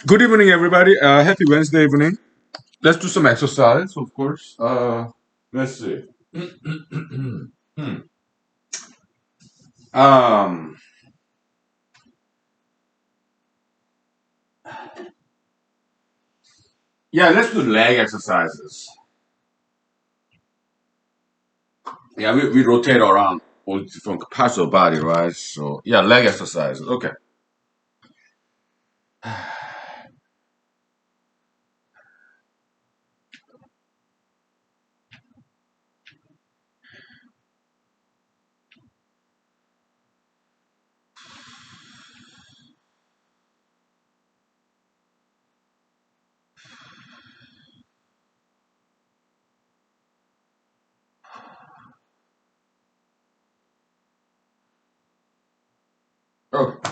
Good evening, everybody. Happy Wednesday evening. Let's do some exercise, of course. Let's see. Hmm. Um, yeah, let's do leg exercises. Yeah, we rotate around all different parts of the body, right? So, yeah, leg exercises. Okay. Okay.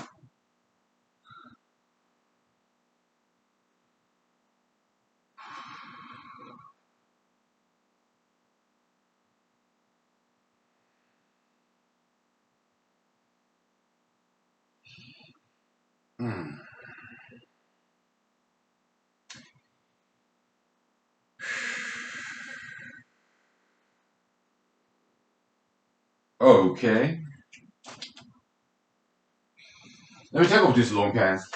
Hmm. Okay. Let me take off these long pants.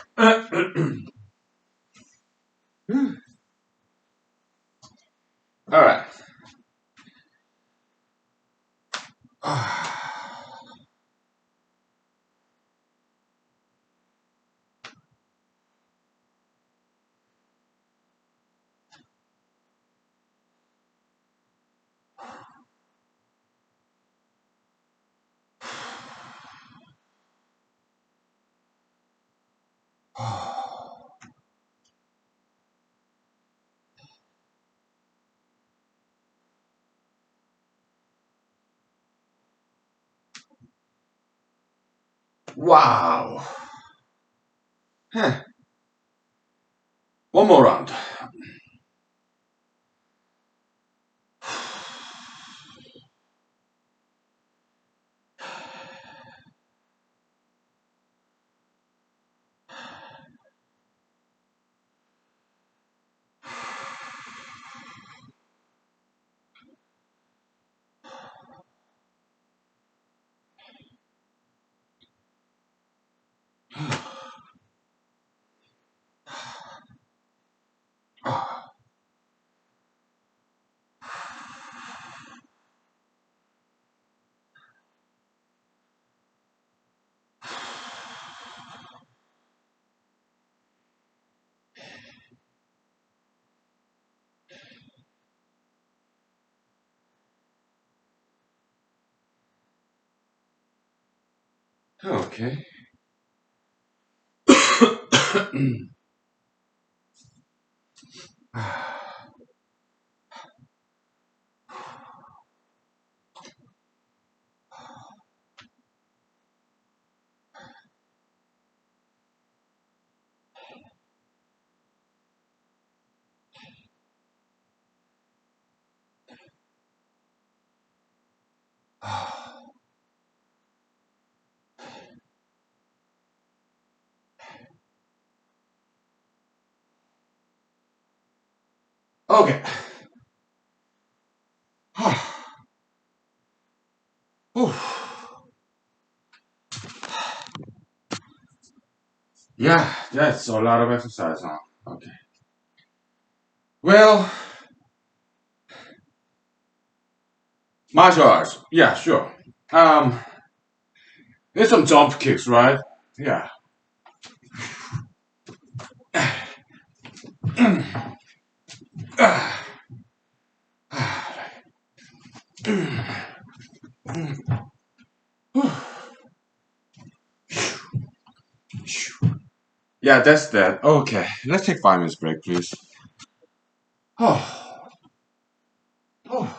All right. Wow. Huh. One more round. Okay. Okay. Whew. Yeah, that's a lot of exercise, huh? Okay. Well, martial arts. Yeah, sure. Um, there's some jump kicks, right? Yeah. Yeah, that's that. Okay, let's take 5 minutes break, please. Oh, oh.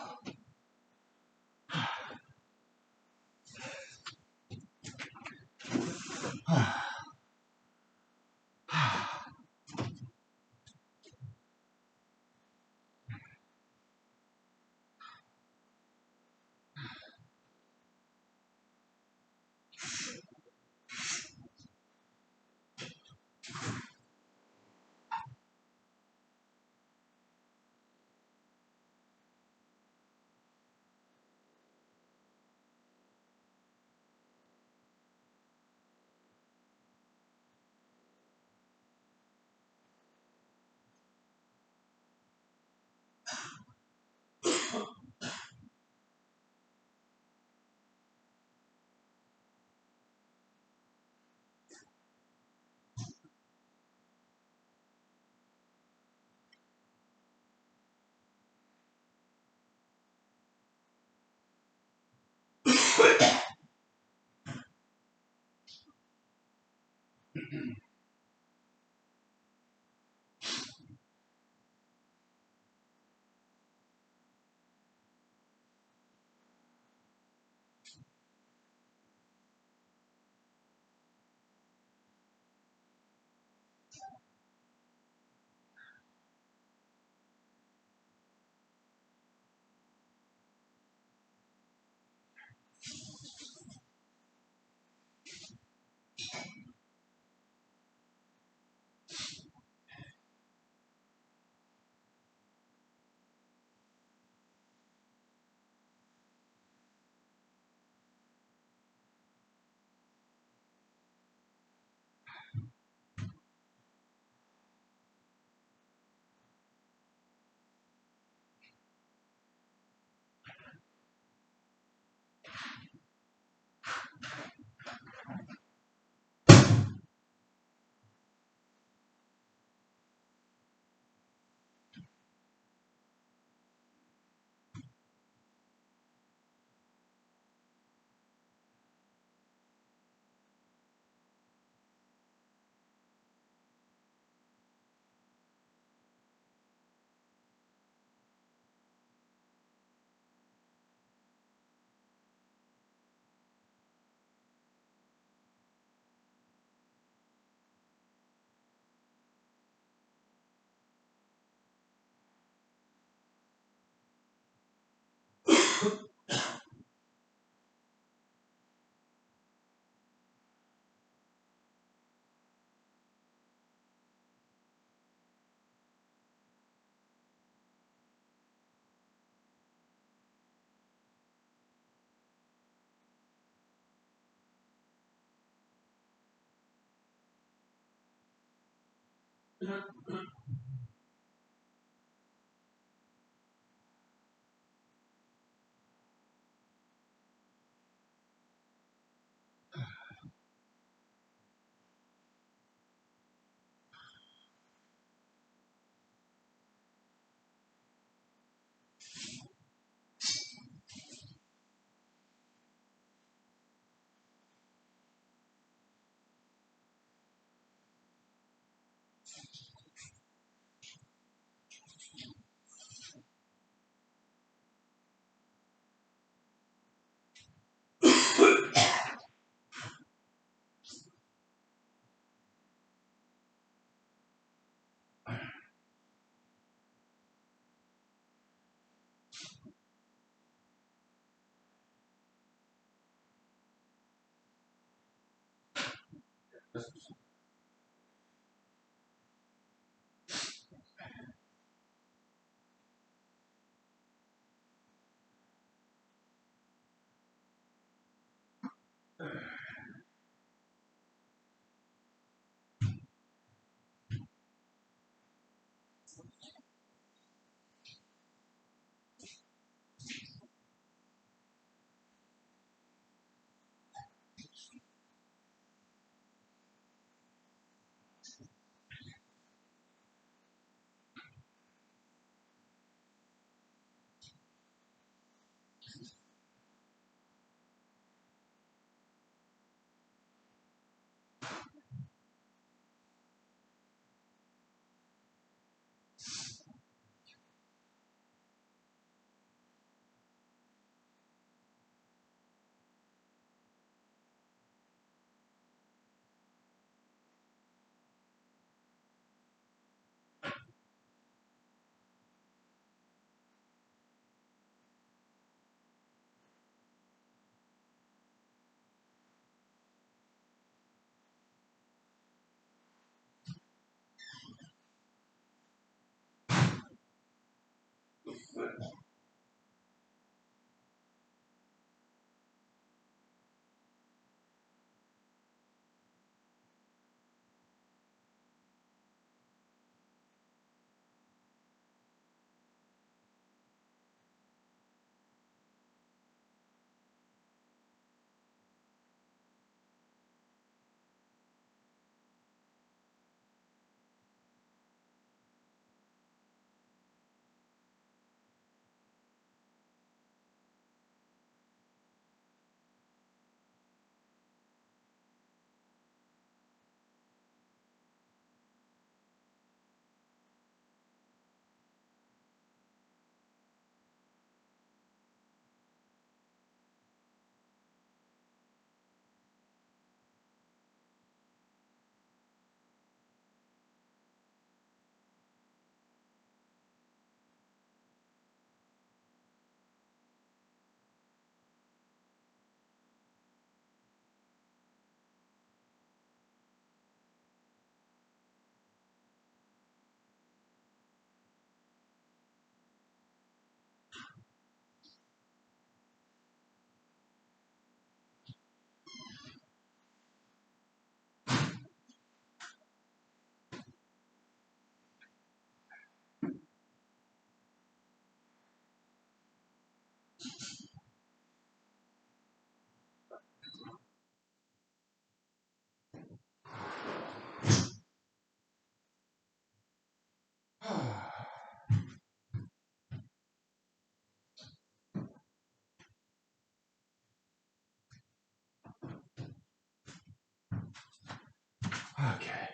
Okay.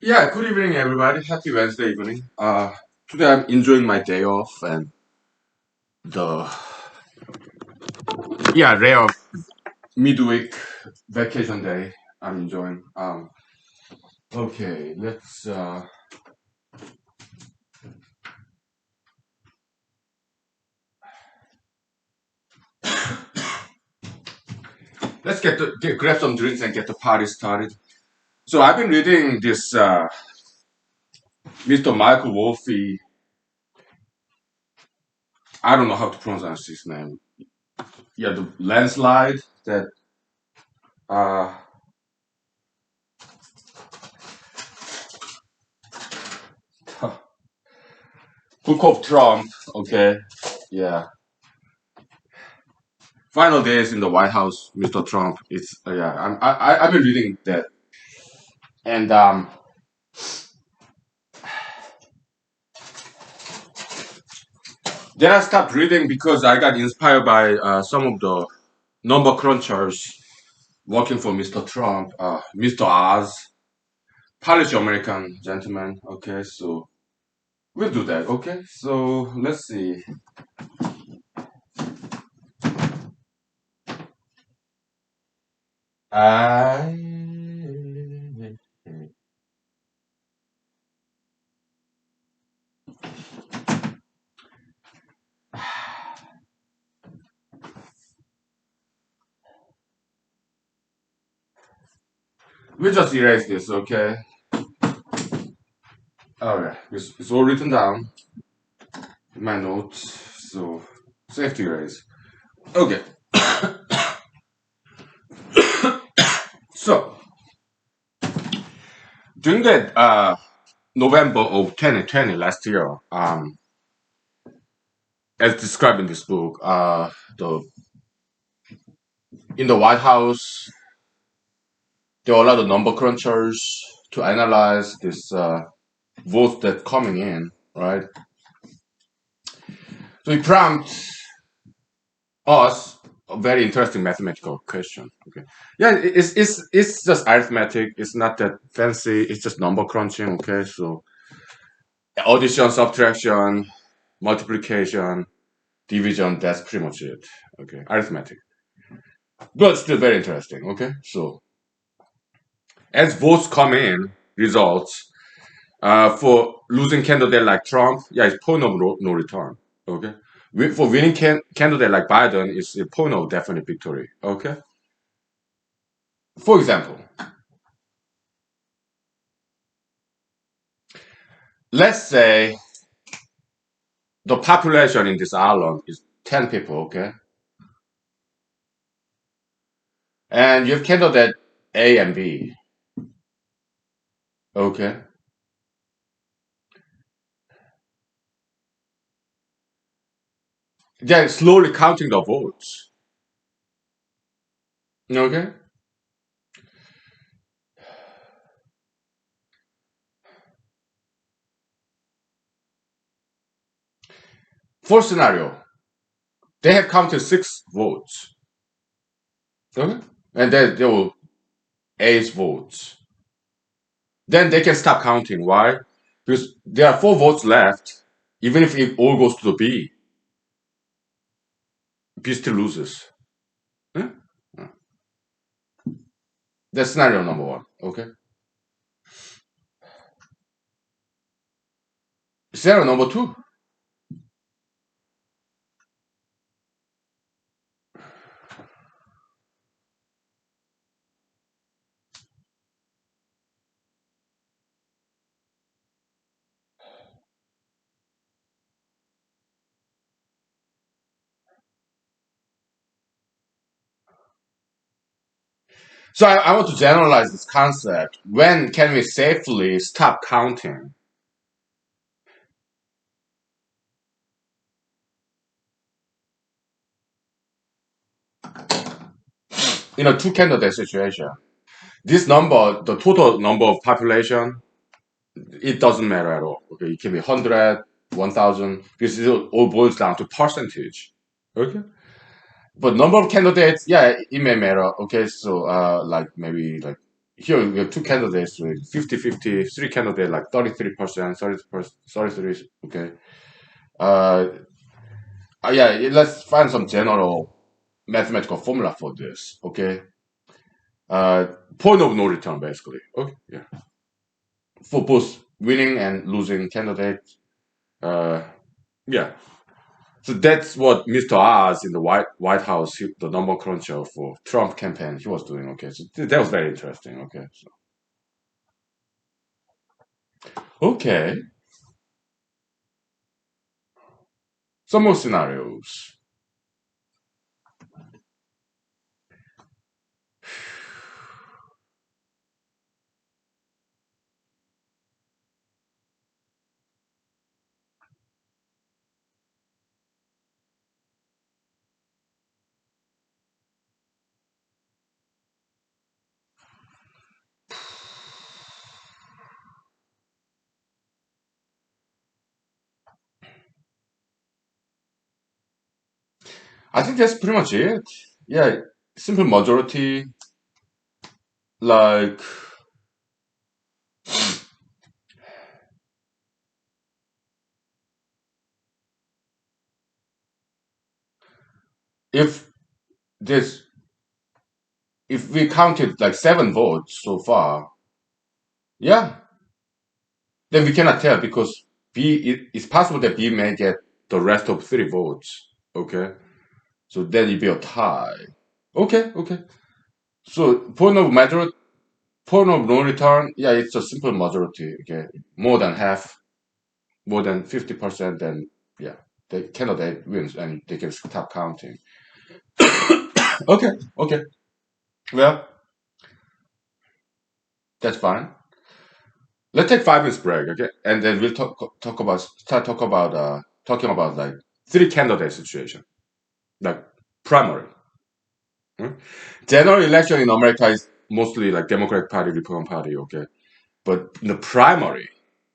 Yeah, good evening, everybody. Happy Wednesday evening. Today I'm enjoying my day off and the rare midweek vacation day. I'm enjoying. Okay, let's grab some drinks and get the party started. So I've been reading this Mr. Michael Wolfe. I don't know how to pronounce his name. Yeah, the landslide that uh Book of Trump. Okay, yeah. Final days in the White House, Mr. Trump. It's yeah. I've been reading that, and then I stopped reading because I got inspired by some of the number crunchers working for Mr. Trump, Mr. Oz, Polish American gentleman. Okay, so we'll do that. Okay, so let's see. I we just erase this. Okay. All right, it's all written down in my notes. So safety erase. Okay. So during that November of 2020 last year, as described in this book, the in the White House there were a lot of number crunchers to analyze this votes that coming in, right? So he prompted us a very interesting mathematical question. Okay, yeah, it's just arithmetic. It's not that fancy. It's just number crunching. Okay, so addition, subtraction, multiplication, division. That's pretty much it. Okay, arithmetic, but still very interesting. Okay, so as votes come in, results for losing candidate like Trump, yeah, it's point of no return. Okay, for winning candidate like Biden, it's a point of definite victory. Okay, for example, let's say the population in this island is 10 people. Okay, and you have candidate A and B. Okay, they're slowly counting the votes. Okay, first scenario, they have counted 6 votes. Okay, and then they will 8 votes. Then they can stop counting. Why? Because there are 4 votes left. Even if it all goes to the B, B still loses. Huh? That's scenario number 1. Okay. Scenario number 2. So I want to generalize this concept. When can we safely stop counting? In a 2 candidate situation, this number, the total number of population, it doesn't matter at all. Okay, it can be 100, 1,000, because it all boils down to percentage. Okay, But number of candidates, yeah, it may matter. Okay, so like maybe like here we have two candidates with 50-50, three candidates like 33%, 33, okay. Uh, yeah, let's find some general mathematical formula for this, okay? Uh, Point of no return, basically. Okay, yeah. For both winning and losing candidates. Uh, yeah. So that's what Mr. Oz in the White House, the number cruncher for Trump campaign, he was doing. Okay, so that was very interesting. Okay, so okay, some more scenarios. I think that's pretty much it. Yeah, simple majority. Like if this, if we counted like 7 votes so far, yeah, then we cannot tell because it's possible that B may get the rest of 3 votes. Okay, so then it'd be a tie. Okay, okay. So point of no return, yeah, it's a simple majority. Okay, more than half, more than 50%, then yeah, the candidate wins and they can stop counting. Okay, okay. Well, that's fine. Let's take 5 minutes break, okay, and then we'll talking about like three candidate situation, like primary. Hmm? General election in America is mostly like Democratic Party, Republican Party, okay, but in the primary,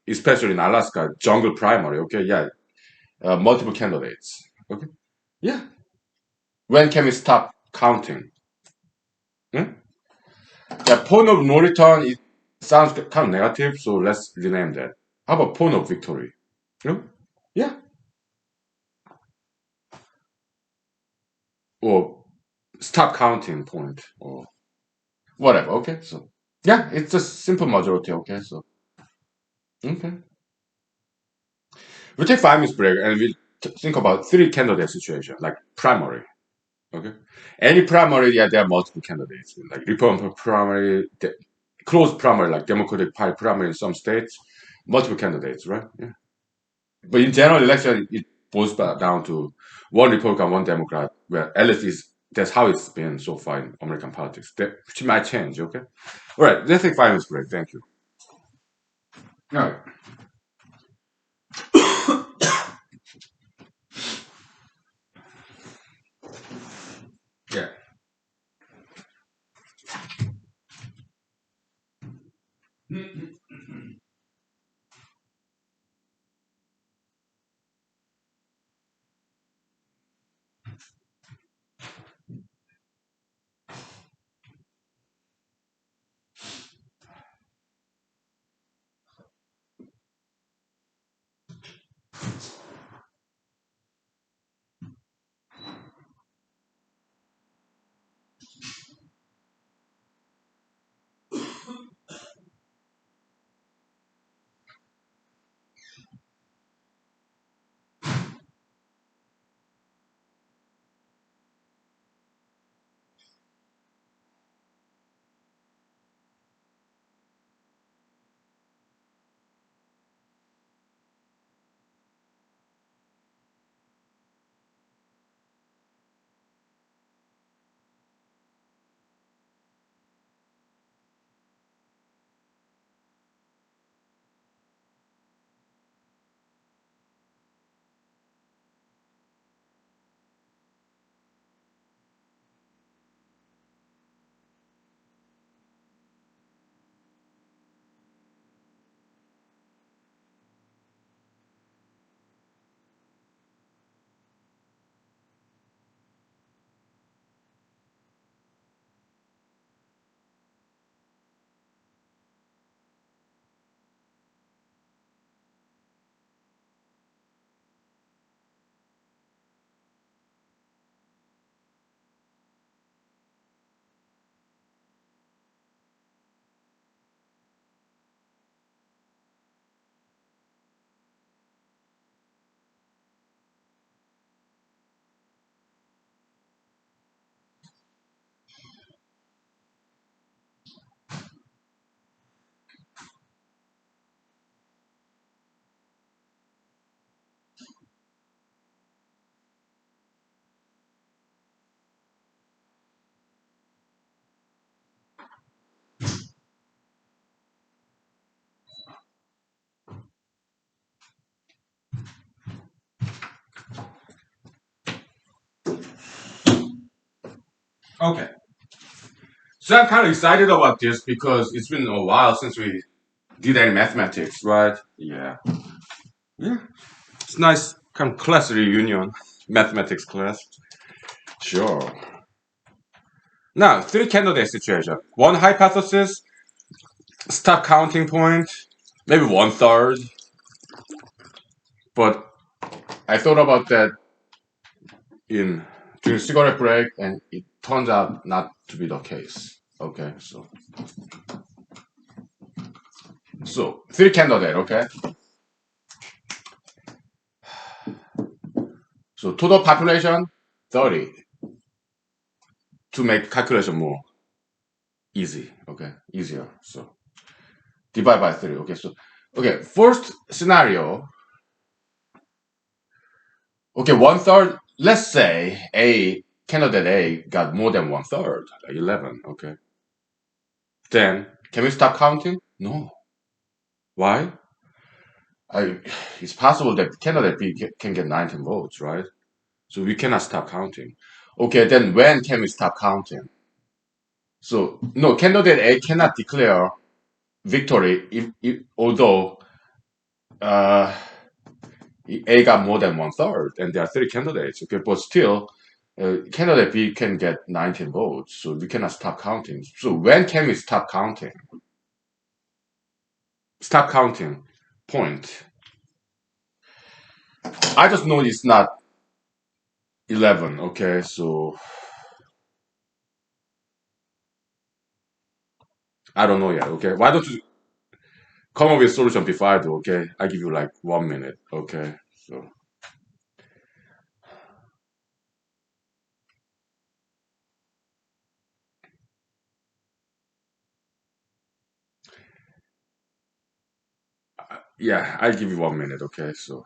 especially in Alaska, jungle primary, okay, yeah, multiple candidates. Okay. Yeah. When can we stop counting? Hmm? Yeah, point of no return it sounds kind of negative, so let's rename that. How about point of victory? Hmm? Yeah. Or stop counting point or whatever. Okay. So yeah, it's a simple majority. Okay. So okay. We take 5 minutes break and we think about three candidate situation, like primary. Okay. Any primary, yeah, there are multiple candidates. Like Republican primary, close primary, like Democratic Party primary in some states, multiple candidates, right? Yeah. But in general election, it boils back down to one Republican, one Democrat. Well, at least that's how it's been so far in American politics. Which might change. Okay. All right. Let's take 5 minutes break. Thank you. All right. Yeah. Okay. So I'm kind of excited about this because it's been a while since we did any mathematics, right? Yeah. Yeah. It's nice kind of class reunion, mathematics class. Sure. Now, three candidate situation. One hypothesis, stop counting point, maybe one third. But I thought about that in during cigarette break, and it turns out not to be the case. Okay, so three candidate. Okay, so total population 30 to make calculation more easy. Okay, easier. So divide by 3. Okay, so okay, first scenario. Okay, one third. Let's say a candidate A got more than one third, like 11. Okay, then can we stop counting? No. Why? I, it's possible that candidate B can get 19 votes, right? So we cannot stop counting. Okay, then when can we stop counting? So no, candidate A cannot declare victory if although uh, A got more than one third, and there are three candidates. Okay, but still, candidate B can get 19 votes, so we cannot stop counting. So when can we stop counting? Stop counting point. I just know it's not 11. Okay, so I don't know yet. Okay, why don't you come up with a solution before I do? Okay, I give you like 1 minute. Okay, so yeah, I give you 1 minute. Okay, so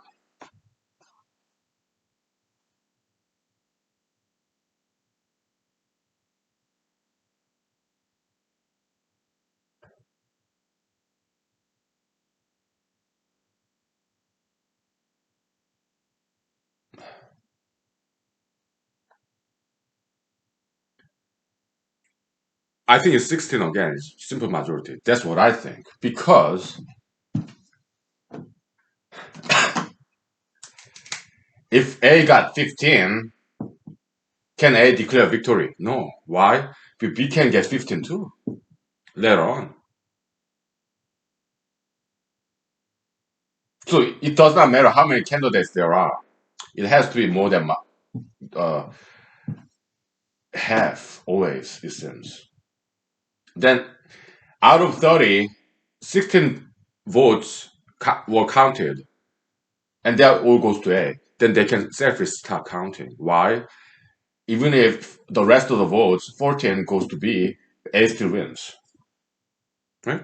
I think it's 16 again. It's simple majority. That's what I think because if A got 15, can A declare victory? No. Why? Because B can get 15 too later on. So it does not matter how many candidates there are. It has to be more than uh, half always, it seems. Then out of 30, 16 votes were counted, and that all goes to A. Then they can safely start counting. Why? Even if the rest of the votes, 14 goes to B, A still wins. Right?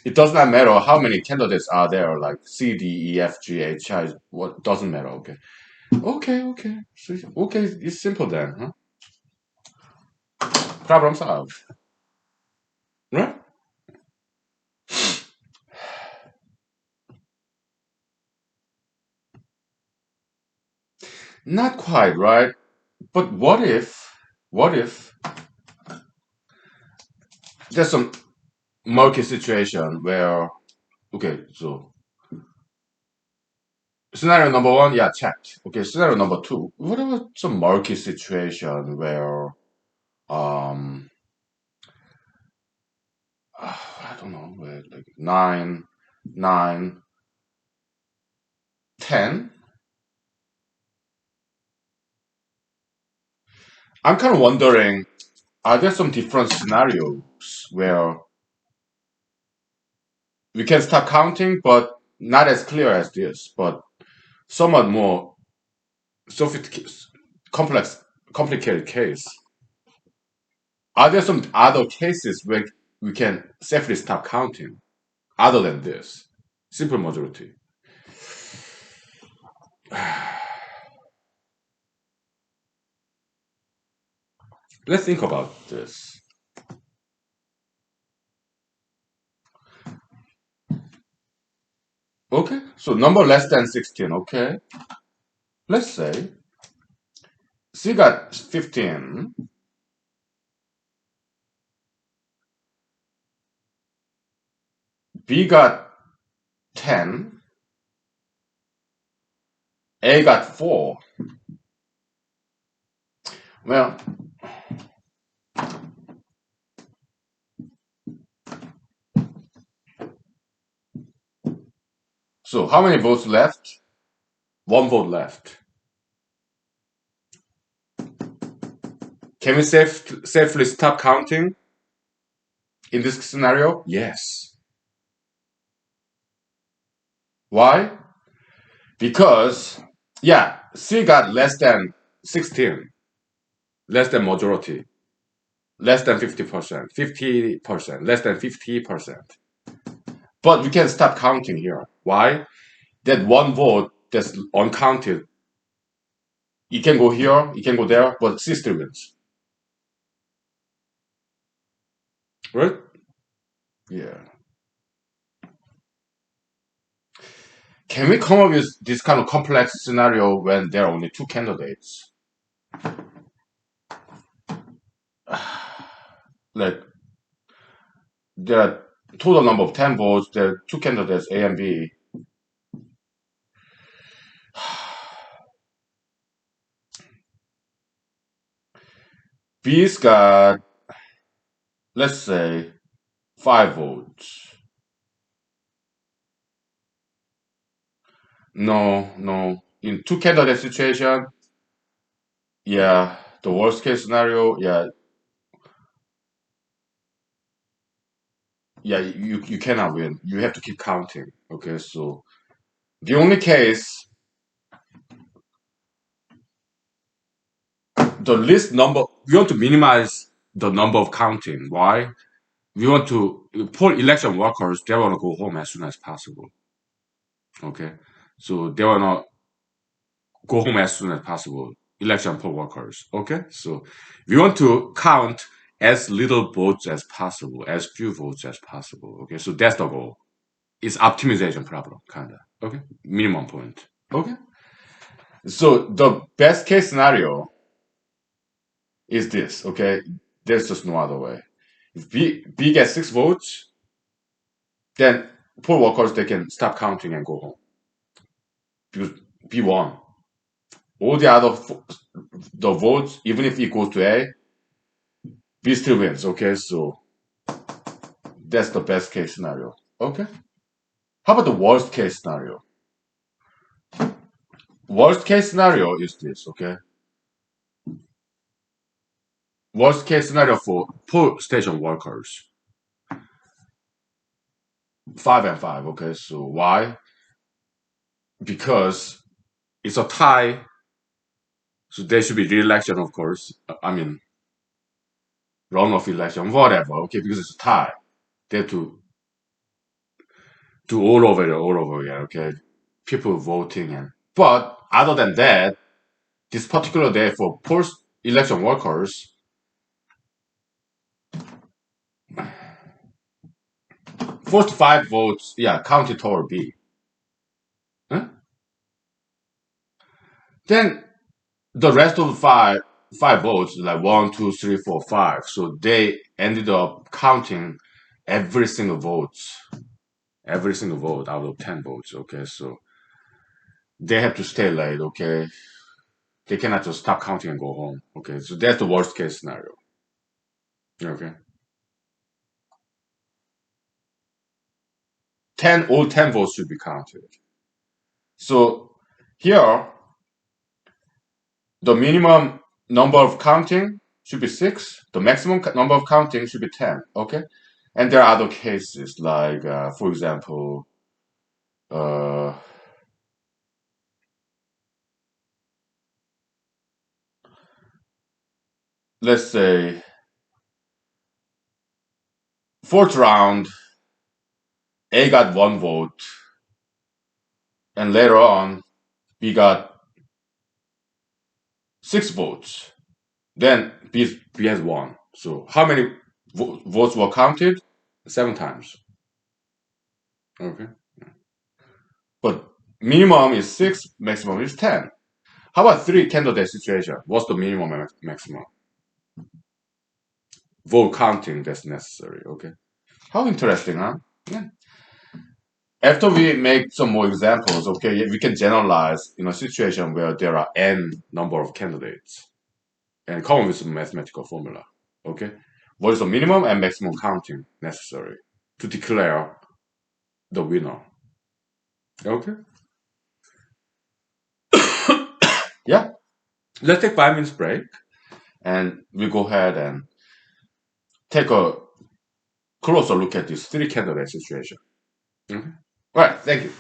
It does not matter how many candidates are there, like C, D, E, F, G, H, I. What doesn't matter? Okay, okay. So, okay, it's simple then, huh? Problem solved, right? Not quite, right? But what if there's some murky situation where, okay, so scenario number one, yeah, checked. Okay, scenario number two, what about some murky situation where, um, I don't know, where like 9, 10? I'm kind of wondering, are there some different scenarios where we can start counting, but not as clear as this, but somewhat more sophisticated, complex, complicated case? Are there some other cases where we can safely stop counting other than this? Simple majority. Let's think about this. Okay, so number less than 16, okay? Let's say C got 15 B got 10, A got 4. Well, so how many votes left? One vote left. Can we safely stop counting in this scenario? Yes. Why? Because, yeah, C got less than 16, less than majority, less than 50%, 50%, less than 50%. But we can stop counting here. Why? That one vote that's uncounted, you can go here, you can go there, but C still wins. Right? Yeah. Can we come up with this kind of complex scenario when there are only two candidates? Like, there are total number of 10 votes, there are two candidates, A and B. B's got, let's say, 5 votes. No. In two candidate situation, yeah, the worst case scenario, you cannot win. You have to keep counting. Okay, so the only case, the least number, we want to minimize the number of counting. Why? We want to, poll election workers, they want to go home as soon as possible. Okay, so they want to go home as soon as possible. Election poll workers. Okay, so we want to count as little votes as possible, as few votes as possible. Okay, so that's the goal. It's optimization problem, kinda. Okay, minimum point. Okay, so the best case scenario is this. Okay, there's just no other way. If B gets 6 votes, then poll workers they can stop counting and go home because B won. All the other the votes, even if it goes to A, B still wins. Okay, so that's the best case scenario. Okay. How about the worst case scenario? Worst case scenario is this. Okay. Worst case scenario for poll station workers. 5 and 5. Okay. So why? Because it's a tie. So there should be re-election, of course. I mean, runoff election, whatever. Okay, because it's a tie. They have to do all over again. Okay, people voting but other than that, this particular day for post-election workers, first 5 votes, yeah, counted toward B. Huh? Then the rest of the five votes, like 1, 2, 3, 4, 5. So they ended up counting every single vote, every single vote out of 10 votes. Okay, so they have to stay late. Okay, they cannot just stop counting and go home. Okay, so that's the worst case scenario. Okay, all 10 votes should be counted. So here, the minimum number of counting should be 6. The maximum number of counting should be 10. Okay, and there are other cases like, for example, uh, let's say fourth round, A got 1 vote, and later on, B got 6 votes. Then B has won. So how many votes were counted? 7 times. Okay. But minimum is 6, maximum is 10. How about 3 candidate situation? What's the minimum and maximum? Vote counting that's necessary. Okay. How interesting, huh? Yeah. After we make some more examples, okay, we can generalize in a situation where there are n number of candidates and come up with some mathematical formula. Okay, what is the minimum and maximum counting necessary to declare the winner? Okay, yeah. Let's take 5 minutes break, and we go ahead and take a closer look at this three candidate situation. Okay. All right. Thank you.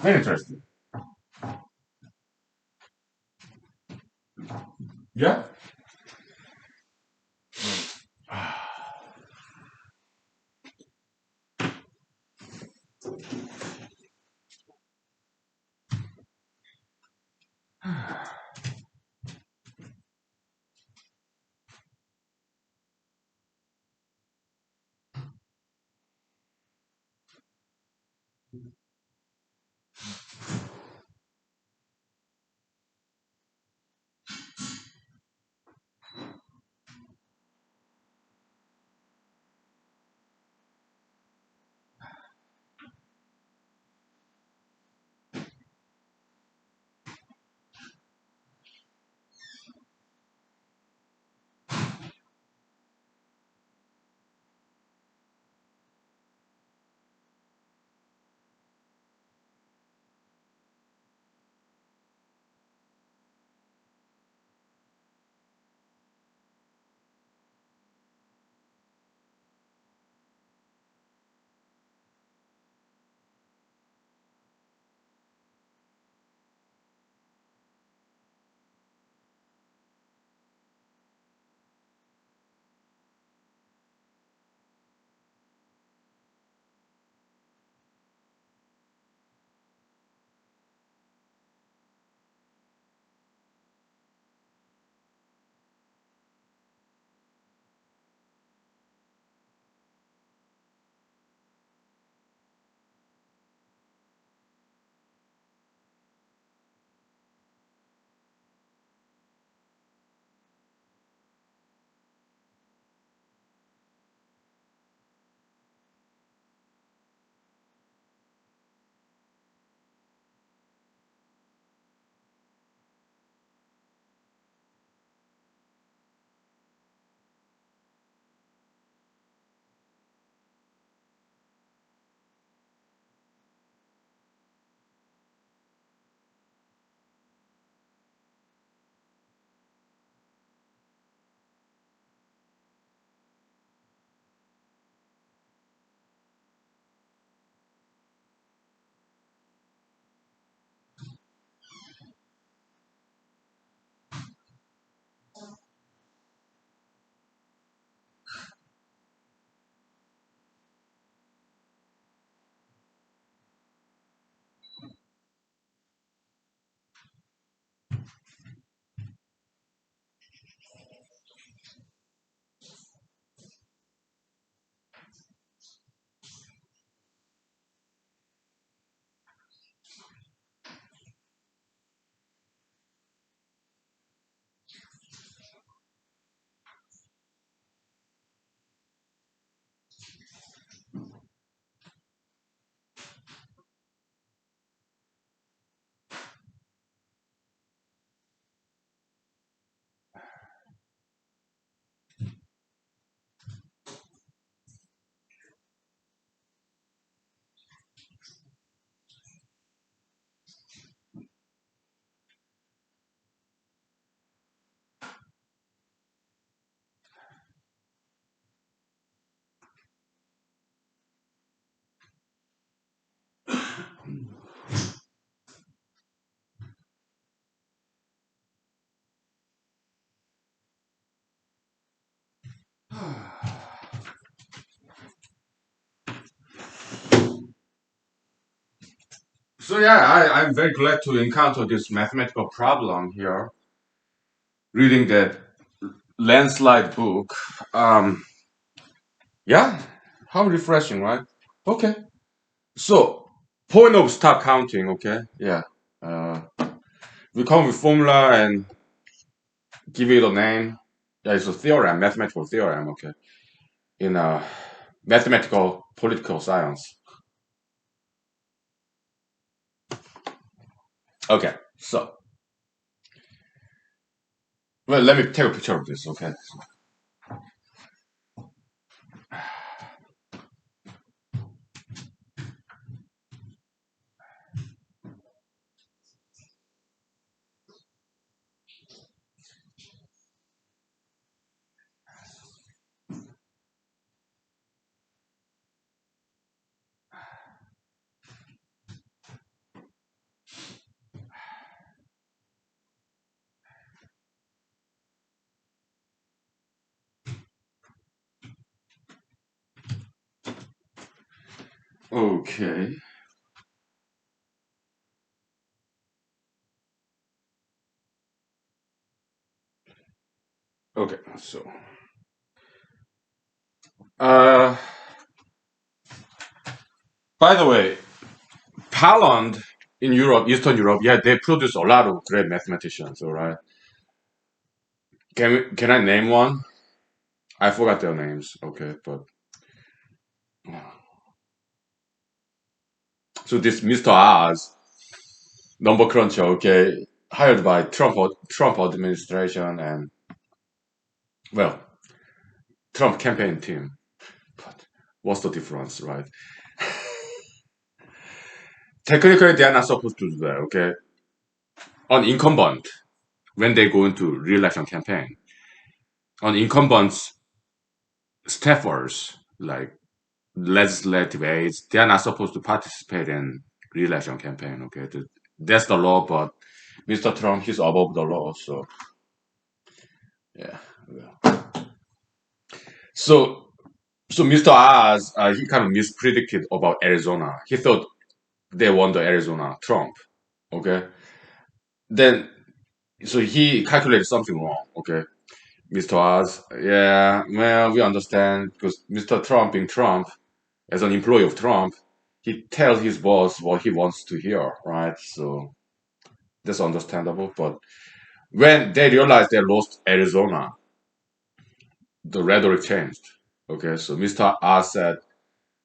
Very interesting. Yeah. So yeah, I'm very glad to encounter this mathematical problem here. Reading that landslide book. Yeah, how refreshing, right? Okay. So point of start counting. Okay. Yeah. Uh, we come with formula and give it a name. Yeah, it's a theorem, mathematical theorem. Okay. In mathematical political science. Okay, so well, let me take a picture of this. Okay. Okay. Okay. So, uh, by the way, Poland in Europe, Eastern Europe, yeah, they produce a lot of great mathematicians. All right. Can I name one? I forgot their names. Okay, but so this Mr. Oz, number cruncher, okay, hired by Trump administration and well, Trump campaign team. But what's the difference, right? Technically, they are not supposed to do that. Okay, on incumbent when they go into re-election campaign, on incumbents staffers like legislative aides, they are not supposed to participate in re-election campaign. Okay, that's the law, but Mr. Trump he's above the law, so yeah. Well. So so Mr. Oz he kind of mispredicted about Arizona. He thought they won the Arizona Trump. Okay, then so he calculated something wrong. Okay, Mr. Oz, yeah, well we understand because Mr. Trump being Trump as an employee of Trump, he tells his boss what he wants to hear, right? So that's understandable. But when they realized they lost Arizona, the rhetoric changed. Okay, so Mr. R said,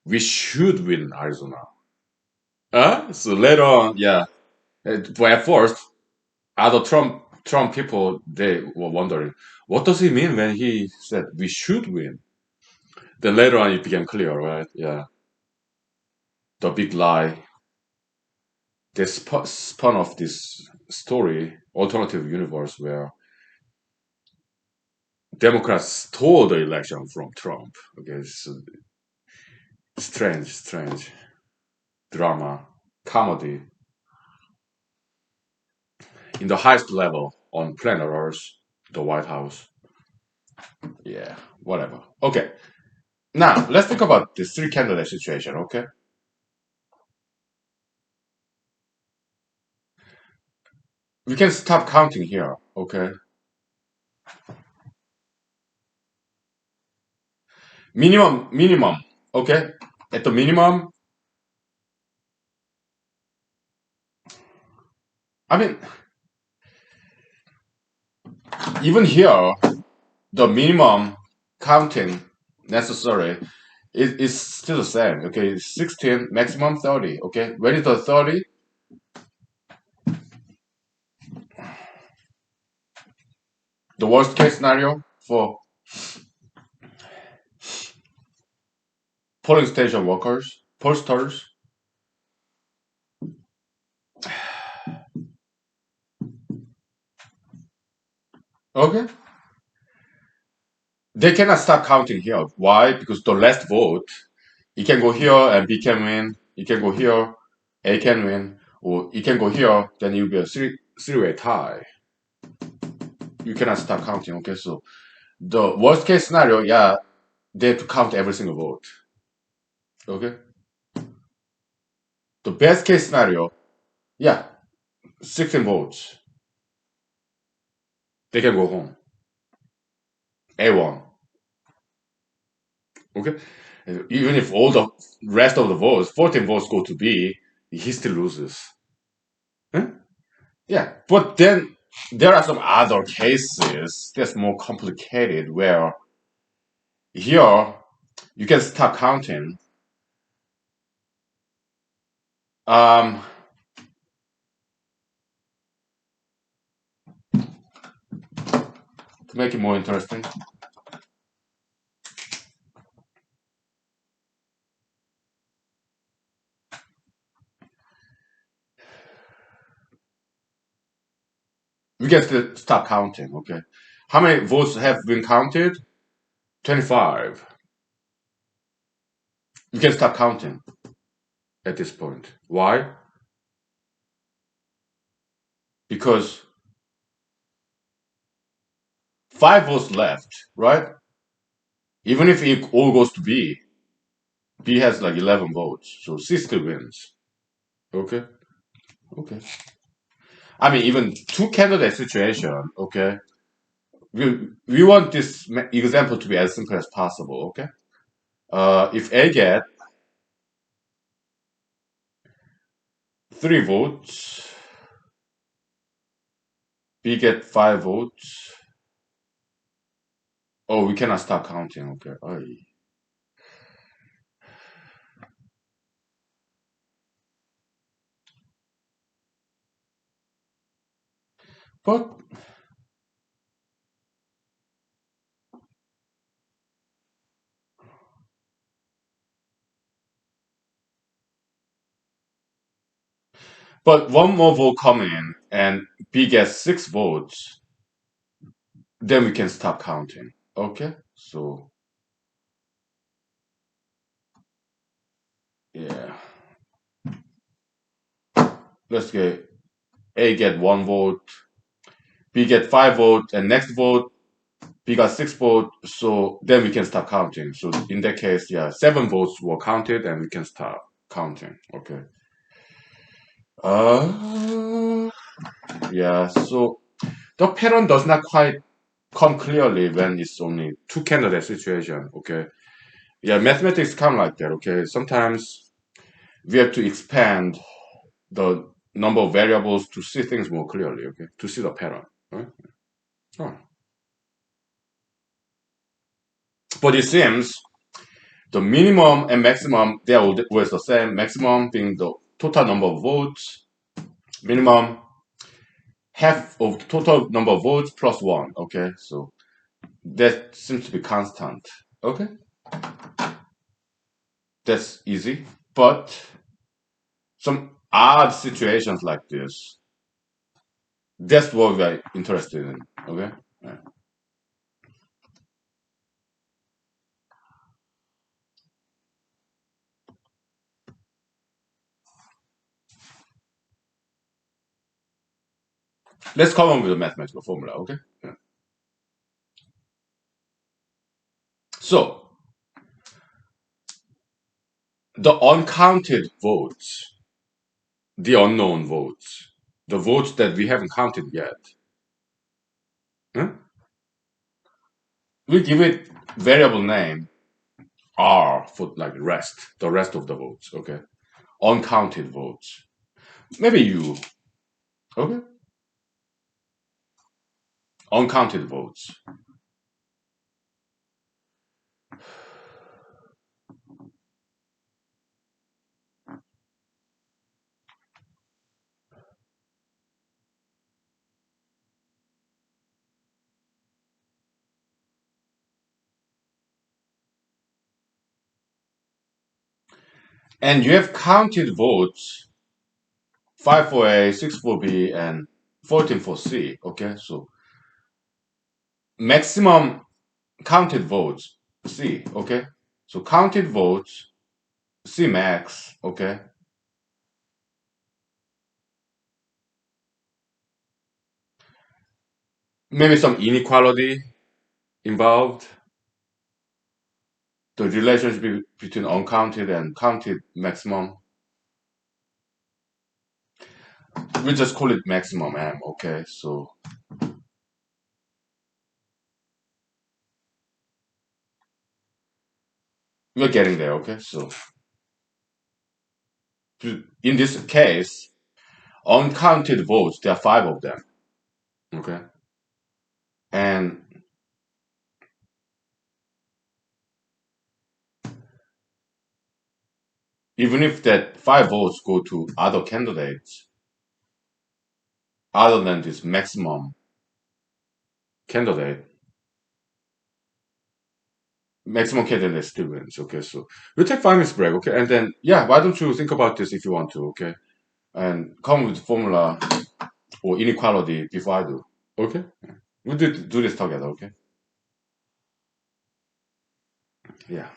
we should win Arizona. So later on, yeah. But at first, other Trump people they were wondering, what does he mean when he said we should win? Then later on, it became clear, right? Yeah, the big lie. They spun off this story, alternative universe, where Democrats stole the election from Trump. Okay, so strange drama, comedy in the highest level on planet Earth, the White House. Yeah, whatever. Okay, now let's think about this three candidate situation. Okay, we can stop counting here. Okay, minimum. Okay, at the minimum, I mean, even here, the minimum counting necessary is still the same. Okay, 16, maximum 30. Okay, when is the 30? The worst case scenario for polling station workers, pollsters. Okay, they cannot start counting here. Why? Because the last vote, it can go here and B can win. It can go here, A can win, or it can go here. Then it will be a three-way tie. You cannot start counting. Okay, so the worst case scenario, yeah, they have to count every single vote. Okay, the best case scenario, yeah, 16 votes. They can go home. A1. Okay, even if all the rest of the votes, 14 votes go to B, he still loses. Huh? Yeah, but then there are some other cases that's more complicated where here you can start counting. Um, to make it more interesting. We can still stop counting, okay? How many votes have been counted? 25. We can stop counting at this point. Why? Because 5 votes left, right? Even if it all goes to B, B has like 11 votes, so C still wins. Okay? Okay. I mean, even two candidate situation, okay? We want this example to be as simple as possible, okay? If A get 3 votes, B get 5 votes. Oh, we cannot start counting, okay? Aye. But one more vote coming in and B gets 6 votes, then we can stop counting. Okay? So yeah. Let's get A get 1 vote, B get 5 votes, and next vote B got 6 votes, so then we can start counting. So in that case, yeah, 7 votes were counted and we can start counting. Okay. Uh yeah, so the pattern does not quite come clearly when it's only two candidate situation. Okay. Yeah, mathematics come like that. Okay. Sometimes we have to expand the number of variables to see things more clearly. Okay. To see the pattern. Right? Oh. But it seems the minimum and maximum they are always the same. Maximum being the total number of votes. Minimum half of the total number of votes plus 1. Okay. So that seems to be constant. Okay. That's easy. But some odd situations like this, that's what we're interested in. Okay. Yeah. Let's come up with a mathematical formula. Okay. Yeah. So the uncounted votes, the unknown votes, the votes that we haven't counted yet, huh? We give it variable name R for like rest, the rest of the votes. Okay. Uncounted votes. Maybe U. Okay. Uncounted votes. And you have counted votes 5 for A, 6 for B, and 14 for C. Okay, so maximum counted votes C. Okay, so counted votes C max. Okay, maybe some inequality involved. The relationship between uncounted and counted maximum. We just call it maximum M. Okay, so we're getting there. Okay, so in this case, uncounted votes there are 5 of them. Okay, and even if that 5 votes go to other candidates other than this maximum candidate, maximum candidate still wins. Okay, so we'll take 5 minutes break. Okay, and then yeah, why don't you think about this if you want to? Okay, and come with formula or inequality before I do. Okay, we'll do this together. Okay, yeah,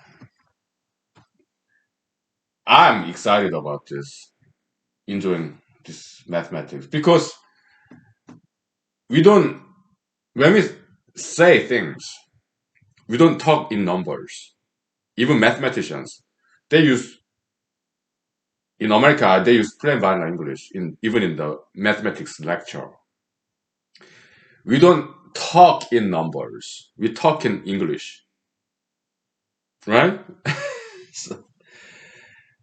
I'm excited about this, enjoying this mathematics because we don't when we say things, we don't talk in numbers. Even mathematicians, they use in America they use plain vanilla English in even in the mathematics lecture. We don't talk in numbers. We talk in English, right? So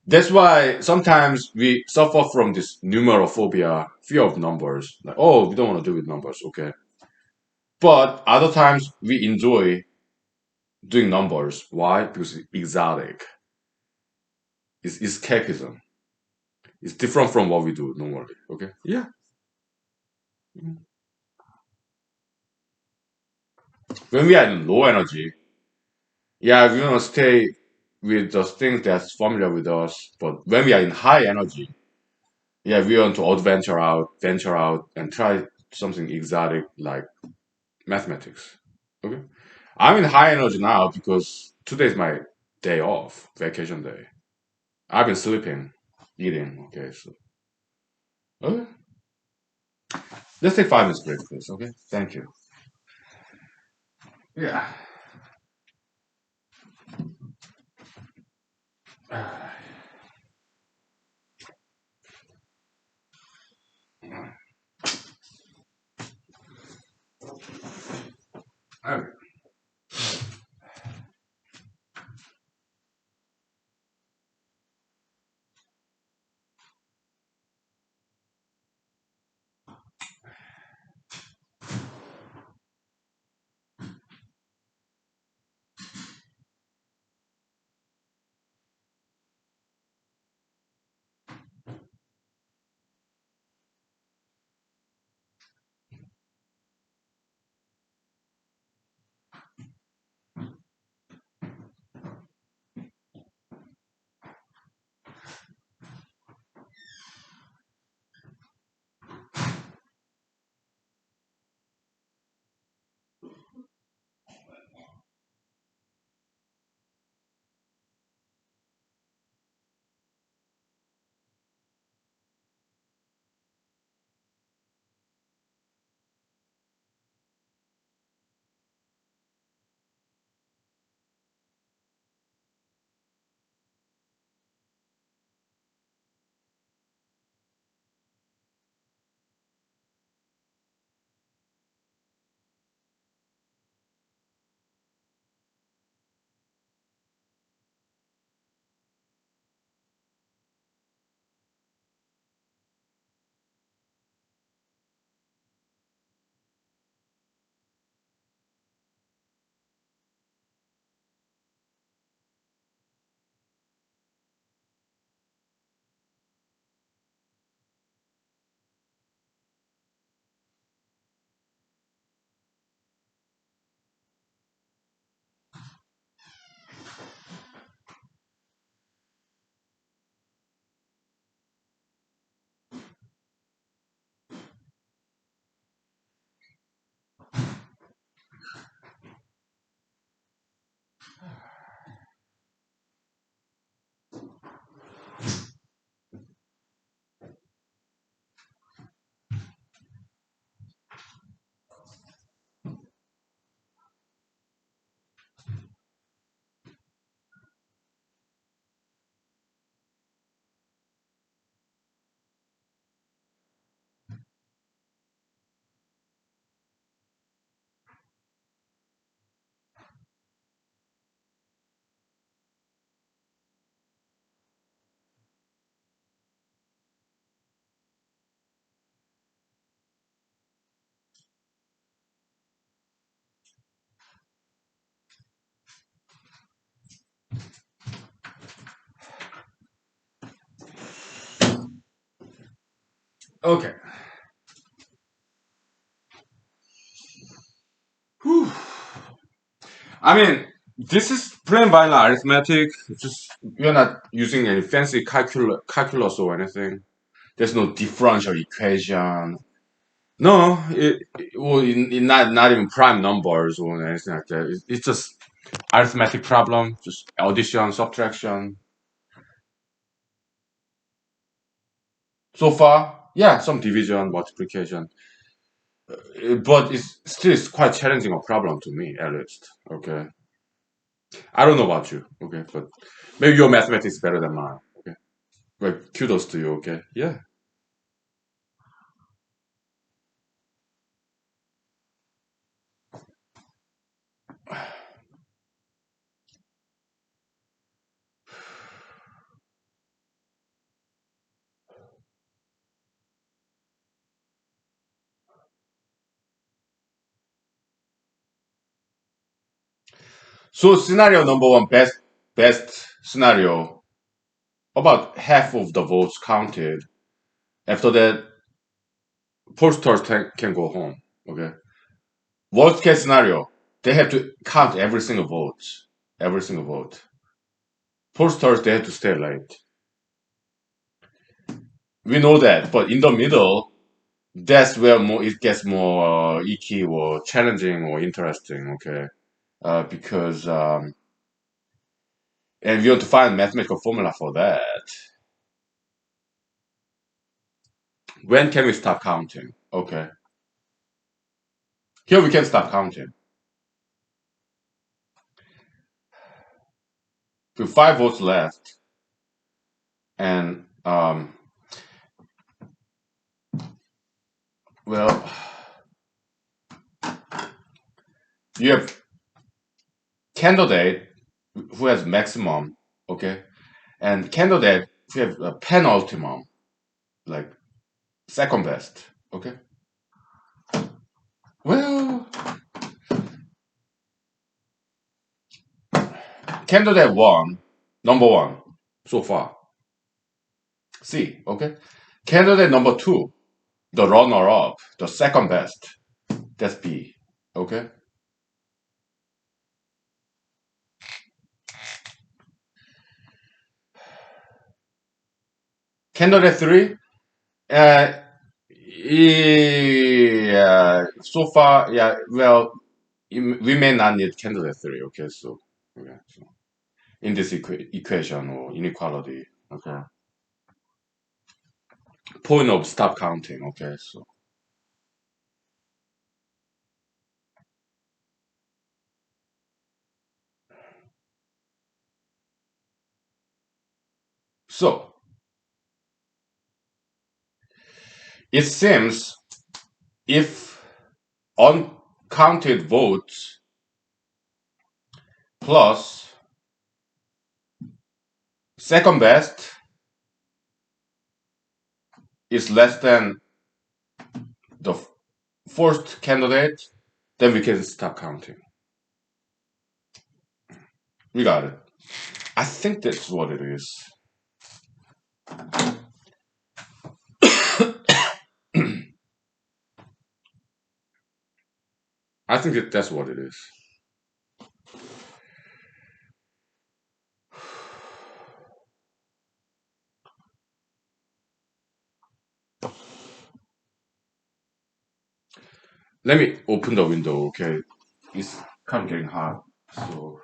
that's why sometimes we suffer from this numerophobia, fear of numbers. Like, oh, we don't want to do with numbers, okay? But other times we enjoy doing numbers. Why? Because it's exotic. It's escapism. It's different from what we do normally. Okay? Yeah. When we are in low energy, yeah, we want to stay with those things that's familiar with us. But when we are in high energy, yeah, we want to venture out, and try something exotic like mathematics. Okay, I'm in high energy now because today is my day off, vacation day. I've been sleeping, eating. Okay, so okay. Let's take 5 minutes break, please. Okay, thank you. Yeah. Okay. Okay. Whew. I mean, This is plain vanilla arithmetic. It's just you're not using any fancy calculus or anything. There's no differential equation. No, well, not even prime numbers or anything like that. It's just arithmetic problem, just addition, subtraction. So far, yeah, some division, multiplication, but it's still quite challenging a problem to me, at least. Okay, I don't know about you. Okay, but maybe your mathematics is better than mine. Okay, but kudos to you. Okay, yeah. So scenario number one, best scenario, about half of the votes counted. After that, pollsters can go home. Okay. Worst case scenario, they have to count every single vote. Pollsters they have to stay late. We know that, but in the middle, that's where more it gets more icky or challenging or interesting. Okay, because and we want to find mathematical formula for that. When can we stop counting? Okay, here we can stop counting. With five votes left, and well, you have candidate who has maximum, okay, and candidate who have a penultimum, like second best, okay. Well, candidate one, number one, so far, C, okay. Candidate number two, the runner-up, the second best, that's B, okay. Candidate three, uh, yeah, so far, yeah, well, we may not need candidate three, okay, so, okay, so in this equation or inequality, okay. Point of stop counting, okay, so it seems if uncounted votes plus second best is less than the first candidate, then we can stop counting. We got it. I think that's what it is. I think that's what it is. Let me open the window, okay? It's kind of getting hot, so.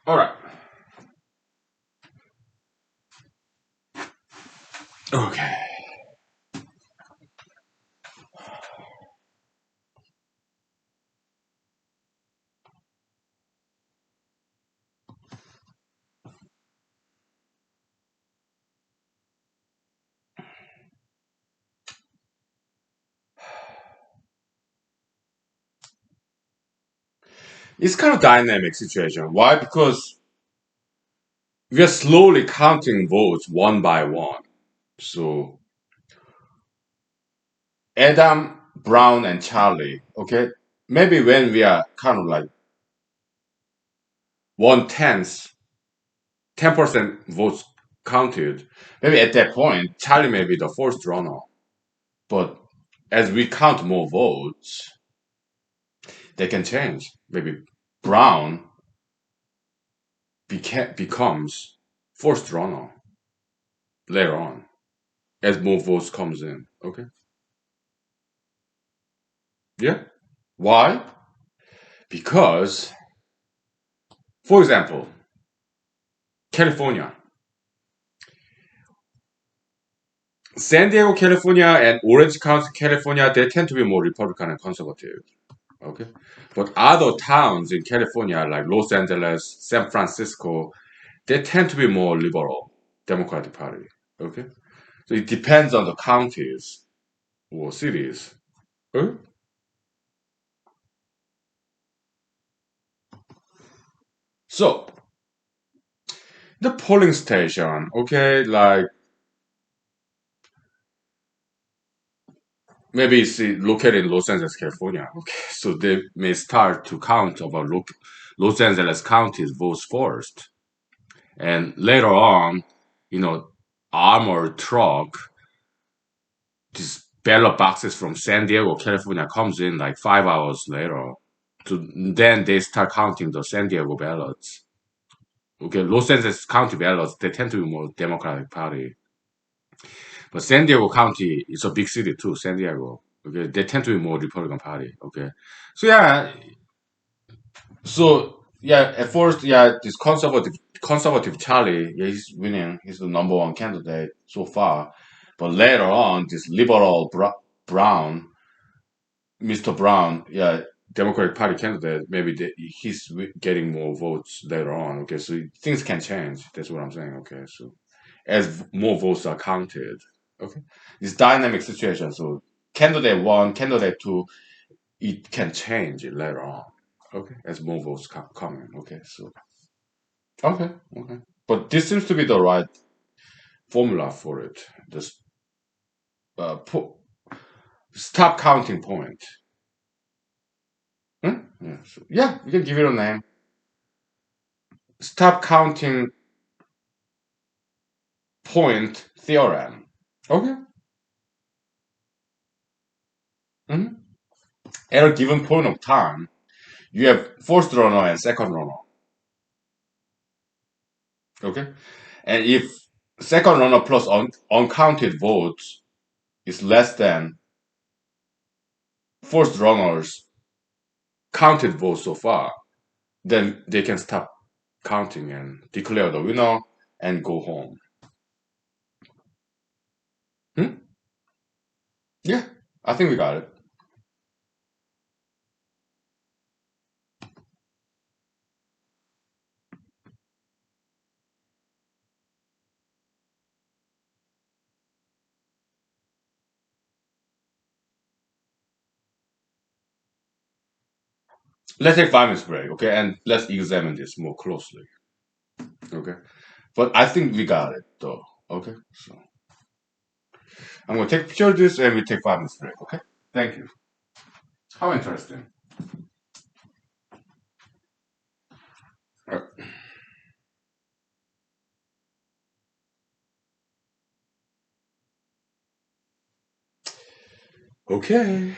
All right. Okay. It's kind of dynamic situation. Why? Because we are slowly counting votes one by one. So Adam, Brown, and Charlie, okay? Maybe when we are kind of like 1/10, 10% votes counted, maybe at that point, Charlie may be the first runner. But as we count more votes, they can change. Maybe Brown becomes first runner later on as more votes comes in. Okay? Yeah. Why? Because, for example, California. San Diego, California, and Orange County, California, they tend to be more Republican and conservative. Okay, but other towns in California, like Los Angeles, San Francisco, they tend to be more liberal, Democratic Party. Okay, so it depends on the counties or cities. Okay? So the polling station, okay, like maybe it's located in Los Angeles, California. Okay, so they may start to count about Los Angeles County's votes first. And later on, you know, armored truck, these ballot boxes from San Diego, California comes in like 5 hours later. So then they start counting the San Diego ballots. Okay, Los Angeles County ballots, they tend to be more Democratic Party. But San Diego County is a big city too, San Diego. Okay, they tend to be more Republican Party. Okay. So yeah, so yeah, at first, yeah, this conservative Charlie, yeah, he's winning. He's the number one candidate so far. But later on, this liberal Brown, Mr. Brown, yeah, Democratic Party candidate, maybe he's getting more votes later on. Okay, so things can change. That's what I'm saying. Okay, so as more votes are counted, okay, it's dynamic situation. So candidate one, candidate two, it can change later on. Okay, as more votes come in. Okay, so okay, okay, but this seems to be the right formula for it. Just stop counting point. Hmm? Yeah, so, yeah, we can give it a name. Stop counting point theorem. Okay. Mhm. At a given point of time, you have first runner and second runner. Okay, and if second runner plus uncounted votes is less than first runner's counted votes so far, then they can stop counting and declare the winner and go home. Hmm? Yeah, I think we got it. Let's take 5 minutes break, okay, and let's examine this more closely, okay. But I think we got it though, okay. So I'm gonna take a picture of this and we take 5 minutes break, okay. Thank you. How interesting. Uh, Okay.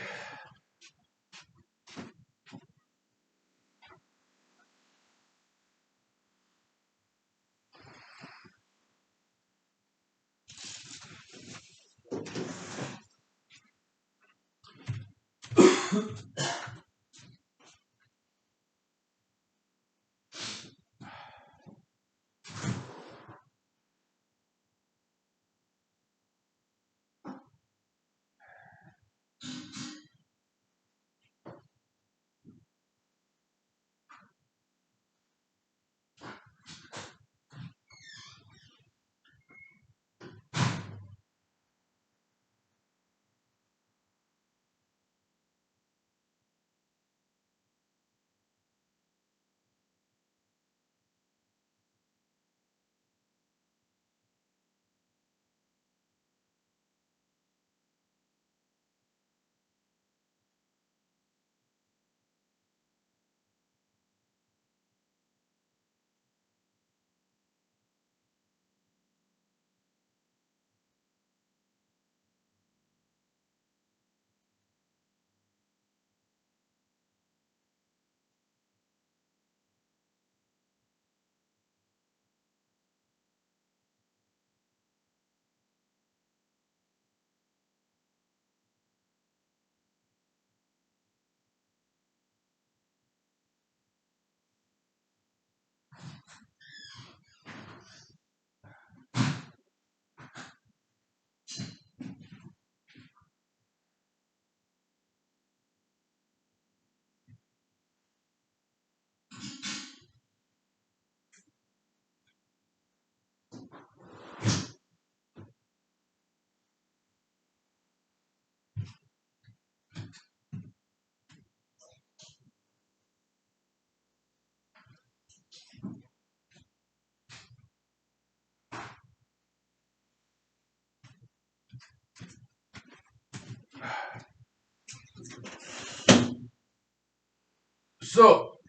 So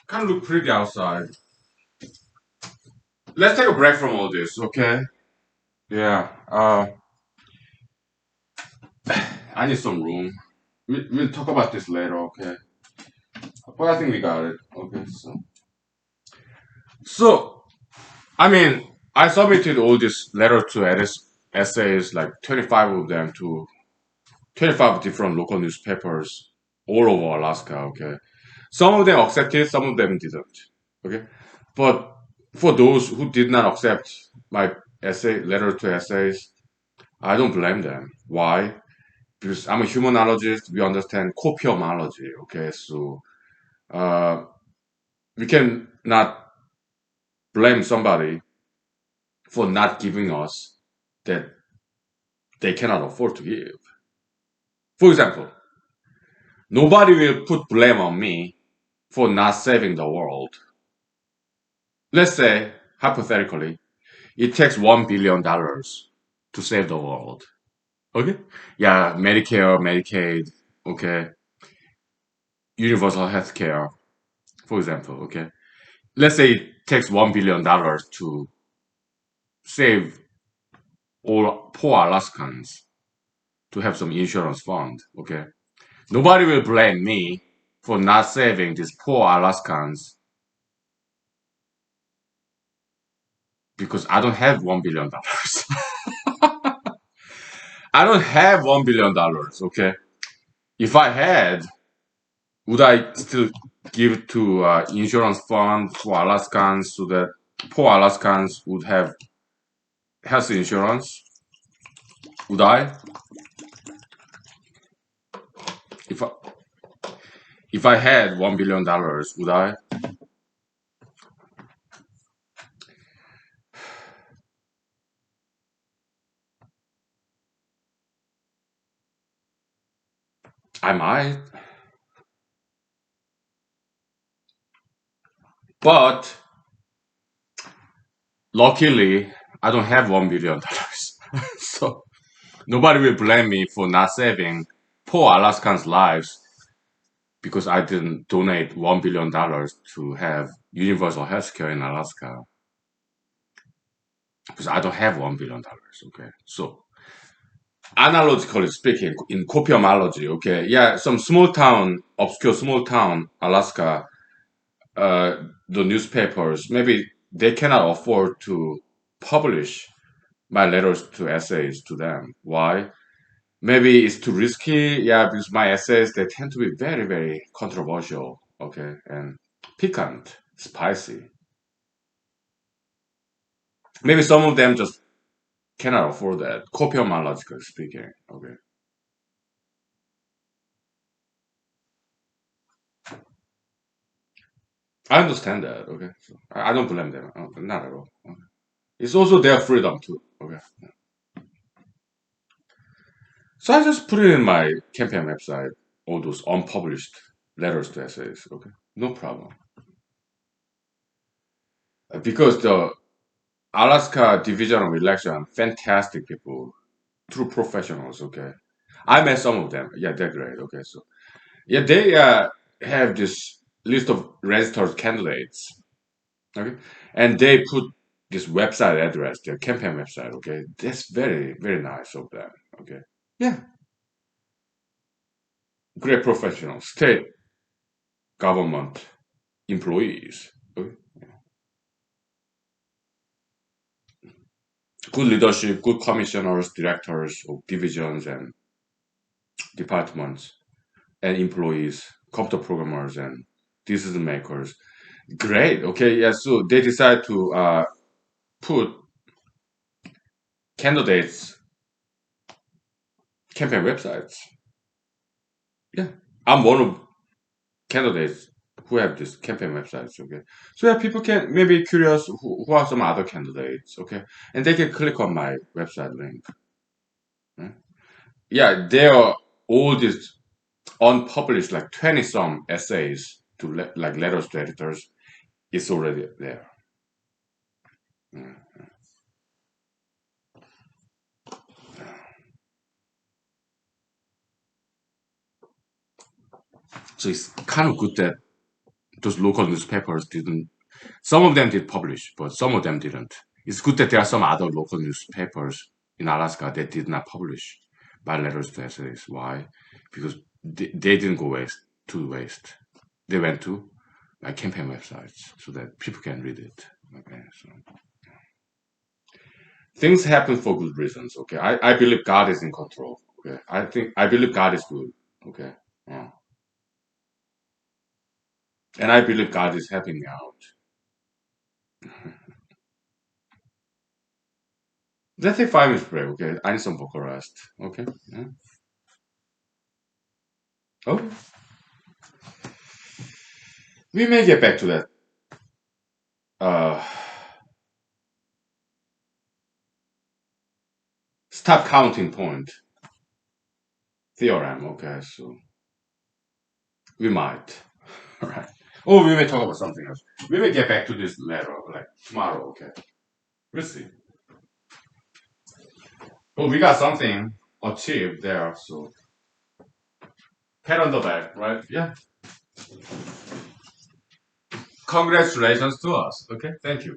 kind of look pretty outside. Let's take a break from all this, okay? Yeah. I need some room. We'll talk about this later, okay? But I think we got it. Okay. So I mean, I submitted all these letters to essays, like 25 of them to 25 different local newspapers all over Alaska. Okay. Some of them accepted, some of them didn't. Okay. But for those who did not accept my letter to essays, I don't blame them. Why? Because I'm a humanologist. We understand copiomology. Okay. So, uh, we can not blame somebody for not giving us that they cannot afford to give. For example, nobody will put blame on me for not saving the world. Let's say, hypothetically, it takes $1 billion to save the world. Okay? Yeah, Medicare, Medicaid, okay, universal health care, for example, okay? Let's say it takes $1 billion to save all poor Alaskans to have some insurance fund, okay? Nobody will blame me for not saving these poor Alaskans because I don't have $1 billion. I don't have $1 billion. Okay, if I had, would I still give it to insurance fund for Alaskans so that poor Alaskans would have health insurance? Would I? If I, if I had $1 billion, would I? I might, but luckily I don't have $1 billion, so nobody will blame me for not saving poor Alaskans' lives because I didn't donate $1 billion to have universal health care in Alaska because I don't have $1 billion. Okay, so analogically speaking, in copiomology, okay, yeah, some small town, obscure small town, Alaska, the newspapers maybe they cannot afford to publish my letters to essays to them. Why? Maybe it's too risky. Yeah, because my essays they tend to be very, very controversial. Okay, and piquant, spicy. Maybe some of them just cannot afford that. Copiologically speaking. Okay, I understand that. Okay, so I don't blame them. Not at all. Okay. It's also their freedom too. Okay, so I just put it in my campaign website. All those unpublished letters to essays. Okay, no problem. Because the Alaska Division of Election, fantastic people, true professionals. Okay, I met some of them. Yeah, they're great. Okay, so yeah, they have this list of registered candidates. Okay, and they put this website address, their campaign website. Okay, that's very very nice of them. Okay, yeah, great professionals, state government employees. Okay? Good leadership, good commissioners, directors of divisions and departments, and employees, computer programmers and decision makers. Great. Okay. Yeah. So they decide to put candidates campaign websites. Yeah. I'm one of candidates who have this campaign websites. Okay. So yeah, people can maybe curious who are some other candidates. Okay. And they can click on my website link. Right? Yeah. There are all these unpublished, like 20 some essays to like letters to editors. It's already there. Mm. So it's kind of good that those local newspapers didn't. Some of them did publish, but some of them didn't. It's good that there are some other local newspapers in Alaska that did not publish by letters to essays. Why? Because they didn't go to waste. They went to campaign websites so that people can read it. Okay, so things happen for good reasons. Okay, I believe God is in control. Okay, I believe God is good. Okay, yeah, and I believe God is helping me out. Let's take 5 minutes break. Okay, I need some vocal rest. Okay, yeah. Okay, we may get back to that. Uh, stop counting point theorem. Okay, so we might. All right. Or we may talk about something else. We may get back to this later, like tomorrow. Okay, we'll see. Oh, we got something achieved there. So pat on the back, right? Yeah. Congratulations to us. Okay, thank you.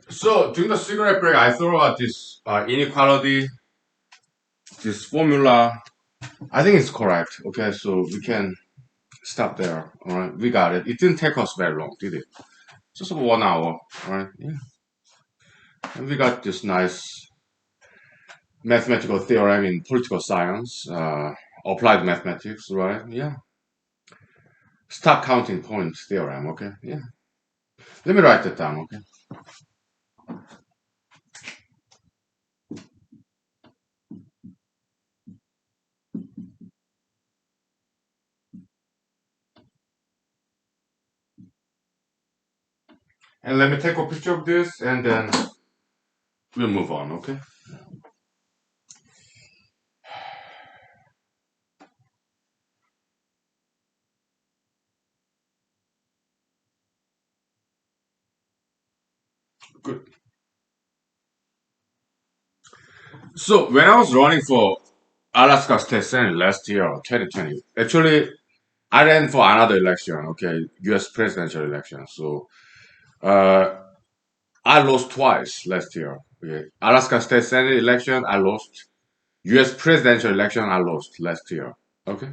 So during the cigarette break, I thought about this inequality, this formula. I think it's correct. Okay, so we can stop there. All right, we got it. It didn't take us very long, did it? Just about 1 hour. All right, yeah. And we got this nice mathematical theorem in political science, applied mathematics, right? Yeah. Stop counting points theorem. Okay, yeah. Let me write that down. Okay. And let me take a picture of this, and then we'll move on. Okay. Good. So when I was running for Alaska State Senate last year, 2020. Actually, I ran for another election, okay, U.S. presidential election. So, uh, I lost twice last year. Okay, Alaska State Senate election, I lost. U.S. presidential election, I lost last year. Okay,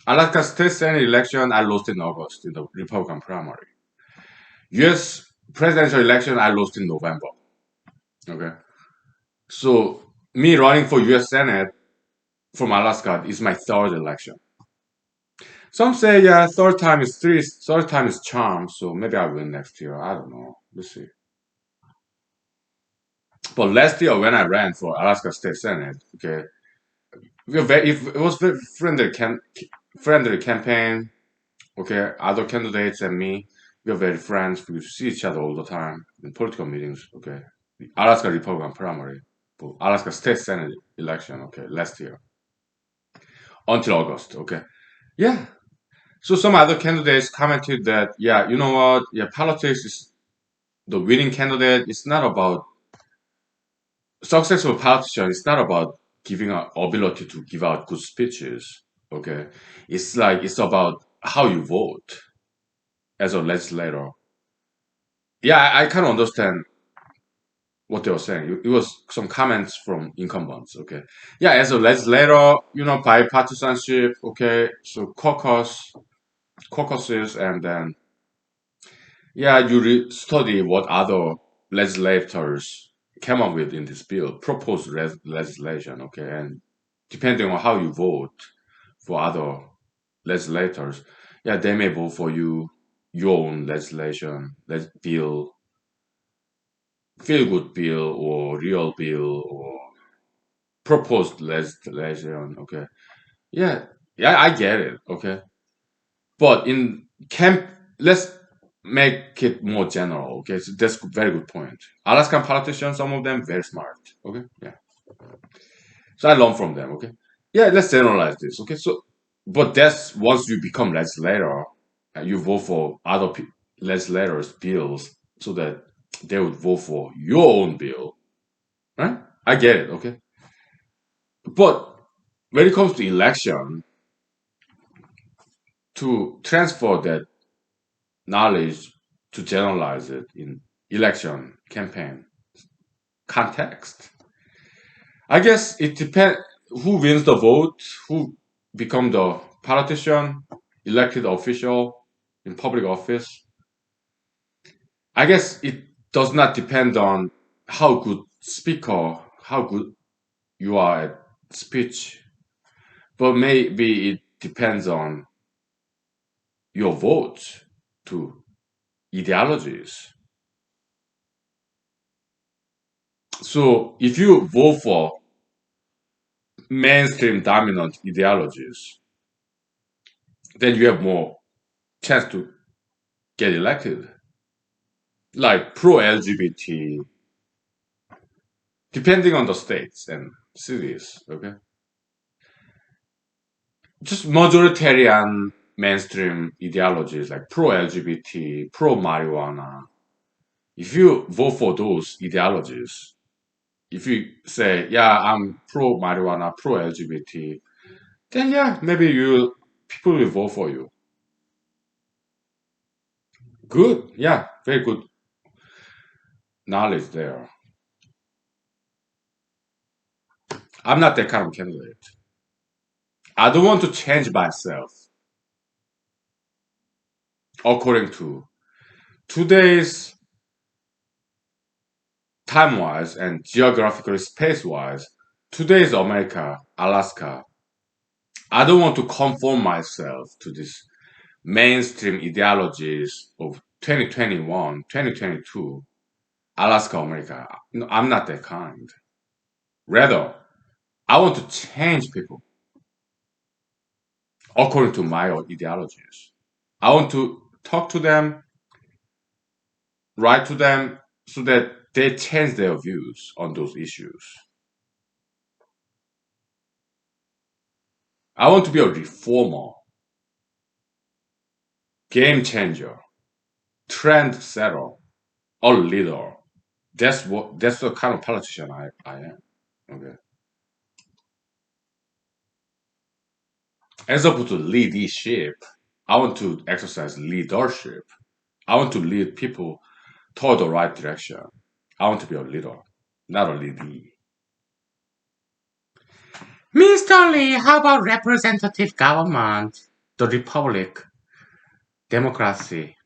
Alaska State Senate election, I lost in August in the Republican primary. U.S. presidential election, I lost in November. Okay, so me running for U.S. Senate from Alaska is my third election. Some say, yeah, third time is charm, so maybe I'll win next year. I don't know. We'll see. But last year when I ran for Alaska State Senate, okay, it was very friendly campaign. Okay, other candidates and me, we are very friends. We see each other all the time in political meetings. Okay, the Alaska Republican primary, for Alaska State Senate election. Okay, last year until August. Okay, yeah. So some other candidates commented that, yeah, you know what? Yeah, politics is the winning candidate. It's not about successful politician. It's not about giving out ability to give out good speeches. Okay, it's about how you vote as a legislator. Yeah, I kind of understand what they were saying. It was some comments from incumbents. Okay, yeah, as a legislator, bipartisanship. Okay, so caucuses, and then yeah, you study what other legislators came up with in this bill, proposed legislation, okay? And depending on how you vote for other legislators, yeah, they may vote for your own legislation, bill, feel good bill, or real bill, or proposed legislation, okay? Yeah, yeah, I get it, okay? But in camp, let's make it more general. Okay, so that's a very good point. Alaskan politicians, some of them very smart. Okay, yeah. So I learn from them. Okay, yeah. Let's generalize this. Okay, so but that's once you become legislator, you vote for other legislators' bills so that they would vote for your own bill, right? I get it. Okay, but when it comes to election, to transfer that knowledge to generalize it in election campaign context. I guess it depends who wins the vote, who become the politician, elected official in public office. I guess it does not depend on how good speaker, how good you are at speech, but maybe it depends on your vote to ideologies. So if you vote for mainstream dominant ideologies, then you have more chance to get elected. Like pro LGBT, depending on the states and cities, okay? Just majoritarian mainstream ideologies like pro LGBT, pro marijuana. If you vote for those ideologies, if you say, yeah, I'm pro marijuana, pro LGBT, then yeah, maybe people will vote for you. Good, yeah, very good knowledge there. I'm not that kind of candidate. I don't want to change myself according to today's time wise and geographically space wise. Today's America, Alaska. I don't want to conform myself to these mainstream ideologies of 2021, 2022, Alaska, America. No, I'm not that kind. Rather, I want to change people according to my ideologies. I want to talk to them, write to them, so that they change their views on those issues. I want to be a reformer, game changer, trend setter, a leader. That's the kind of politician I am. Okay. As opposed to leadership, I want to exercise leadership. I want to lead people toward the right direction. I want to be a leader, not a leadee. Mr. Lee, how about representative government, the republic, democracy?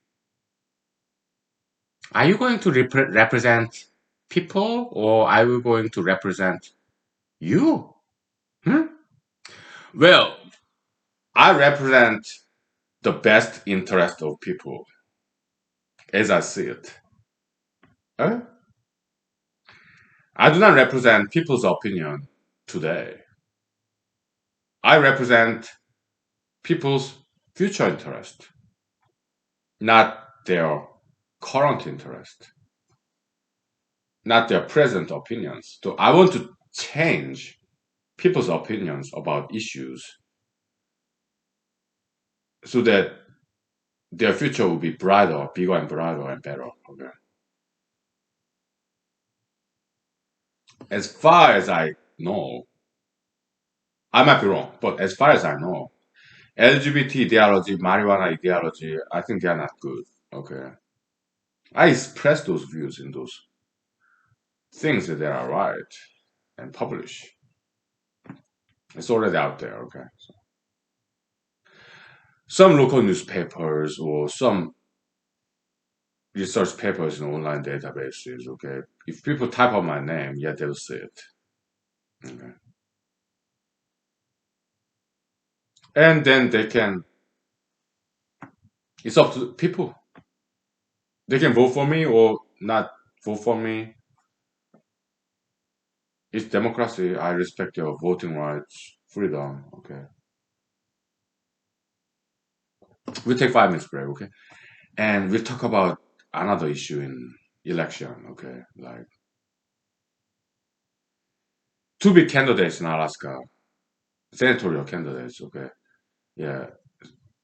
Are you going to represent people or are you going to represent you? Hmm? Well, I represent the best interest of people as I see it. Huh? I do not represent people's opinion today. I represent people's future interest, not their current interest, not their present opinions. So I want to change people's opinions about issues so that their future will be brighter, bigger and brighter and better. Okay. As far as I know, I might be wrong, but as far as I know, LGBT ideology, marijuana ideology, I think they are not good. Okay. I express those views in those things that they are right and publish. It's already out there. Okay. So some local newspapers or some research papers in online databases. Okay. If people type out my name, yeah, they'll see it. Okay. And then they can, it's up to people. They can vote for me or not vote for me. It's democracy. I respect your voting rights, freedom. Okay. We'll take 5 minutes break. Okay. And we'll talk about another issue in election. Okay. Like to be candidates in Alaska, senatorial candidates. Okay. Yeah.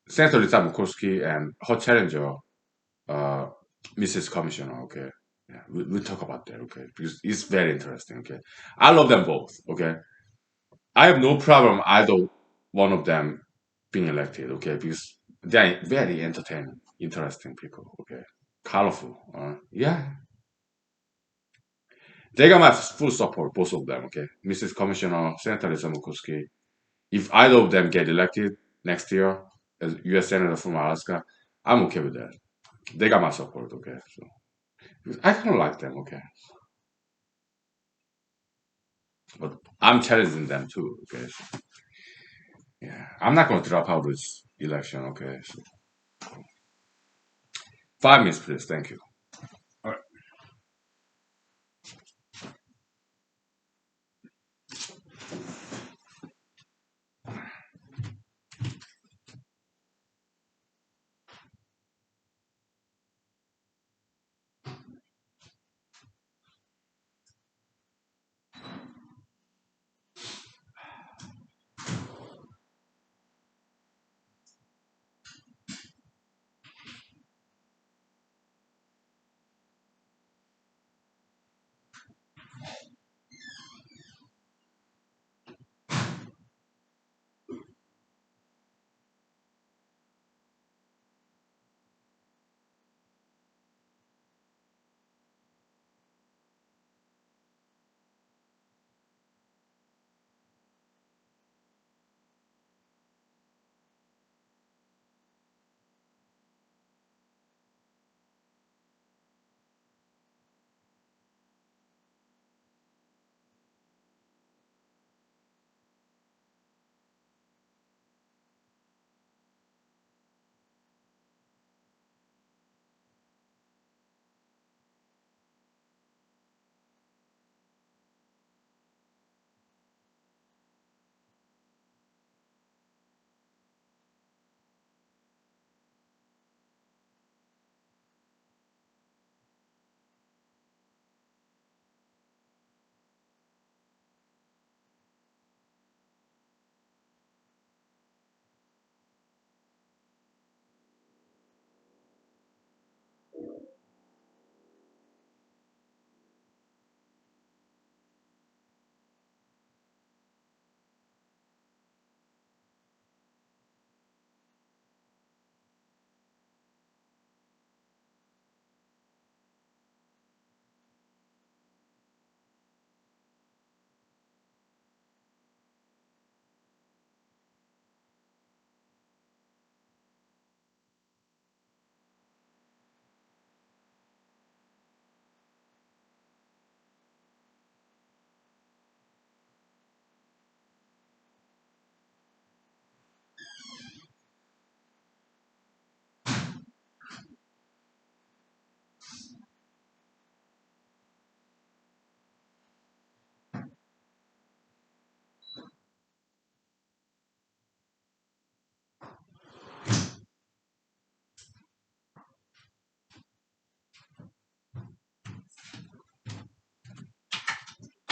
Senator Lisa Murkowski and her challenger, uh, Mrs. Commissioner. Okay. Yeah. We'll talk about that. Okay. Because it's very interesting. Okay. I love them both. Okay. I have no problem either one of them being elected, okay, because they're very entertaining, interesting people, okay, colorful. Yeah, they got my full support, both of them, okay. Mrs. Commissioner, Senator Lisa Murkowski. If either of them get elected next year as U.S. Senator from Alaska, I'm okay with that. They got my support, okay. So because I kind of like them, okay, but I'm challenging them too, okay. So, yeah, I'm not going to drop out this election, okay. So 5 minutes, please. Thank you. All right.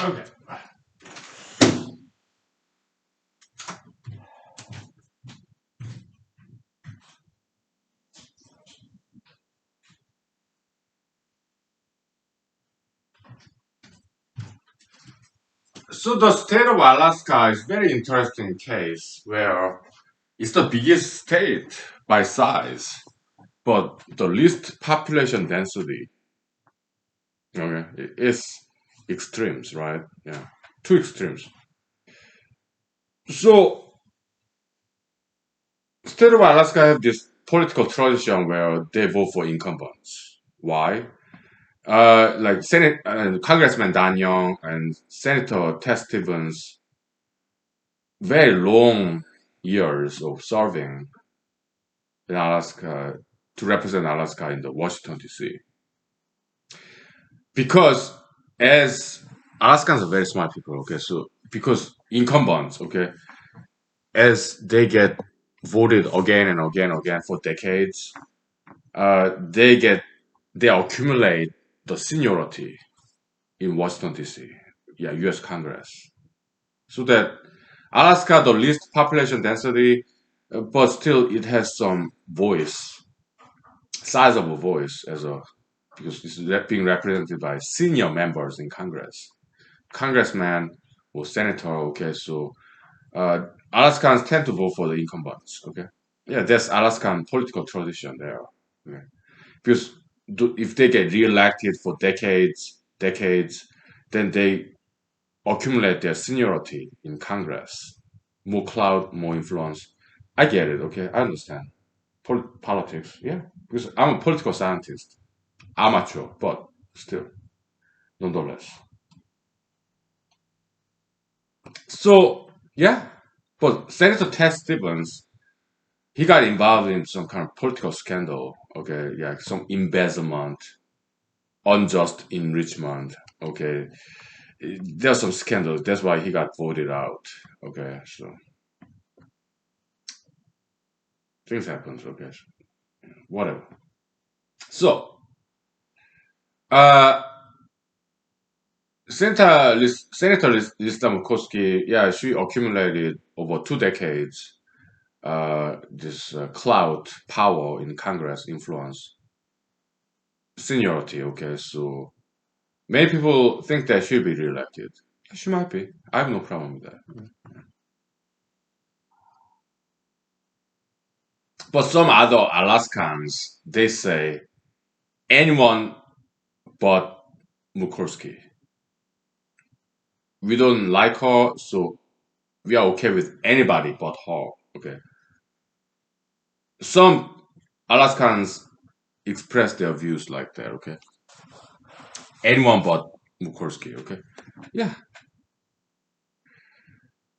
Okay. So the state of Alaska is very interesting case where it's the biggest state by size, but the least population density. Okay, it's extremes, right? Yeah, two extremes. So state of Alaska have this political tradition where they vote for incumbents. Why? Like Senate Congressman Dan Young and Senator Ted Stevens, very long years of serving in Alaska to represent Alaska in the Washington D.C. Because as Alaskans are very smart people, okay, so because incumbents, okay, as they get voted again and again and again for decades, they get they accumulate the seniority in Washington D.C. Yeah, U.S. Congress, so that Alaska the least population density, but still it has some voice, sizable voice as a because it's being represented by senior members in Congress, congressman or senator. Okay, so Alaskans tend to vote for the incumbents. Okay, yeah, that's Alaskan political tradition there. Okay. Because if they get reelected for decades, then they accumulate their seniority in Congress, more clout, more influence. I get it. Okay, I understand politics. Yeah, because I'm a political scientist, amateur, but still, nonetheless. So yeah, but Senator Ted Stevens, he got involved in some kind of political scandal. Okay, yeah, some embezzlement, unjust enrichment. Okay, there's some scandals. That's why he got voted out. Okay, so things happens. Okay, so whatever. So, uh, Senator Lisa Murkowski, yeah, she accumulated over 2 decades this clout, power in Congress, influence, seniority. Okay, so many people think that she'll be reelected. She might be. I have no problem with that. But some other Alaskans, they say anyone but Murkowski. We don't like her, so we are okay with anybody but her. Okay. Some Alaskans express their views like that. Okay. Anyone but Murkowski. Okay. Yeah.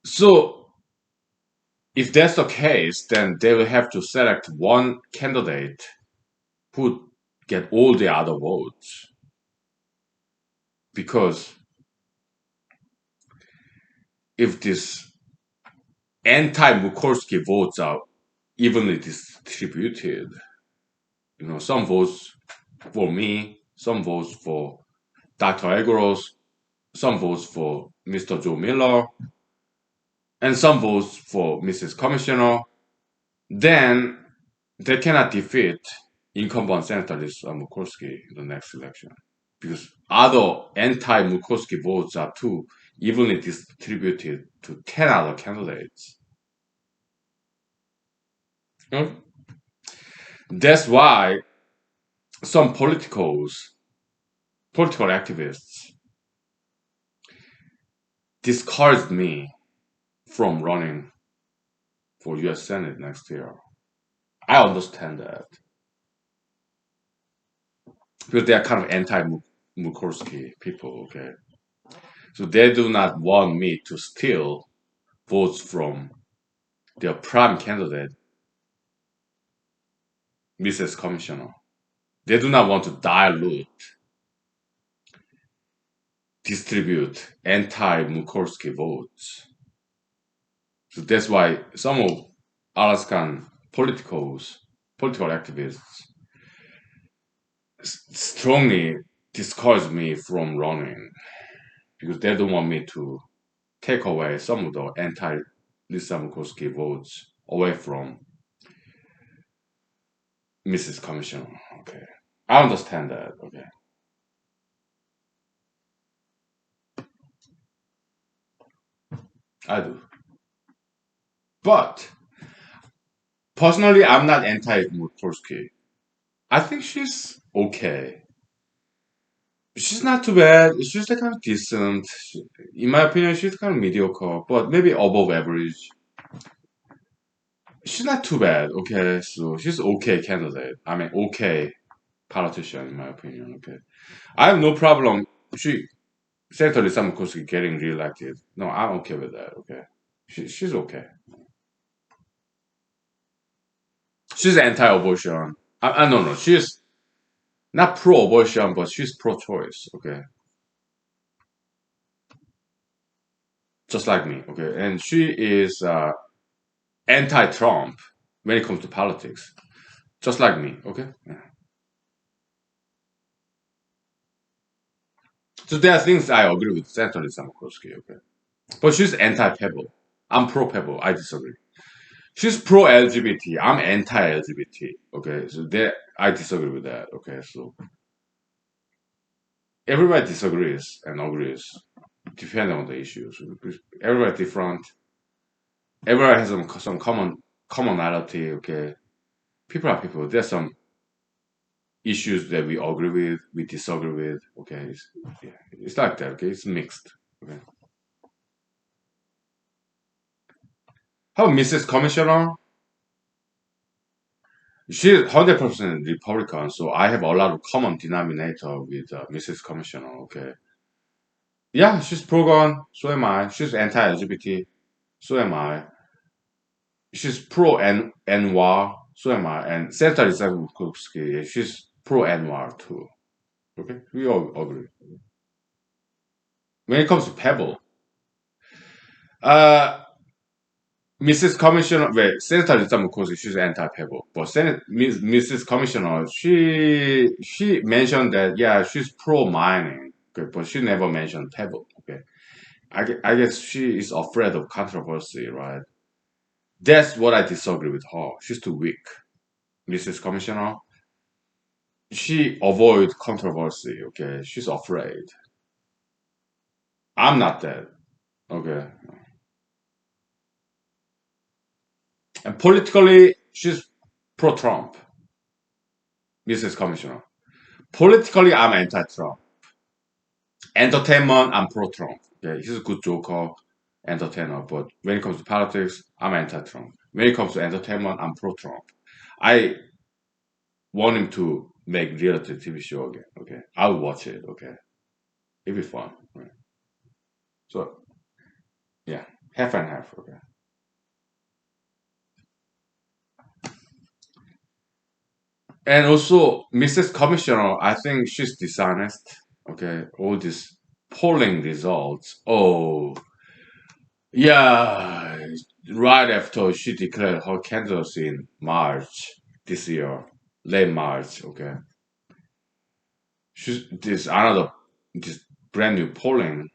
So if that's the case, then they will have to select one candidate who get all the other votes because if this anti-Murkowski votes are evenly distributed, some votes for me, some votes for Dr. Egros, some votes for Mr. Joe Miller, and some votes for Mrs. Commissioner, then they cannot defeat incumbent Senator Lisa Murkowski in the next election because other anti-Murkowski votes are too evenly distributed to 10 other candidates. Hmm? That's why some political activists discouraged me from running for US Senate next year. I understand that because they are kind of anti-Murkowski people, okay? So they do not want me to steal votes from their prime candidate, Mrs. Commissioner. They do not want to distribute anti-Murkowski votes. So that's why some of Alaskan political activists strongly discourage me from running. because they don't want me to take away some of the anti-Lisa Murkowski votes away from Mrs. Commissioner. Okay, I understand that. Okay, I do. But personally, I'm not anti-Murkowski. I think she's okay. She's not too bad. She's like kind of decent. In my opinion, she's kind of mediocre, but maybe above average. She's not too bad. Okay, so she's okay candidate. I mean, okay politician in my opinion. Okay, I have no problem. She Senator Lisa Murkowski getting reelected. No, I'm okay with that. Okay, she's okay. She's anti-abortion. I no no. She's not pro-abortion, but she's pro-choice. Okay, just like me. Okay, and she is anti-Trump when it comes to politics, just like me. Okay, yeah. So there are things I agree with Senator Lisa Murkowski. Okay, but she's anti-Pebble. I'm pro-Pebble. I disagree. She's pro-LGBT. I'm anti-LGBT. Okay, so there I disagree with that. Okay, so everybody disagrees and agrees depending on the issues. Everybody different. Everyone has some commonality. Okay, people are people. There's some issues that we agree with, we disagree with. Okay, yeah, it's like that. Okay, it's mixed. Okay, how Mrs. Commissioner? She's 100% Republican, so I have a lot of common denominator with Mrs. Commissioner. Okay, yeah, she's pro-gun, so am I. She's anti-LGBT, so am I. She's pro-Anwar, so am I. And Senator Lisa Murkowski, she's pro-Anwar too. Okay, we all agree. When it comes to Pebble, uh, Mrs. Commissioner, wait, Senator Lisa Murkowski, she's anti-Pebble, but Mrs. Commissioner, she mentioned that yeah, she's pro-mining, okay, but she never mentioned Pebble. Okay, I guess she is afraid of controversy, right? That's what I disagree with her. She's too weak. Mrs. Commissioner, she avoid controversy. Okay, she's afraid. I'm not that. Okay, and politically, she's pro-Trump. Mrs. Commissioner. Politically, I'm anti-Trump. Entertainment, I'm pro-Trump. Okay, he's a good joker, entertainer. But when it comes to politics, I'm anti-Trump. When it comes to entertainment, I'm pro-Trump. I want him to make reality TV show again. Okay, I'll watch it. Okay, it'll be fun. Right? So yeah, half and half. Okay. And also, Mrs. Commissioner, I think she's dishonest. Okay, all these polling results. Oh, yeah, right after she declared her candidacy in March this year, late March. Okay, she's this another this brand new polling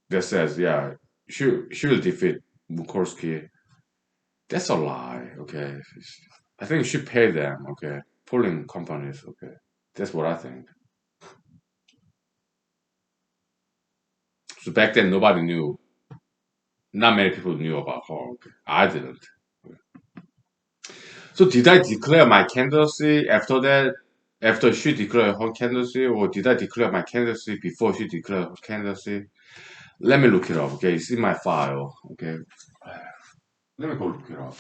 that says yeah she will defeat Mukorski. That's a lie. Okay, I think she paid them. Okay, polling companies. Okay, that's what I think. So back then, nobody knew. Not many people knew about her. Okay. I didn't. So did I declare my candidacy after that? After she declared her candidacy, or did I declare my candidacy before she declared her candidacy? Let me look it up. Okay, it's in my file. Okay, let me go look it up.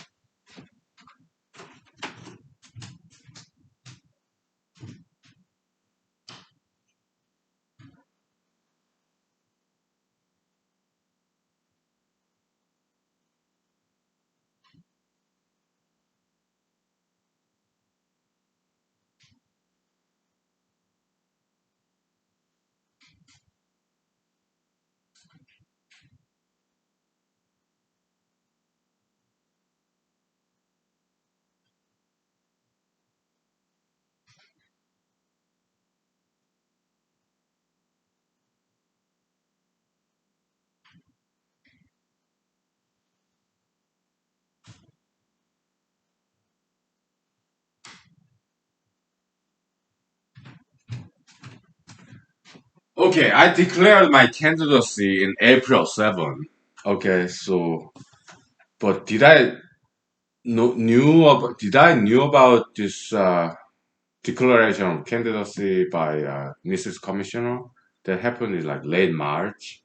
Okay, I declared my candidacy in April 7. Okay, so but did I knew about this declaration of candidacy by Mrs. Commissioner that happened in like late March?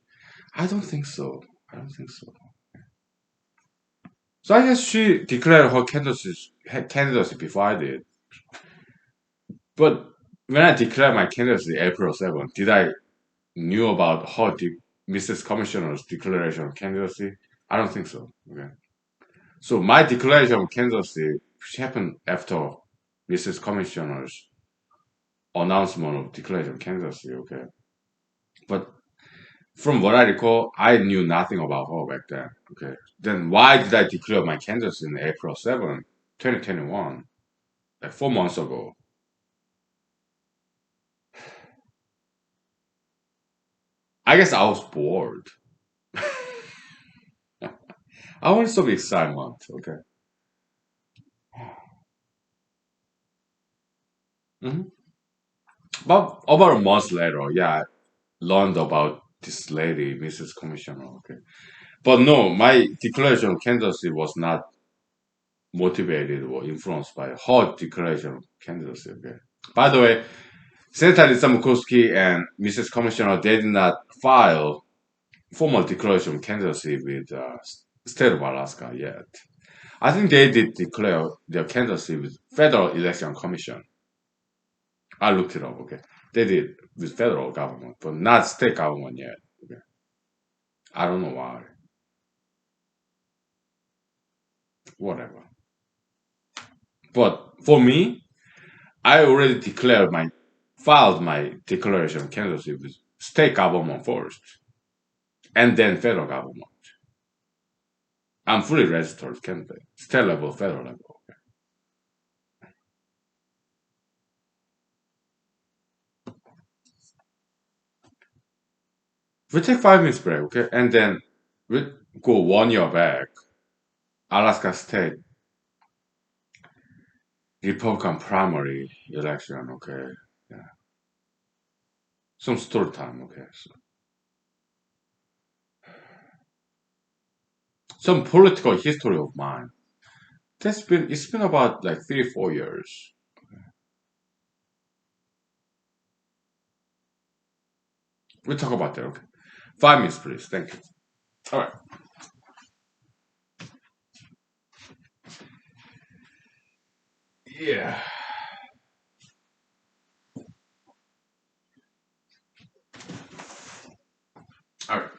I don't think so. I don't think so. So I guess she declared her candidacy before I did. But when I declared my candidacy April 7th, did I knew about Mrs. Commissioner's declaration of candidacy? I don't think so. Okay. So my declaration of candidacy happened after Mrs. Commissioner's announcement of declaration of candidacy. Okay. But from what I recall, I knew nothing about her back then. Okay. Then why did I declare my candidacy in April 7th, 2021? Like 4 months ago. I guess I was bored. I wanted some excitement. Okay. hmm about a month later, yeah, I learned about this lady, Mrs. Commissioner. Okay. But no, my declaration of candidacy was not motivated or influenced by her declaration of candidacy. Okay. By the way, Senator Lisa Murkowski and Mrs. Commissioner, they did not file formal declaration of candidacy with state of Alaska yet. I think they did declare their candidacy with Federal Election Commission. I looked it up. Okay, they did with federal government, but not state government yet. Okay, I don't know why. Whatever. But for me, I already filed my declaration of candidacy with state government first, and then federal government. I'm fully registered candidate, state level, federal level. We take 5 minutes break, okay, and then we go 1 year back. Alaska State Republican primary election, okay. Yeah. Some story time, okay. So, some political history of mine. It's been about like 3 4 years. We'll talk about that, okay. 5 minutes, please. Thank you. All right. Yeah. All right.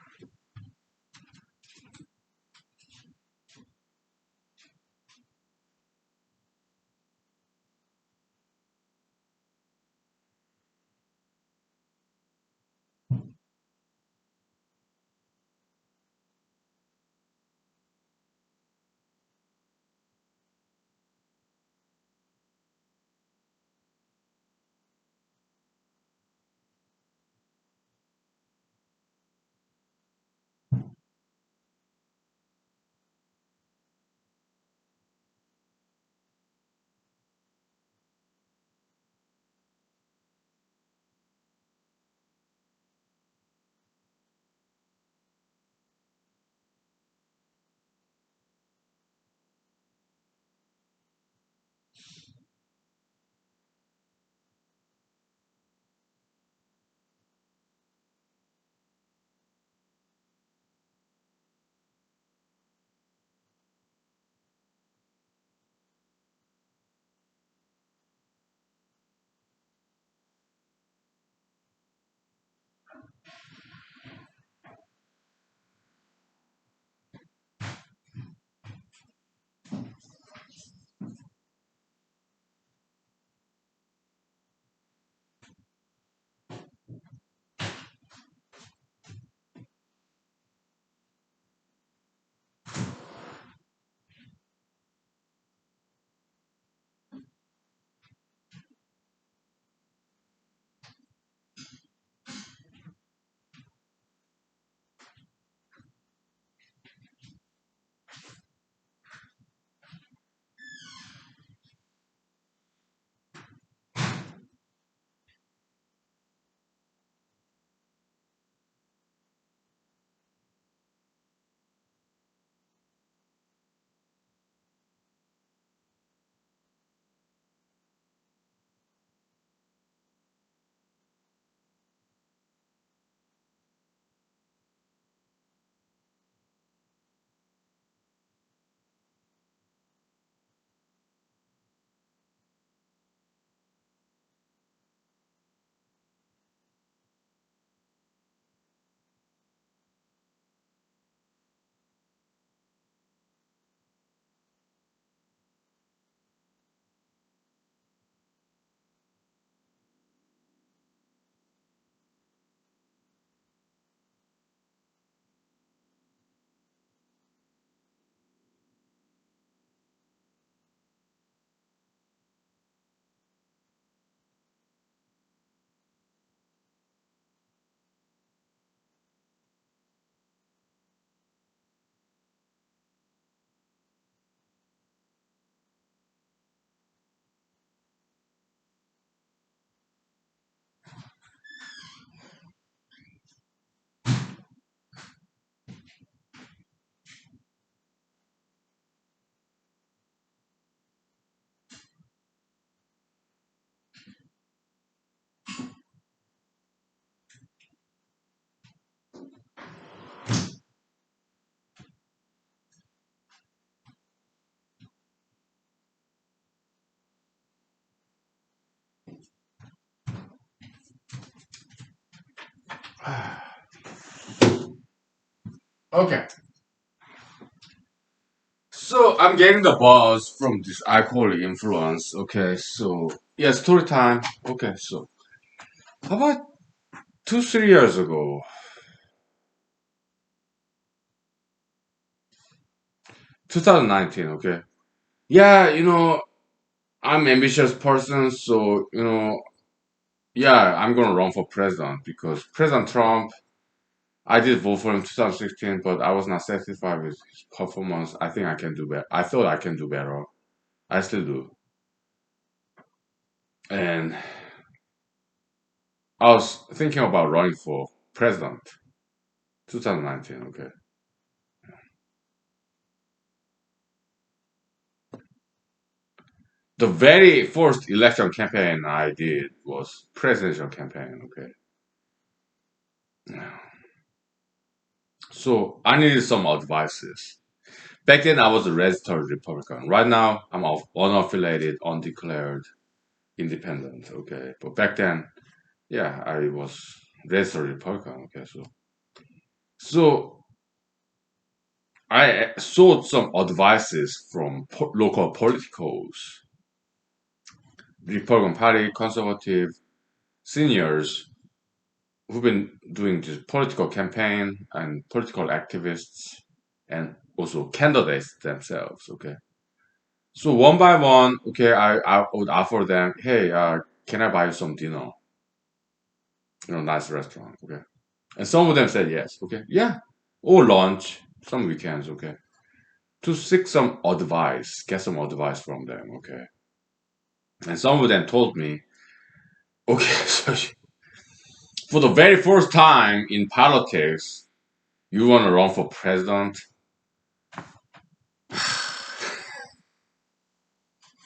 Okay. So I'm getting the buzz from this alcoholic influence. Okay, so yeah, story time. Okay, so how about 2, 3 years ago, 2019. Okay, yeah, I'm ambitious person, so yeah, I'm gonna run for president because President Trump. I did vote for him 2016, but I was not satisfied with his performance. I think I can do better. I thought I can do better. I still do. And I was thinking about running for president 2019. Okay. The very first election campaign I did was presidential campaign. Okay. So I needed some advices. Back then I was a registered Republican. Right now I'm unaffiliated, undeclared, independent. Okay. But back then, yeah, I was registered Republican. Okay. So I sought some advices from local politicos, Republican Party, conservative seniors who've been doing this political campaign and political activists and also candidates themselves. Okay. So one by one, okay, I would offer them, hey, can I buy you some dinner? Nice restaurant. Okay. And some of them said yes. Okay. Yeah. Or lunch, some weekends. Okay. To seek some advice, get some advice from them. Okay. And some of them told me, okay, so for the very first time in politics, you want to run for president?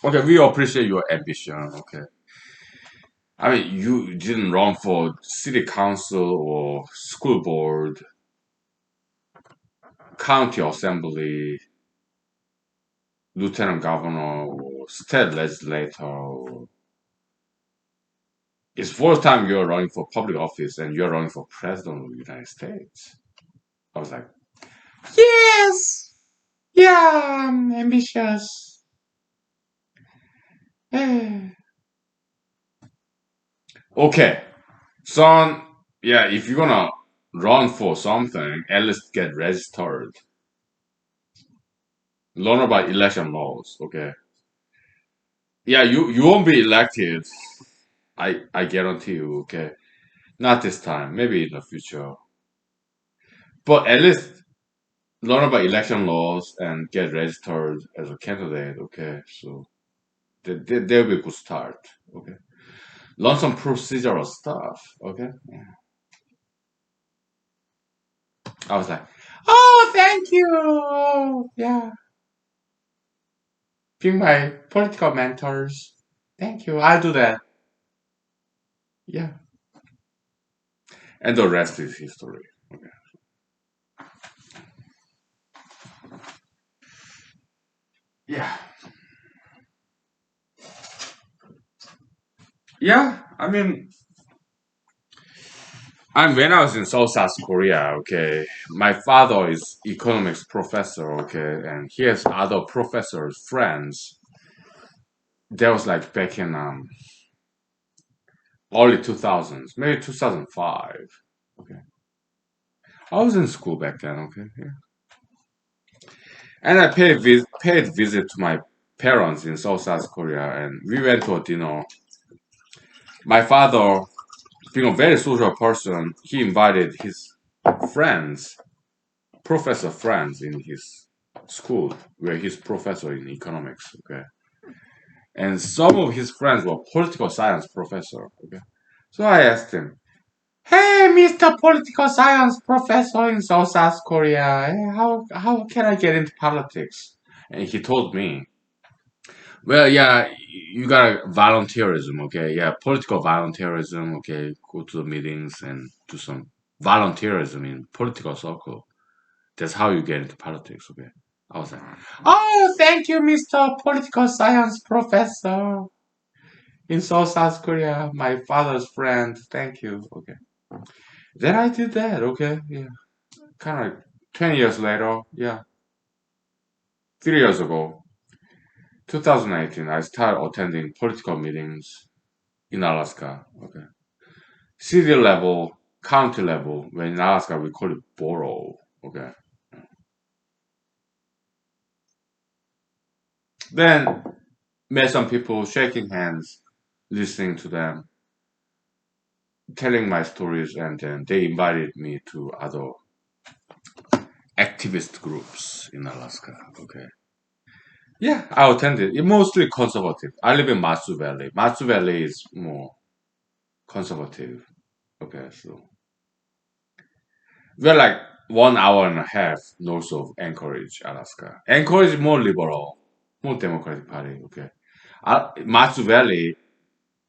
Okay, we appreciate your ambition. Okay. I mean, you didn't run for city council or school board, county assembly, lieutenant governor, or state legislator. It's first time you're running for public office and you're running for president of the United States. I was like, yes, yeah, I'm ambitious. Okay, son, yeah, if you're gonna run for something, at least get registered. Learn about election laws, okay? Yeah, you won't be elected. I guarantee you, okay? Not this time, maybe in the future. But at least learn about election laws and get registered as a candidate, okay? So there'll be a good start, okay? Learn some procedural stuff, okay? Yeah. I was like, oh, thank you. Yeah. Being my political mentors. Thank you. I'll do that. Yeah. And the rest is history. Okay. Yeah. Yeah. When I was in South Korea, okay, my father is economics professor, okay, and he has other professors, friends. That was like back in early 2000s, maybe 2005. Okay. I was in school back then, okay. Yeah. And I paid visit to my parents in South Korea, and we went to a dinner. My father, being a very social person, he invited his friends, professor friends in his school, where he's professor in economics. Okay, and some of his friends were political science professor. Okay, so I asked him, "Hey, Mr. Political Science Professor in South Korea, how can I get into politics?" And he told me, well, yeah, you got volunteerism, okay? Yeah, political volunteerism, okay? Go to the meetings and do some volunteerism in political circle. That's how you get into politics, okay? I was like, oh, thank you, Mr. Political Science Professor in South Korea, my father's friend. Thank you, okay? Then I did that, okay? Yeah. Kind of like 20 years later, yeah. 3 years ago, 2018, I started attending political meetings in Alaska, okay? City level, county level, when in Alaska we call it borough, okay? Then met some people shaking hands, listening to them, telling my stories, and then they invited me to other activist groups in Alaska, okay? Yeah, I attended. It's mostly conservative. I live in Matsu Valley. Matsu Valley is more conservative. Okay, so we're like 1 hour and a half north of Anchorage, Alaska. Anchorage is more liberal, more Democratic Party. Okay, Matsu Valley,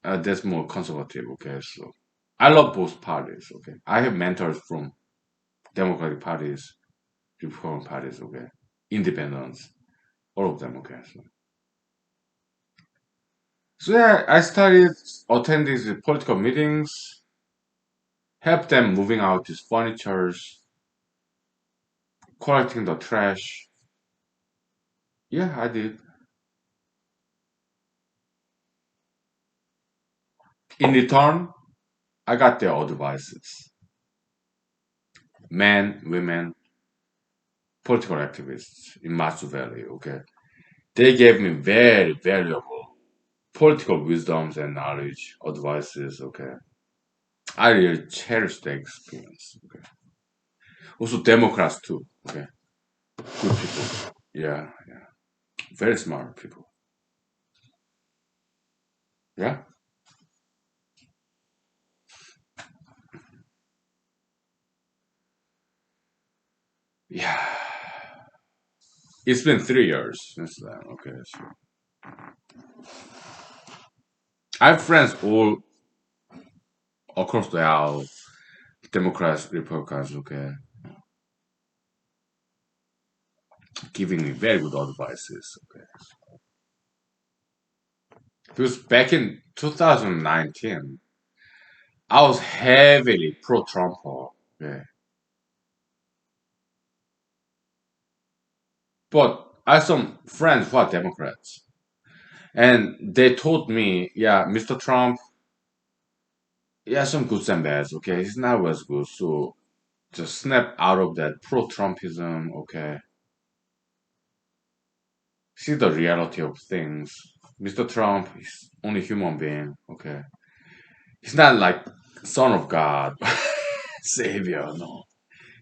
that's more conservative. Okay, so I love both parties. Okay, I have mentors from Democratic parties, Republican parties. Okay, independents, all of them. Okay, so yeah, I started attending the political meetings, help them moving out these furnitures, collecting the trash. Yeah, I did. In return, I got their advices. Men, women, political activists in Matsu Valley, okay? They gave me very valuable political wisdoms and knowledge, advices, okay? I really cherish the experience, okay? Also Democrats too, okay? Good people. Yeah, yeah. Very smart people. Yeah? Yeah. It's been 3 years since then, okay? So I have friends all across the aisle, Democrats, Republicans, okay, giving me very good advices, okay. Because back in 2019, I was heavily pro-Trumper, okay. But I have some friends who are Democrats, and they told me, yeah, Mr. Trump, he has some goods and bads, okay. He's not as good, so just snap out of that pro-Trumpism, okay. See the reality of things. Mr. Trump is only human being, okay. He's not like son of God, savior, no.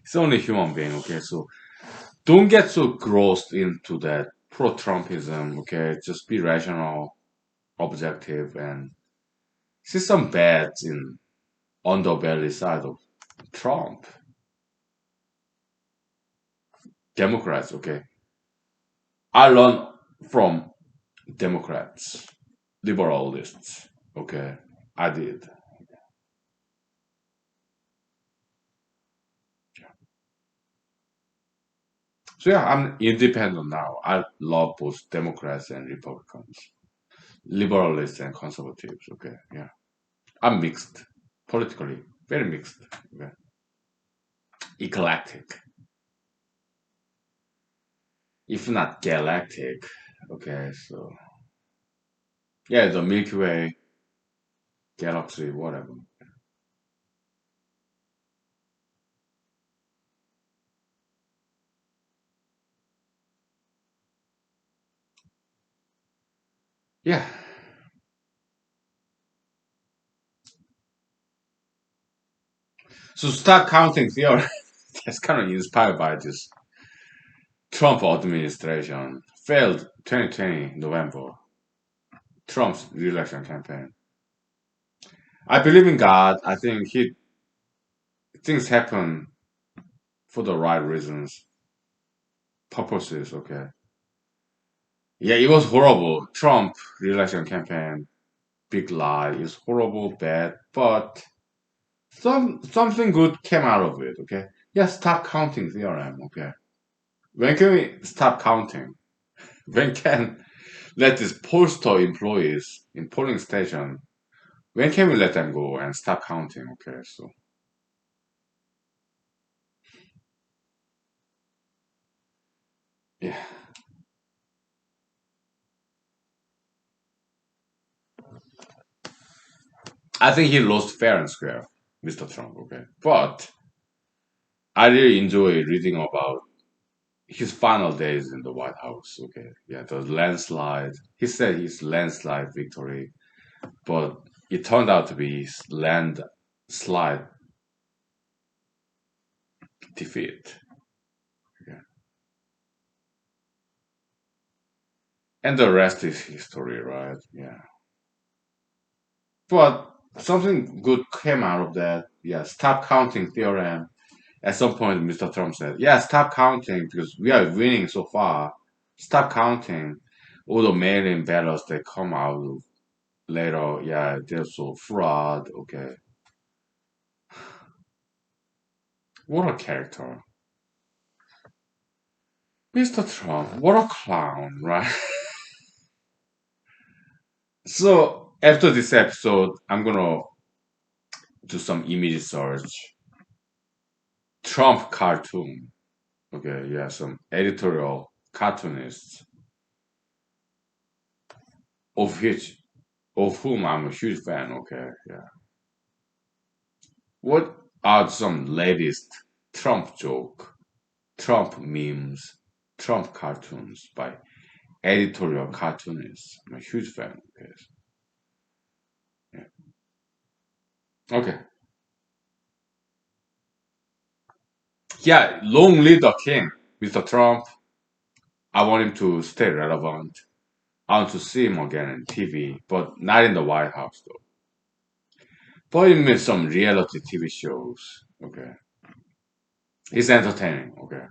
He's only human being, okay. So don't get so grossed into that pro-Trumpism, okay. Just be rational, objective, and see some bads in underbelly side of Trump. Democrats, okay. I learn from Democrats, liberalists, okay. I did. So yeah, I'm independent now. I love both Democrats and Republicans, liberalists and conservatives. Okay, yeah, I'm mixed politically, very mixed. Okay, eclectic, if not galactic. Okay, so yeah, the Milky Way galaxy, whatever. Yeah. So start counting theory. That's kind of inspired by this Trump administration. Failed 2020 November. Trump's re-election campaign. I believe in God. I think he things happen for the right reasons, purposes. Okay. Yeah, it was horrible. Trump re-election campaign, big lie. It's horrible, bad, but something good came out of it. Okay. Yeah, stop counting theorem. Okay. When can we stop counting? When can let these postal employees in polling station? When can we let them go and stop counting? Okay. So Yeah, I think he lost fair and square, Mr. Trump. Okay, but I really enjoy reading about his final days in the White House. Okay, yeah, the landslide. He said his landslide victory, but it turned out to be his landslide defeat. Okay. And the rest is history, right? Yeah. But something good came out of that. Yeah, stop counting theorem. At some point, Mr. Trump said, "Yeah, stop counting because we are winning so far. Stop counting all the mail-in ballots that come out later. Yeah, they're so fraud. Okay, what a character, Mr. Trump. What a clown, right?" So after this episode, I'm gonna do some image search. Trump cartoon. Okay, yeah, some editorial cartoonists of which of whom I'm a huge fan. Okay, yeah. What are some latest Trump joke, Trump memes, Trump cartoons by editorial cartoonists? I'm a huge fan. Okay, yeah. Okay. Yeah, long live the king, Mr. Trump. I want him to stay relevant. I want to see him again on TV, but not in the White House though. Put him in some reality TV shows. Okay. He's entertaining. Okay.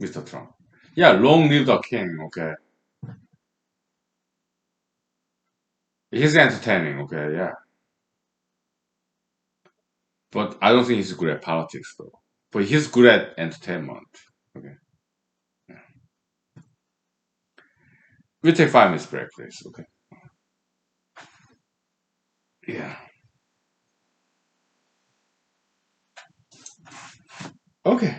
Mr. Trump. Yeah, long live the king. Okay. He's entertaining. Okay. Yeah. But I don't think he's good at politics though. But he's good at entertainment. Okay. Yeah. We take 5 minutes break, please. Okay. Yeah. Okay.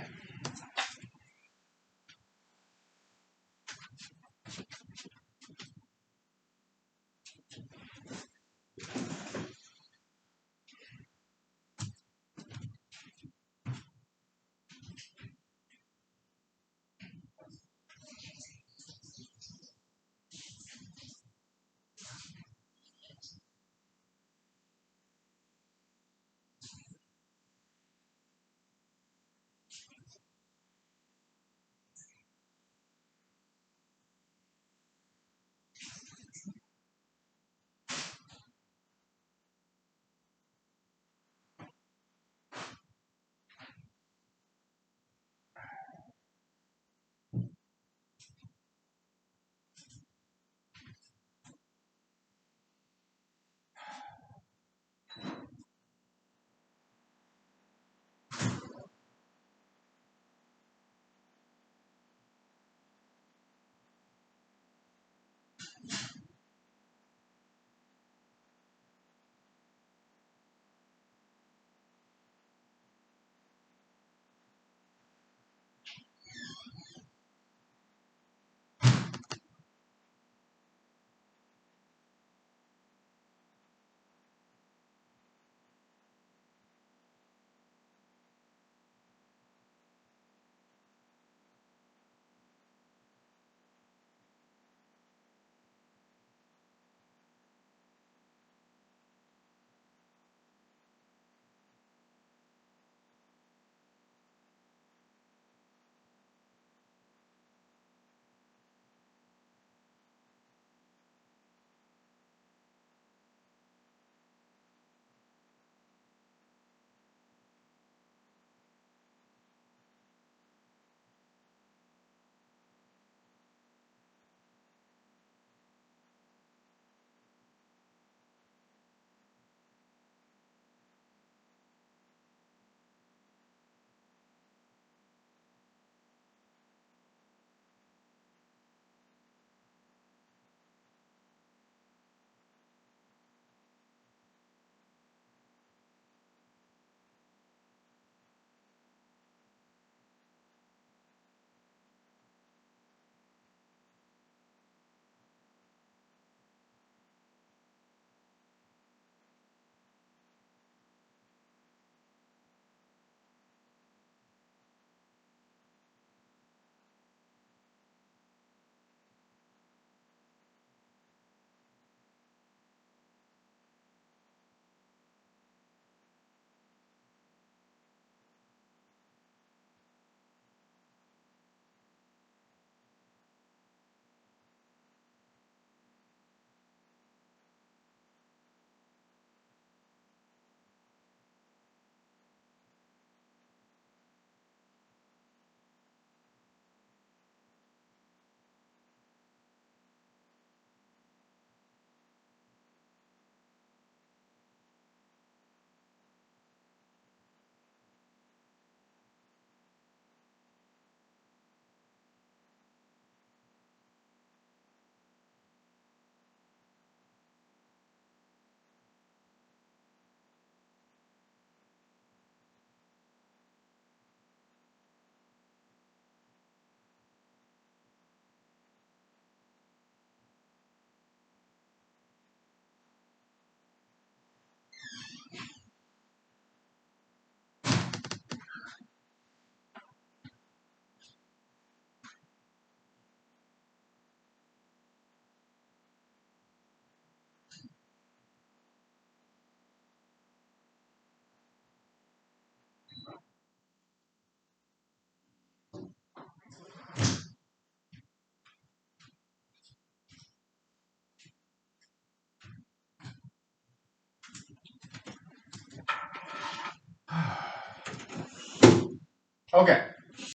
Okay,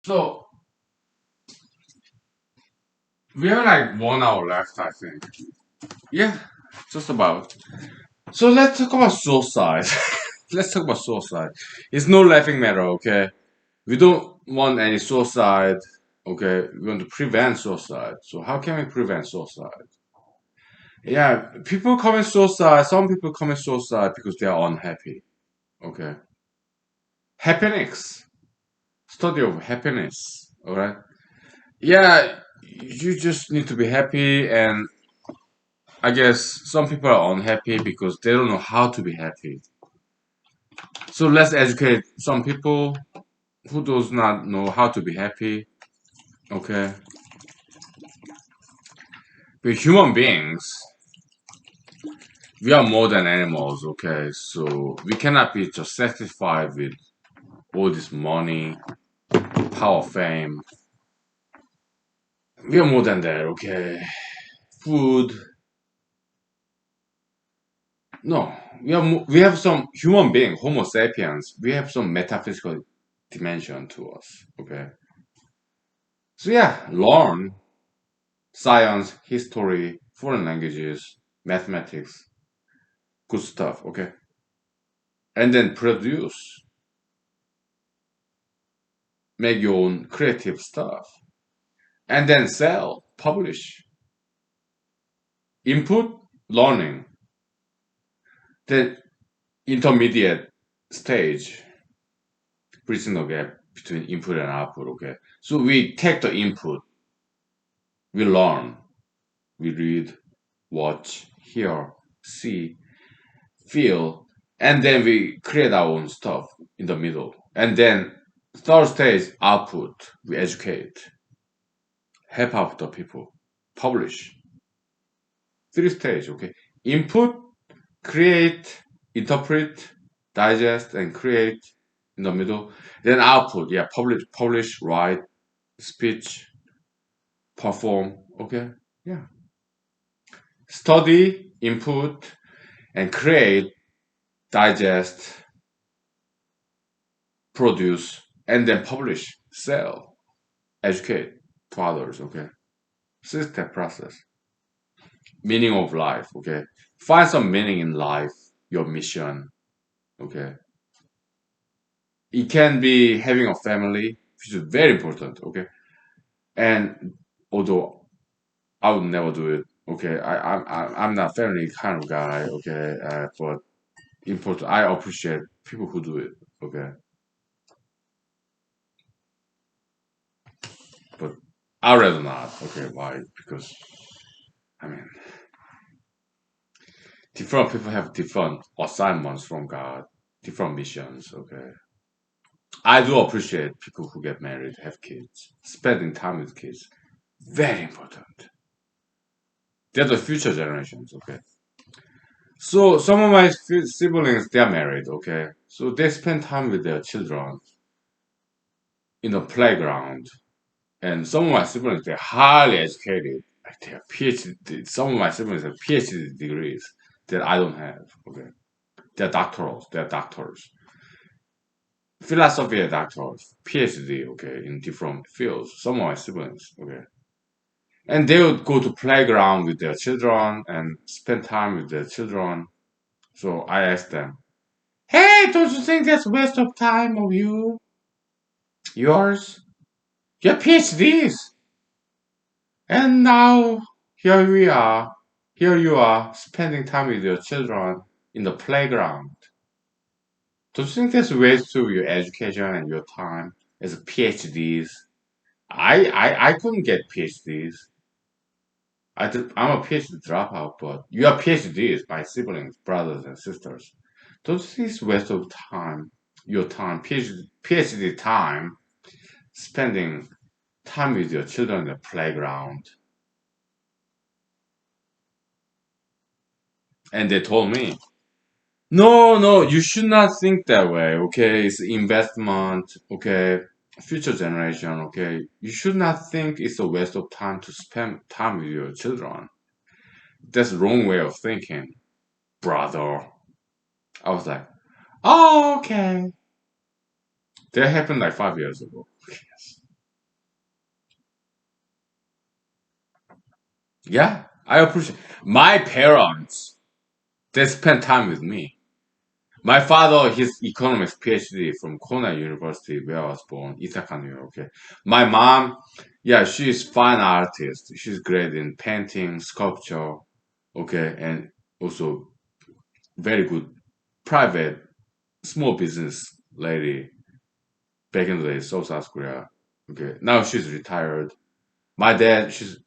so we have like 1 hour left, I think. Yeah, just about. So let's talk about suicide. Let's talk about suicide. It's no laughing matter, okay? We don't want any suicide, okay? We want to prevent suicide. So how can we prevent suicide? Yeah, people commit suicide. Some people commit suicide because they are unhappy, okay? Happiness, study of happiness, alright? Yeah, you just need to be happy, and I guess some people are unhappy because they don't know how to be happy. So let's educate some people who does not know how to be happy. Okay, we're human beings. We are more than animals. Okay, so we cannot be just satisfied with all this money, power, fame. We are more than that. Okay, food. No, we have some human being, Homo sapiens. We have some metaphysical dimension to us. Okay, so yeah, learn science, history, foreign languages, mathematics, good stuff, okay? And then produce, make your own creative stuff, and then sell, publish, input, learning, then intermediate stage, bridging the gap between input and output, okay? So we take the input, we learn, we read, watch, hear, see, feel, and then we create our own stuff in the middle. And then third stage, output, we educate, help out the people, publish. Three stage, okay. Input, create, interpret, digest, and create in the middle. Then output, yeah, publish, write, speech, perform, okay. Yeah. Study, input, and create, digest, produce, and then publish, sell, educate to others, okay? Six-step process. Meaning of life, okay? Find some meaning in life, your mission, okay? It can be having a family, which is very important, okay? And although I would never do it, okay? I'm not family kind of guy, okay? But important, I appreciate people who do it, okay? But I'd rather not, okay? Why? Because I mean, different people have different assignments from God, different missions, okay? I do appreciate people who get married, have kids, spending time with kids. Very important. They're the future generations, okay? So some of my siblings, they're married, okay? So they spend time with their children in the playground. And some of my siblings, they're highly educated. Like they have PhD. Some of my siblings have PhD degrees that I don't have, okay? They're doctorals, they're doctors. Philosophy doctors, PhD, okay, in different fields. Some of my siblings, okay. And they would go to playground with their children and spend time with their children. So I asked them, "Hey, don't you think that's a waste of time of yours? You have PhDs, and now here we are, here you are, spending time with your children in the playground. Don't you think that's a waste of your education and your time as PhDs? I couldn't get PhDs. I'm a PhD dropout, but you are PhDs, my siblings, brothers, and sisters. Don't you think it's waste of time, your time, PhD time, spending time with your children in the playground?" And they told me, "No, no, you should not think that way, okay? It's investment, okay? Future generation, okay? You should not think it's a waste of time to spend time with your children. That's the wrong way of thinking, brother." I was like, "Oh, okay." That happened like 5 years ago. Yes. Yeah, I appreciate my parents. They spend time with me. My father, his economics PhD from Cornell University, where I was born, Ithaca, New York. Okay. My mom, yeah, she's fine artist. She's great in painting, sculpture, okay, and also very good private small business lady back in the day, South Korea. Okay, now she's retired. My dad, she's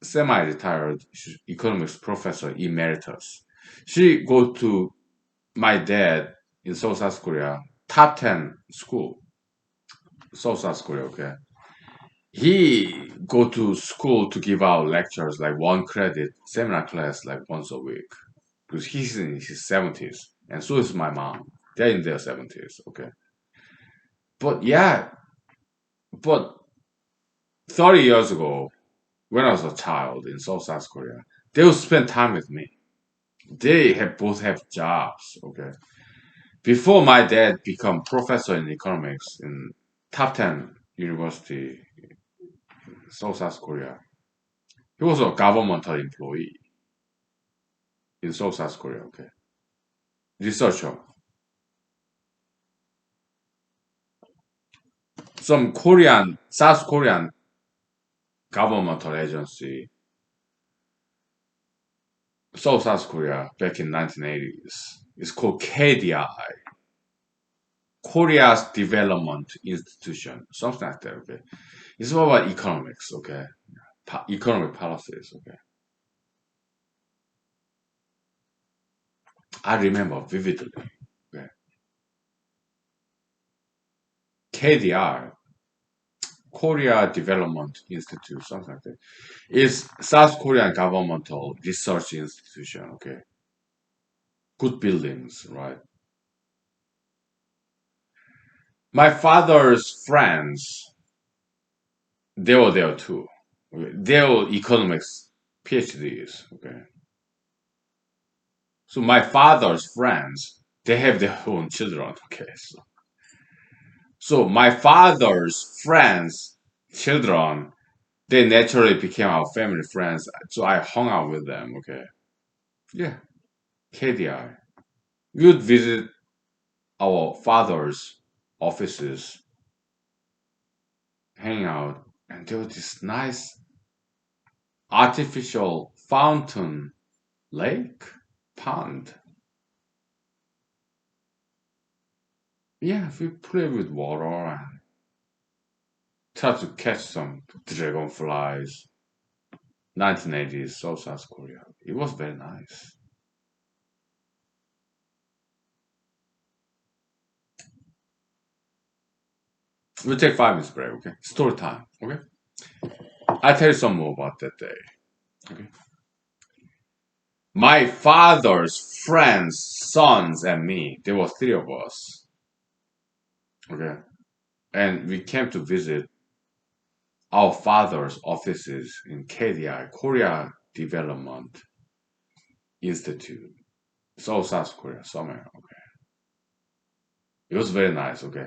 semi-retired. She's economics professor emeritus. She go to my dad in South Korea, top 10 school, South Korea, okay. He go to school to give out lectures like one credit seminar class like once a week because he's in his 70s and so is my mom. They're in their 70s, okay. But yeah, but 30 years ago, when I was a child in South Korea, they would spend time with me. They have both have jobs, okay. Before my dad become professor in economics in top 10 university in South Korea, he was a governmental employee in South Korea, okay. Researcher. Some South Korean governmental agency, South Korea, back in 1980s. It's called KDI, Korea's Development Institution, something like that, okay. It's all about economics, okay. Economic policies, okay. I remember vividly, okay. KDR, Korea Development Institute, something like that, is South Korean governmental research institution. Okay, good buildings, right? My father's friends, they were there too. Okay? They were economics PhDs. Okay, so my father's friends, they have their own children. Okay, so my father's friends' children, they naturally became our family friends. So I hung out with them. Okay, yeah, KDI. We would visit our father's offices, hang out, and there was this nice artificial fountain lake pond. Yeah, we play with water and try to catch some dragonflies. 1980s South Korea. It was very nice. We'll take 5 minutes break, okay? Story time, okay? I'll tell you some more about that day. Okay. My father's friends, sons, and me, there were three of us. Okay. And we came to visit our father's offices in KDI, Korea Development Institute, South Korea, somewhere. Okay. It was very nice. Okay.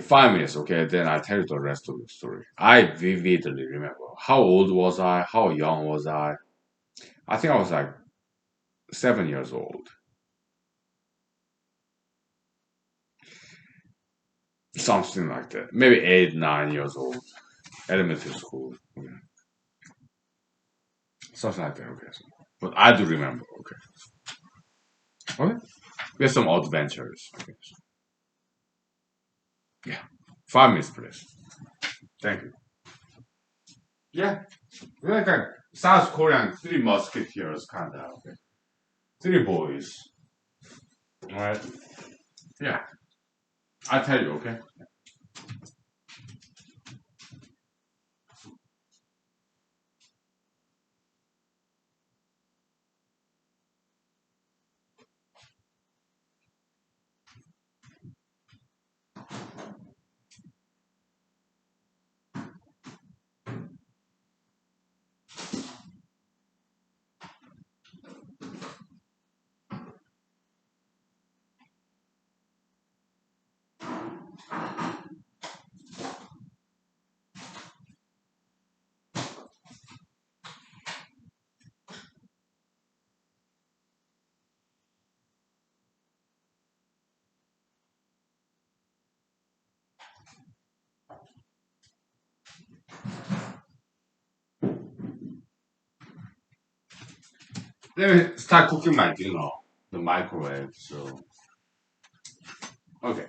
5 minutes. Okay. Then I tell you the rest of the story. I vividly remember. How old was I? How young was I? I think I was like 7 years old. Something like that. Maybe 8, 9 years old. Elementary school. Okay. Something like that. Okay. But I do remember. Okay. Okay. We had some adventures. Okay. Yeah. 5 minutes, please. Thank you. Yeah. We're like a South Korean three musketeers kind of. Okay. Three boys. Alright. Yeah. I tell you, okay? Let me start cooking my dinner. The microwave. So okay.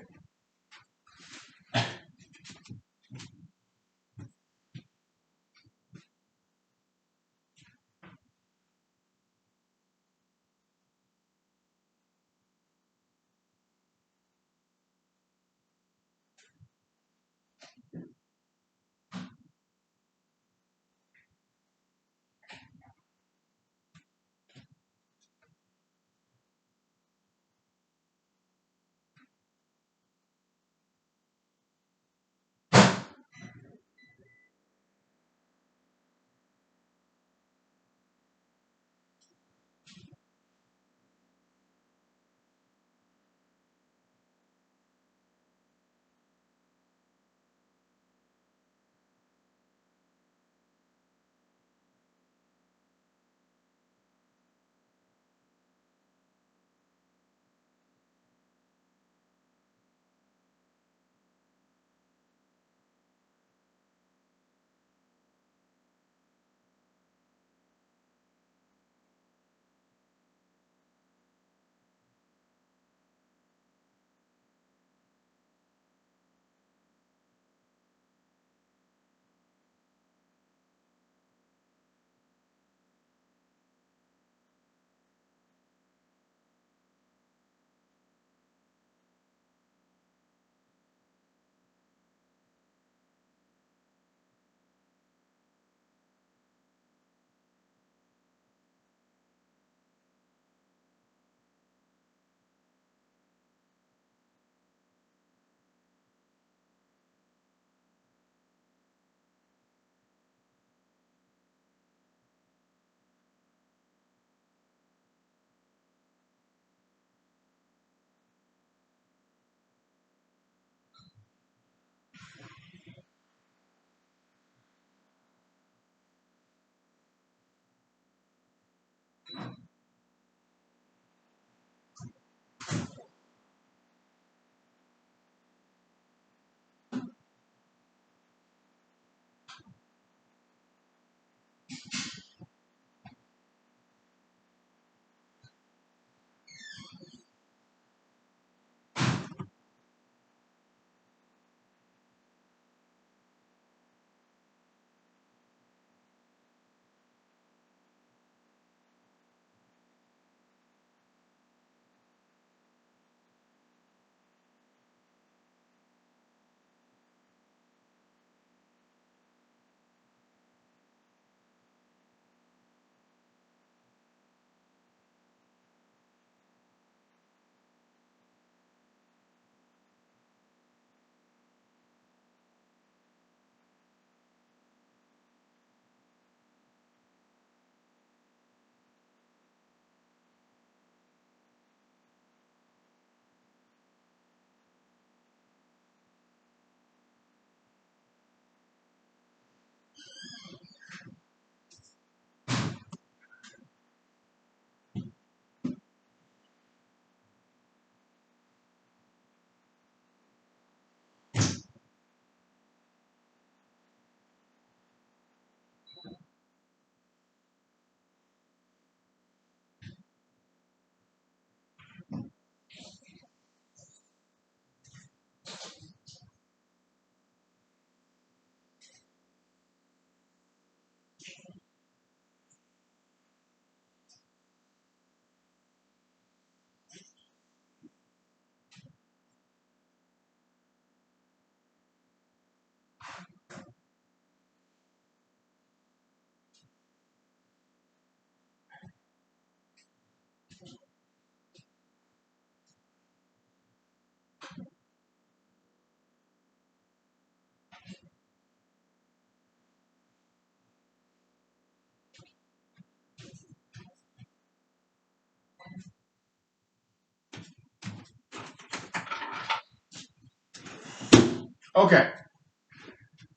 Okay.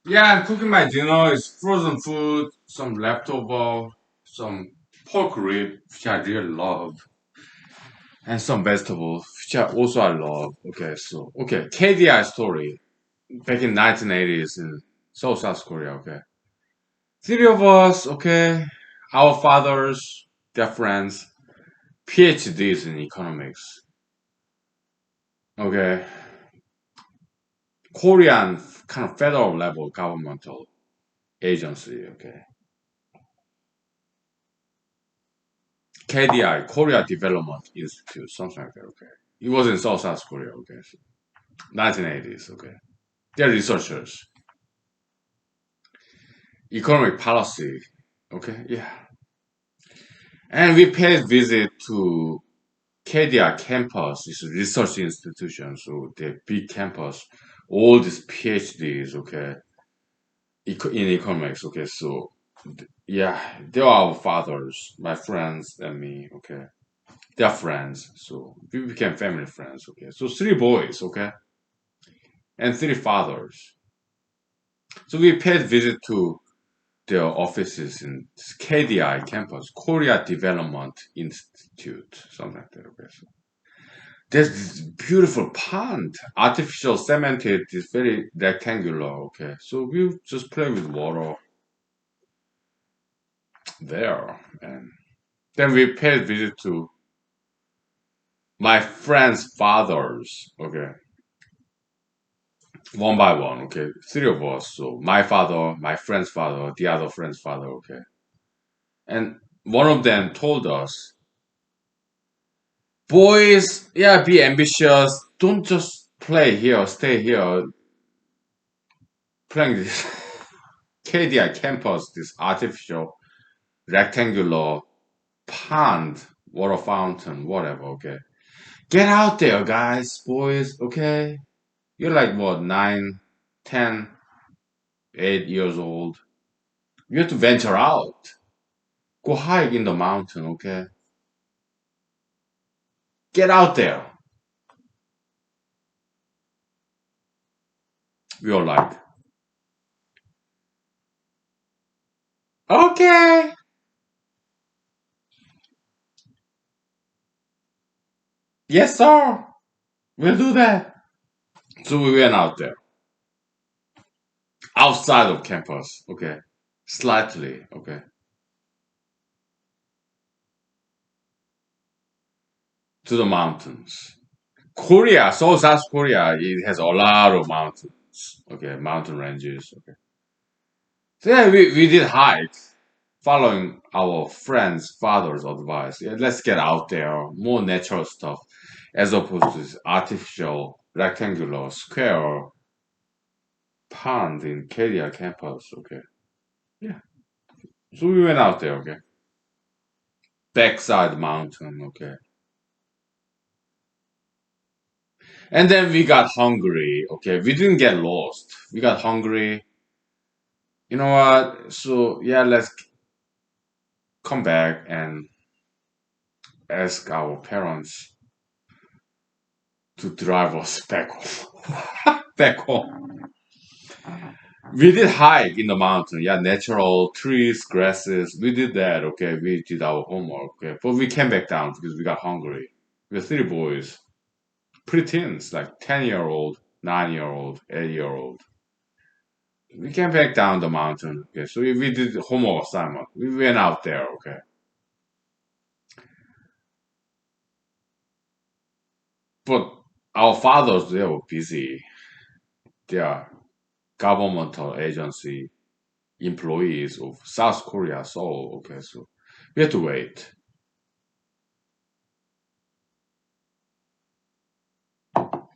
Yeah, I'm cooking my dinner. It's frozen food, some leftover, some pork rib, which I really love, and some vegetables, which I love. Okay, so okay, KDI story back in 1980s in Seoul, South Korea. Okay, three of us. Okay, our fathers. their friends, PhDs in economics. Okay, Korean kind of federal level governmental agency. Okay, KDI, Korea Development Institute, something like that. Okay, it was in South Korea. Okay, so 1980s. Okay, they're researchers, economic policy. Okay, yeah, and we paid visit to KDI campus. It's a research institution, so the big campus, all these PhDs. Okay, in economics. Okay, so yeah, they are our fathers, my friends and me. Okay, they are friends, so we became family friends. Okay, so three boys. Okay, and three fathers. So we paid visit to their offices in KDI campus, Korea Development Institute, something like that. Okay, so there's this beautiful pond, artificial cemented, it's very rectangular. Okay, so we just play with water there, and then we paid visit to my friend's fathers. Okay, one by one. Okay, three of us. So my father, my friend's father, the other friend's father. Okay, and one of them told us, boys, yeah, be ambitious. Don't just play here, stay here, playing this KDI campus, this artificial rectangular pond, water fountain, whatever. Okay, get out there, guys, boys. Okay, you're like what, 9, 10, 8 years old. You have to venture out. Go hike in the mountain. Okay, get out there. We were like, okay, yes, sir. We'll do that. So we went out there, outside of campus. Okay, slightly. Okay, to the mountains. Korea, South Korea, it has a lot of mountains. Okay, mountain ranges. Okay. So yeah, we did hike, following our friend's father's advice. Yeah, let's get out there, more natural stuff, as opposed to this artificial rectangular square pond in Korea campus. Okay. Yeah. So we went out there. Okay. Backside mountain. Okay. And then we got hungry. Okay. We didn't get lost. We got hungry. You know what? So yeah, let's come back and ask our parents to drive us back home. Back home. We did hike in the mountain. Yeah, natural trees, grasses. We did that. Okay, we did our homework. Okay, but we came back down because we got hungry. We were three boys, pretty teens, like 10-year-old, 9-year-old, 8-year-old. We came back down the mountain. Okay, so we did homework assignment. We went out there. Okay, but our fathers, they were busy. They are governmental agency employees of South Korea, Seoul. Okay, so we had to wait.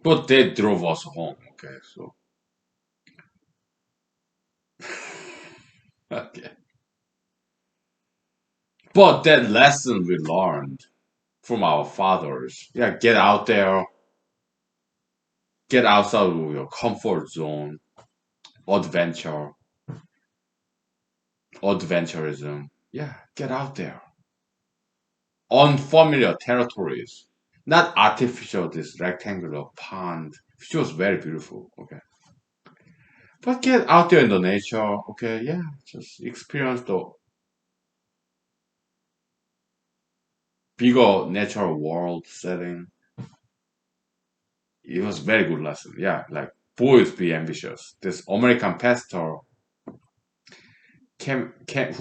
But they drove us home. Okay, so okay. But that lesson we learned from our fathers, yeah, get out there, get outside of your comfort zone, adventure, adventurism. Yeah, get out there. Unfamiliar territories, not artificial, this rectangular pond, which was very beautiful. Okay. But get out there in the nature, okay, yeah, just experience the bigger natural world setting. It was very good lesson, yeah, like boys be ambitious. This American pastor who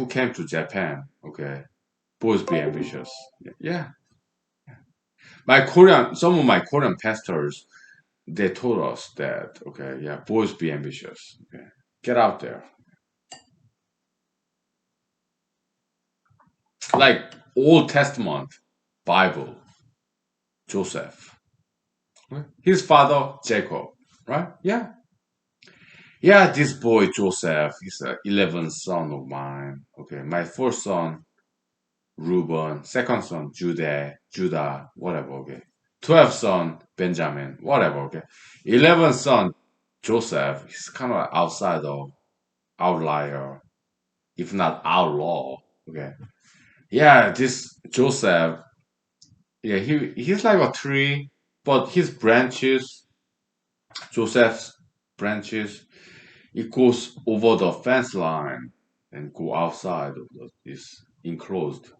came to Japan, okay, Boys be ambitious. Yeah. My Korean, some of my Korean pastors, they told us that, okay, yeah, boys be ambitious. Okay. Get out there. Like Old Testament Bible, Joseph. Okay. His father, Jacob, right? Yeah. Yeah, this boy, Joseph, he's the 11th son of mine. Okay. My first son, Reuben, second son, Judah, whatever, okay. 12th son, Benjamin, whatever, okay. 11th son, Joseph, he's kind of outsider, outlier, if not outlaw, okay. Yeah, this Joseph, yeah, he's like a tree, but his branches, Joseph's branches, it goes over the fence line and go outside of this enclosed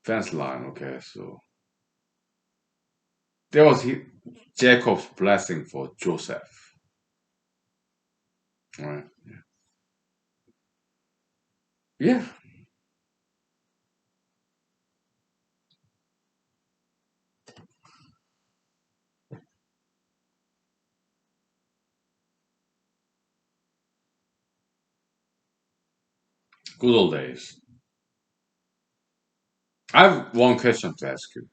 fence line, okay. So there was Jacob's blessing for Joseph, right? Yeah, good old days. I have one question to ask you.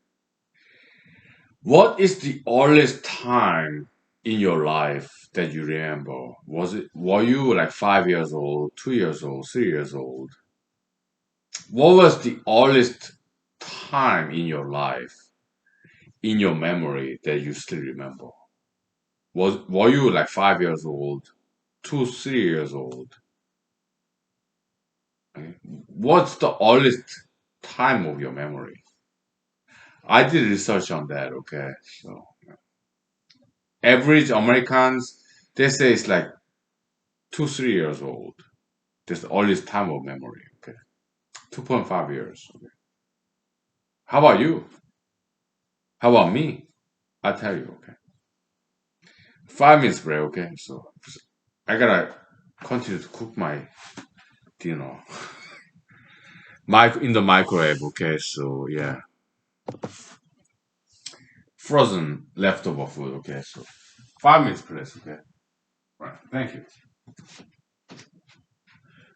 What is the earliest time in your life that you remember? Were you like 5 years old, 2 years old, 3 years old? What was the earliest time in your life, in your memory that you still remember? Were you like 5 years old, 2, 3 years old? Okay. What's the earliest time of your memory? I did research on that, okay? So average Americans, they say it's like 2, 3 years old. That's the earliest time of memory, okay? 2.5 years. Okay. How about you? How about me? I'll tell you, okay? 5 minutes break, okay? So I gotta continue to cook my dinner. In the microwave, okay? So yeah. Frozen leftover food, okay? So 5 minutes, please, okay? Right, thank you.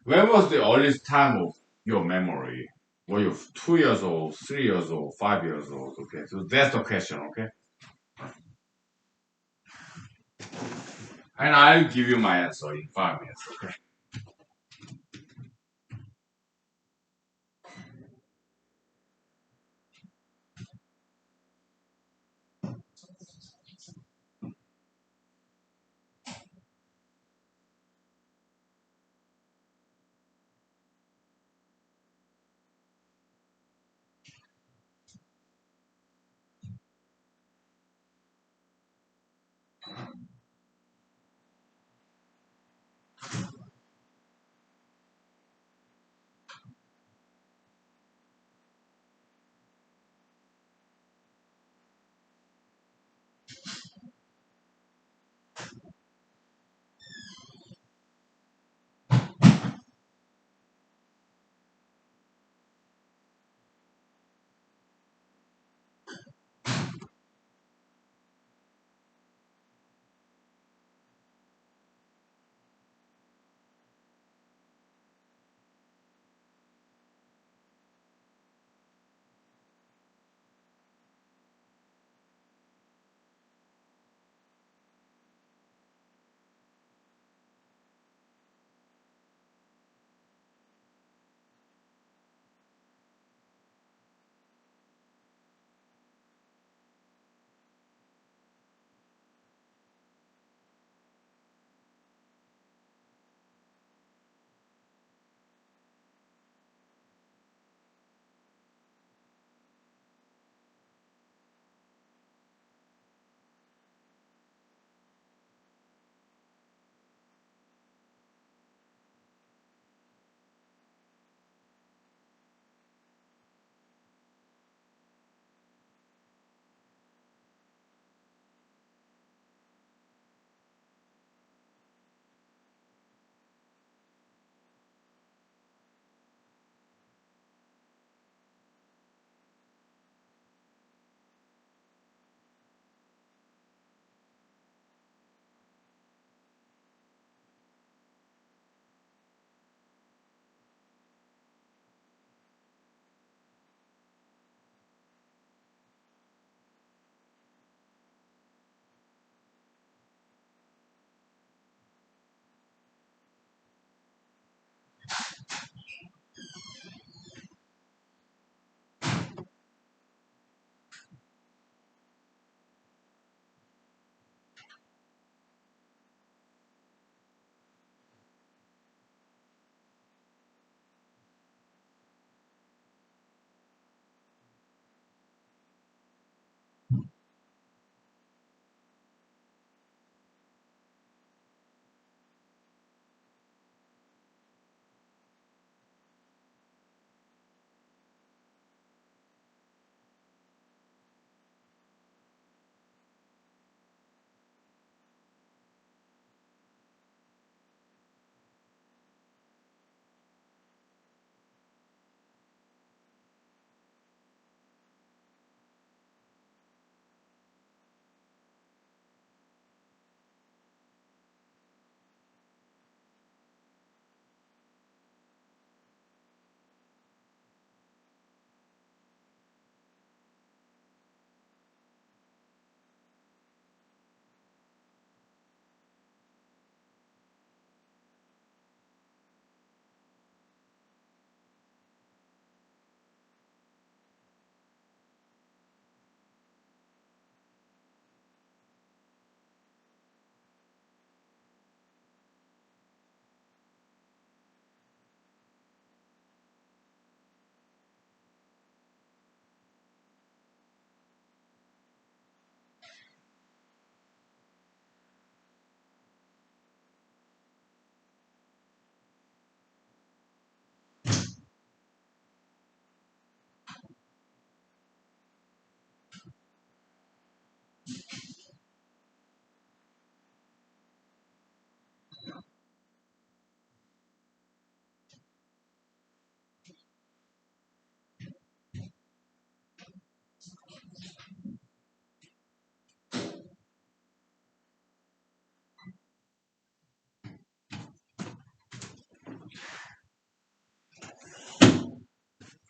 When was the earliest time of your memory? Were you 2 years old, 3 years old, 5 years old? Okay, so that's the question, okay? And I'll give you my answer in 5 minutes, okay?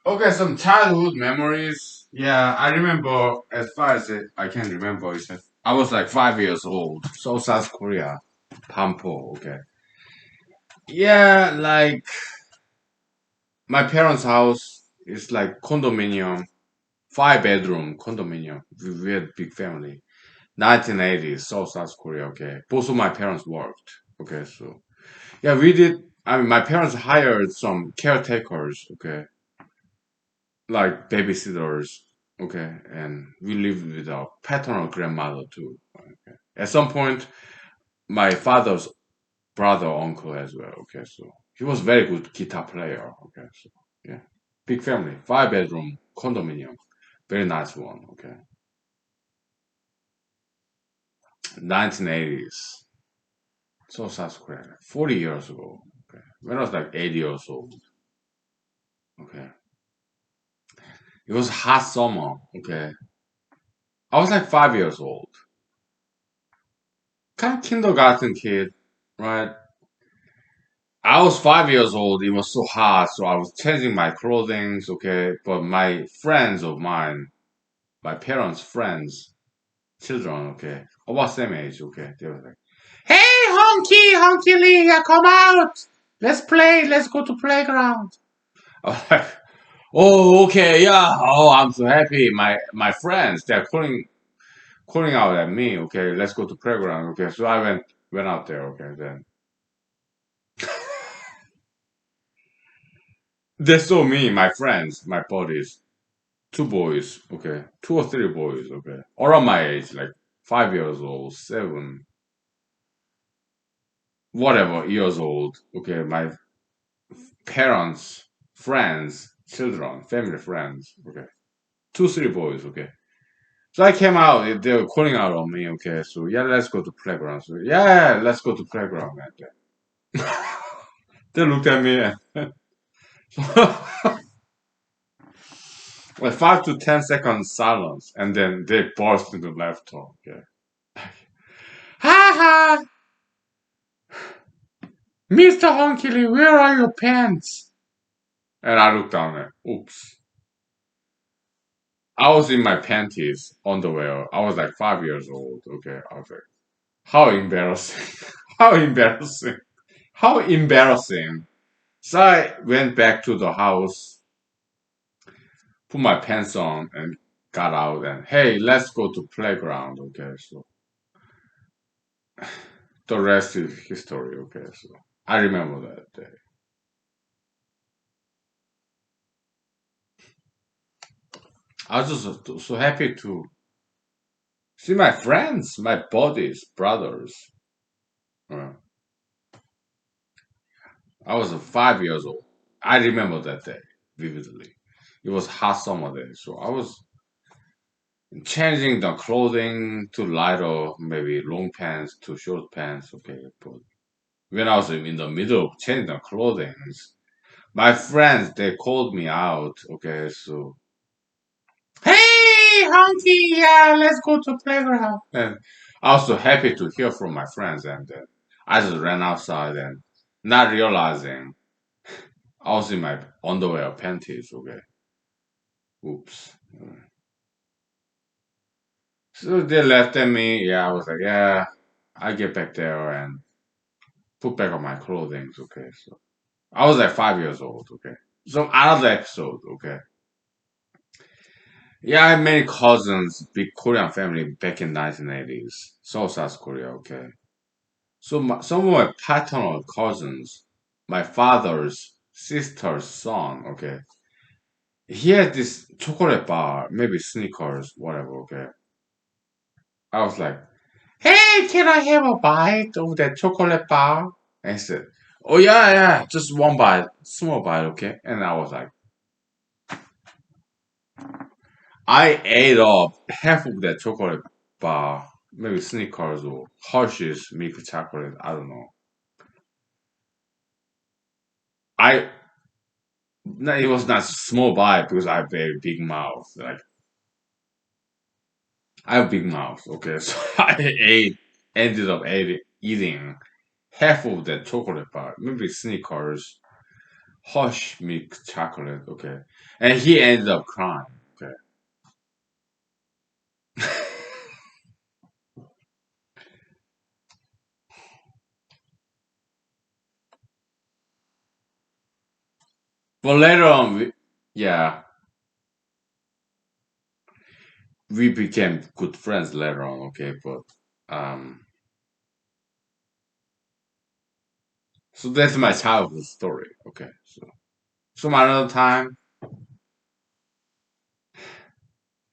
Okay, some childhood memories. Yeah, I remember as far as I can remember is that I was like 5 years old. So South Korea, Pampo. Okay. Yeah, like my parents' house is like condominium, 5 bedroom condominium. We had big family. 1980s, South Korea. Okay, both of my parents worked. Okay, so yeah, we did. I mean, my parents hired some caretakers. Okay, like babysitters. Okay, and we lived with our paternal grandmother too. Okay. At some point, my father's brother, uncle as well. Okay, so he was very good guitar player. Okay, so yeah, big family, 5 bedroom condominium, very nice one. Okay, 1980s, so South Korea, 40 years ago. Okay, when I was like 8 years old. Okay, it was hot summer. Okay, I was like 5 years old, kind of kindergarten kid, right? I was 5 years old. It was so hot, so I was changing my clothing. Okay, but my friends of mine, my parents' friends, children, okay, about same age, okay, they were like, "Hey, Honky Lee, yeah, come out. Let's play. Let's go to playground." I was like, "Oh, okay, yeah. Oh, I'm so happy. My friends, they're calling out at me. Okay, let's go to playground. Okay, so I went out there. Okay, then they saw me, my friends, my buddies, two boys, okay, 2 or 3 boys, okay, around my age, like 5 years old, seven, whatever years old, okay, my parents, friends, children, family friends, okay, 2, 3 boys, okay. So I came out, they were calling out on me, okay, so yeah, let's go to playground. So yeah, let's go to playground, man. They looked at me and like 5 to 10 seconds silence, and then they burst into laughter, okay. Ha ha! Mr. Honkily, where are your pants? And I looked down and, oops. I was in my panties, underwear. I was like 5 years old. Okay. I was like, how embarrassing. How embarrassing. How embarrassing. So I went back to the house, put my pants on, and got out and, hey, let's go to playground. Okay. So the rest is history. Okay. So I remember that day. I was just so happy to see my friends, my buddies, brothers. Uh, I was 5 years old. I remember that day vividly. It was hot summer day, so I was changing the clothing to lighter, maybe long pants to short pants. Okay, but when I was in the middle of changing the clothing, my friends they called me out. Okay, so hey, Hunky, yeah, let's go to playground. And I was so happy to hear from my friends, and I just ran outside and not realizing I was in my underwear panties. Okay, oops. So they left at me. Yeah, I was like, yeah, I get back there and put back on my clothing. Okay, so I was like 5 years old. Okay, so another episode. Okay, yeah, I had many cousins, big Korean family back in 1980s, South Korea. Okay, so some of my paternal cousins, my father's sister's son. Okay, he had this chocolate bar, maybe Snickers, whatever. Okay, I was like, hey, can I have a bite of that chocolate bar? And he said, oh, yeah, yeah, just one bite, small bite, okay? And I was like, I ate up half of that chocolate bar, maybe Snickers or Hershey's milk chocolate, I don't know. I, no, it was not small bite because I have very big mouth. Like, I have big mouth, okay? So ended up eating half of that chocolate bar, maybe Snickers, Hush milk chocolate. Okay, and he ended up crying. Okay, but later on, yeah, we became good friends later on. Okay, but um, so that's my childhood story. Okay, so some another time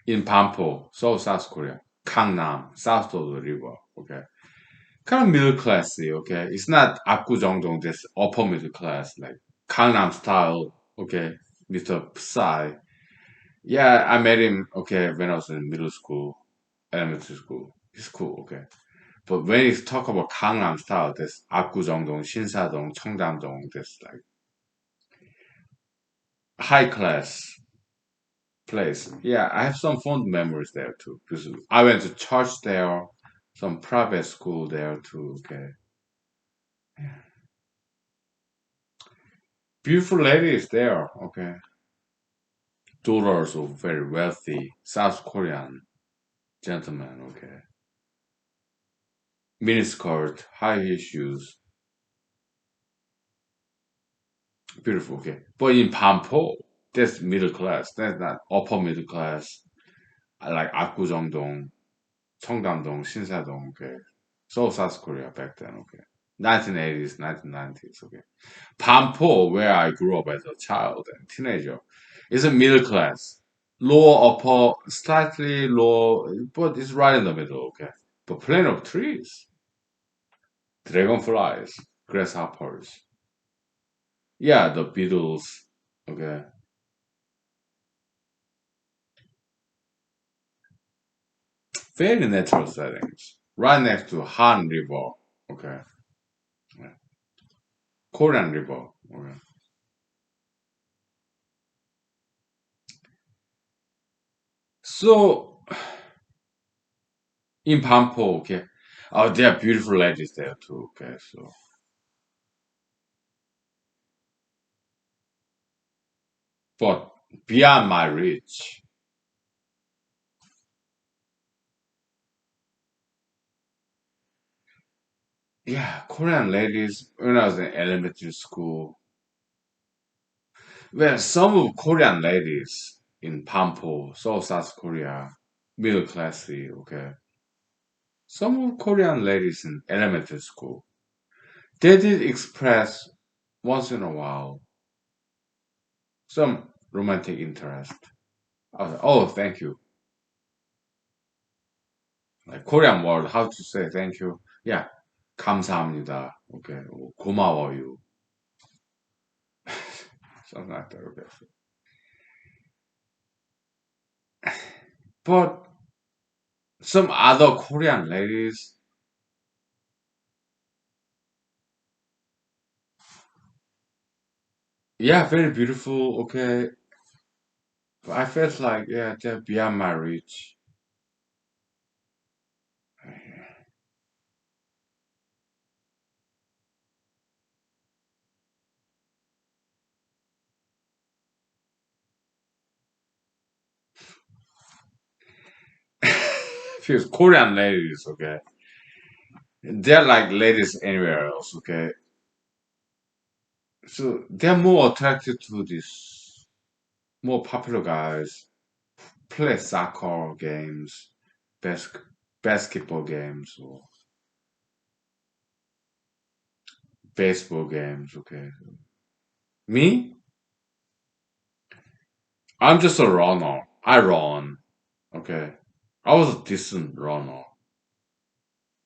in Pampo, Seoul, South Korea, Gangnam, south of the river. Okay, kind of middle classy. Okay, it's not 압구정동, this upper middle class like Gangnam style. Okay, Mr. Psy. Yeah, I met him. Okay, when I was in middle school, elementary school. He's cool. Okay. But when you talk about Gangnam style, there's 압구정동, 신사동, 청담동, this like high class place. Yeah, I have some fond memories there too. Because I went to church there, some private school there too. Okay, beautiful ladies there. Okay, daughters of very wealthy South Korean gentlemen. Okay, miniskirt, high heel shoes, beautiful. Okay, but in Pampo, that's middle class. That's not upper middle class. Like 압구정동, 청담동, 신사동. Okay, so South Korea back then. Okay, 1980s, 1990s. Okay. Pampo, where I grew up as a child and teenager, is a middle class. Lower, upper, slightly low, but it's right in the middle, okay? But plenty of trees, dragonflies, grasshoppers. Yeah, the beetles, okay? Very natural settings. Right next to Han River, okay? Yeah. Korean River, okay? So, in Pampo, okay? Oh, there are beautiful ladies there too, okay? So, but beyond my reach. Yeah, Korean ladies, when I was in elementary school, well, some of Korean ladies in Pampo, Seoul, South Korea, middle classy, okay. Some of Korean ladies in elementary school, they did express once in a while some romantic interest. I was like, oh, thank you. Like Korean word, how to say thank you? Yeah, 감사합니다. Okay, or 고마워요. Something like that. Okay. But some other Korean ladies, yeah, very beautiful. Okay, but I felt like yeah, they're beyond my reach. Because Korean ladies, okay, they're like ladies anywhere else. Okay, so they're more attracted to these more popular guys. Play soccer games, bas- basketball games, or baseball games. Okay, me, I'm just a runner. I run. Okay, I was a decent runner.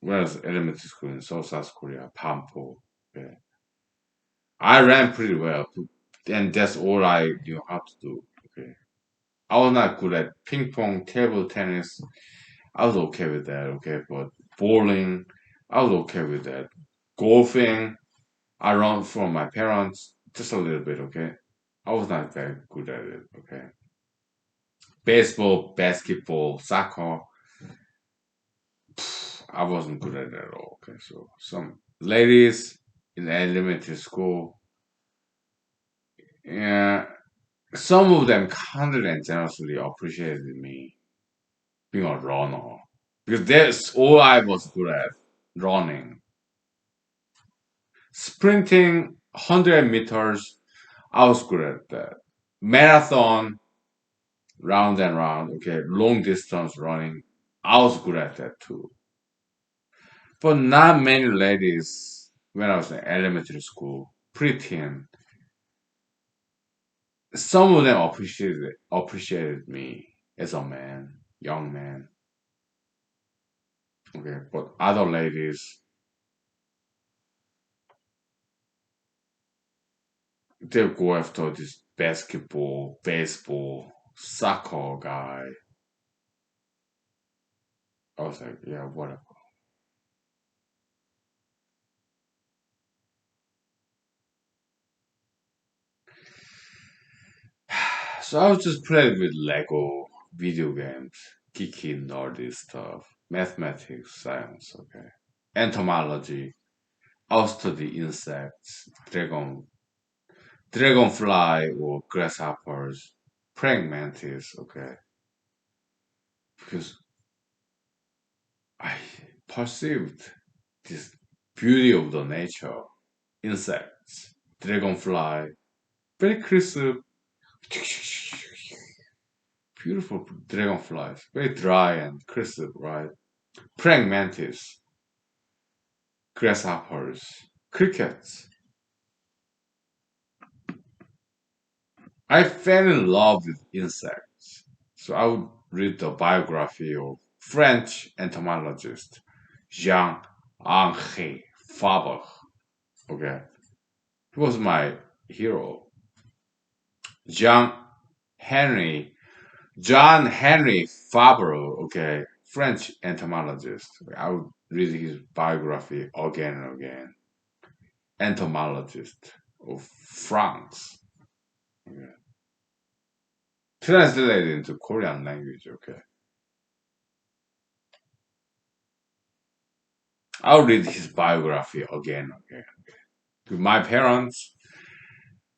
Whereas elementary school in South Korea, Pampo, okay. I ran pretty well, and that's all I knew how to do. Okay, I was not good at ping pong, table tennis. I was okay with that. Okay, but bowling, I was okay with that. Golfing, I learned from my parents just a little bit. Okay, I was not very good at it. Okay, baseball, basketball, soccer, I wasn't good at it at all. Okay, so some ladies in elementary school, Yeah, some of them kindly and generously appreciated me being a runner because that's all I was good at, running. Sprinting 100 meters, I was good at that. Marathon, round and round, okay, long distance running, I was good at that too. But not many ladies, when I was in elementary school, preteen, some of them appreciated me as a man, young man. Okay, but other ladies, they go after this basketball, baseball, soccer guy. I was like, yeah, whatever. So I was just playing with Lego, video games, geeky, nerdy stuff, mathematics, science, okay. Entomology. I'll study insects, dragonfly or grasshoppers, praying mantis, okay. Because I perceived this beauty of the nature, insects, dragonfly, very crisp, beautiful dragonflies, very dry and crisp, right? Praying mantis, grasshoppers, crickets. I fell in love with insects. So I would read the biography of French entomologist Jean-Henri Fabre. Okay, he was my hero. Jean Henry John Henry Fabre. Okay, French entomologist. I would read his biography again and again. Entomologist of France. Okay. Translated into Korean language. Okay, I'll read his biography again. Okay, to my parents,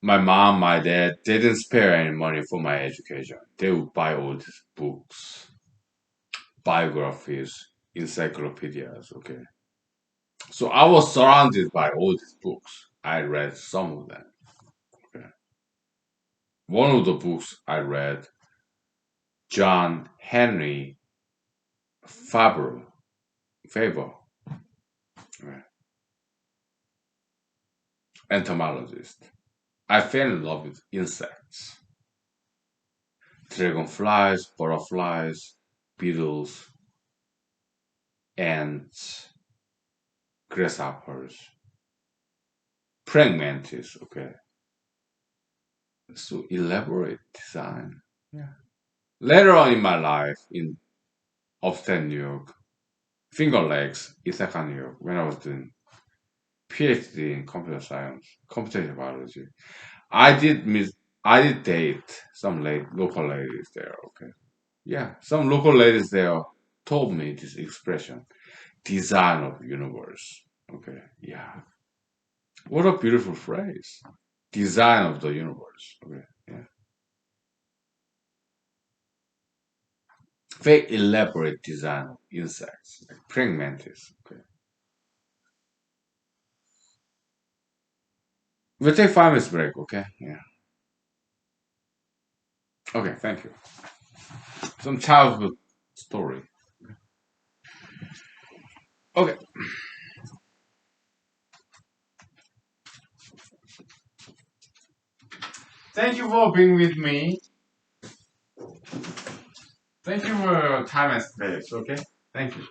my mom, my dad, they didn't spare any money for my education. They would buy all these books, biographies, encyclopedias. Okay, so I was surrounded by all these books. I read some of them. Okay. One of the books I read, John Henry Faber, Faber, okay, entomologist. I fell in love with insects, dragonflies, butterflies, beetles, ants, grasshoppers, praying mantis. Okay, so elaborate design. Yeah. Later on in my life, in upstate New York, Finger Lakes, Ithaca, New York, when I was doing PhD in computer science, computational biology, I did miss, I did date some local ladies there. Okay, yeah, some local ladies there told me this expression, design of universe. Okay, yeah, what a beautiful phrase, design of the universe. Okay, yeah, very elaborate design of insects, like praying mantis. Okay, we'll take 5 minutes break. Okay, yeah, okay, thank you. Some childhood story. Okay, thank you for being with me. Thank you for your time and space. Okay, thank you.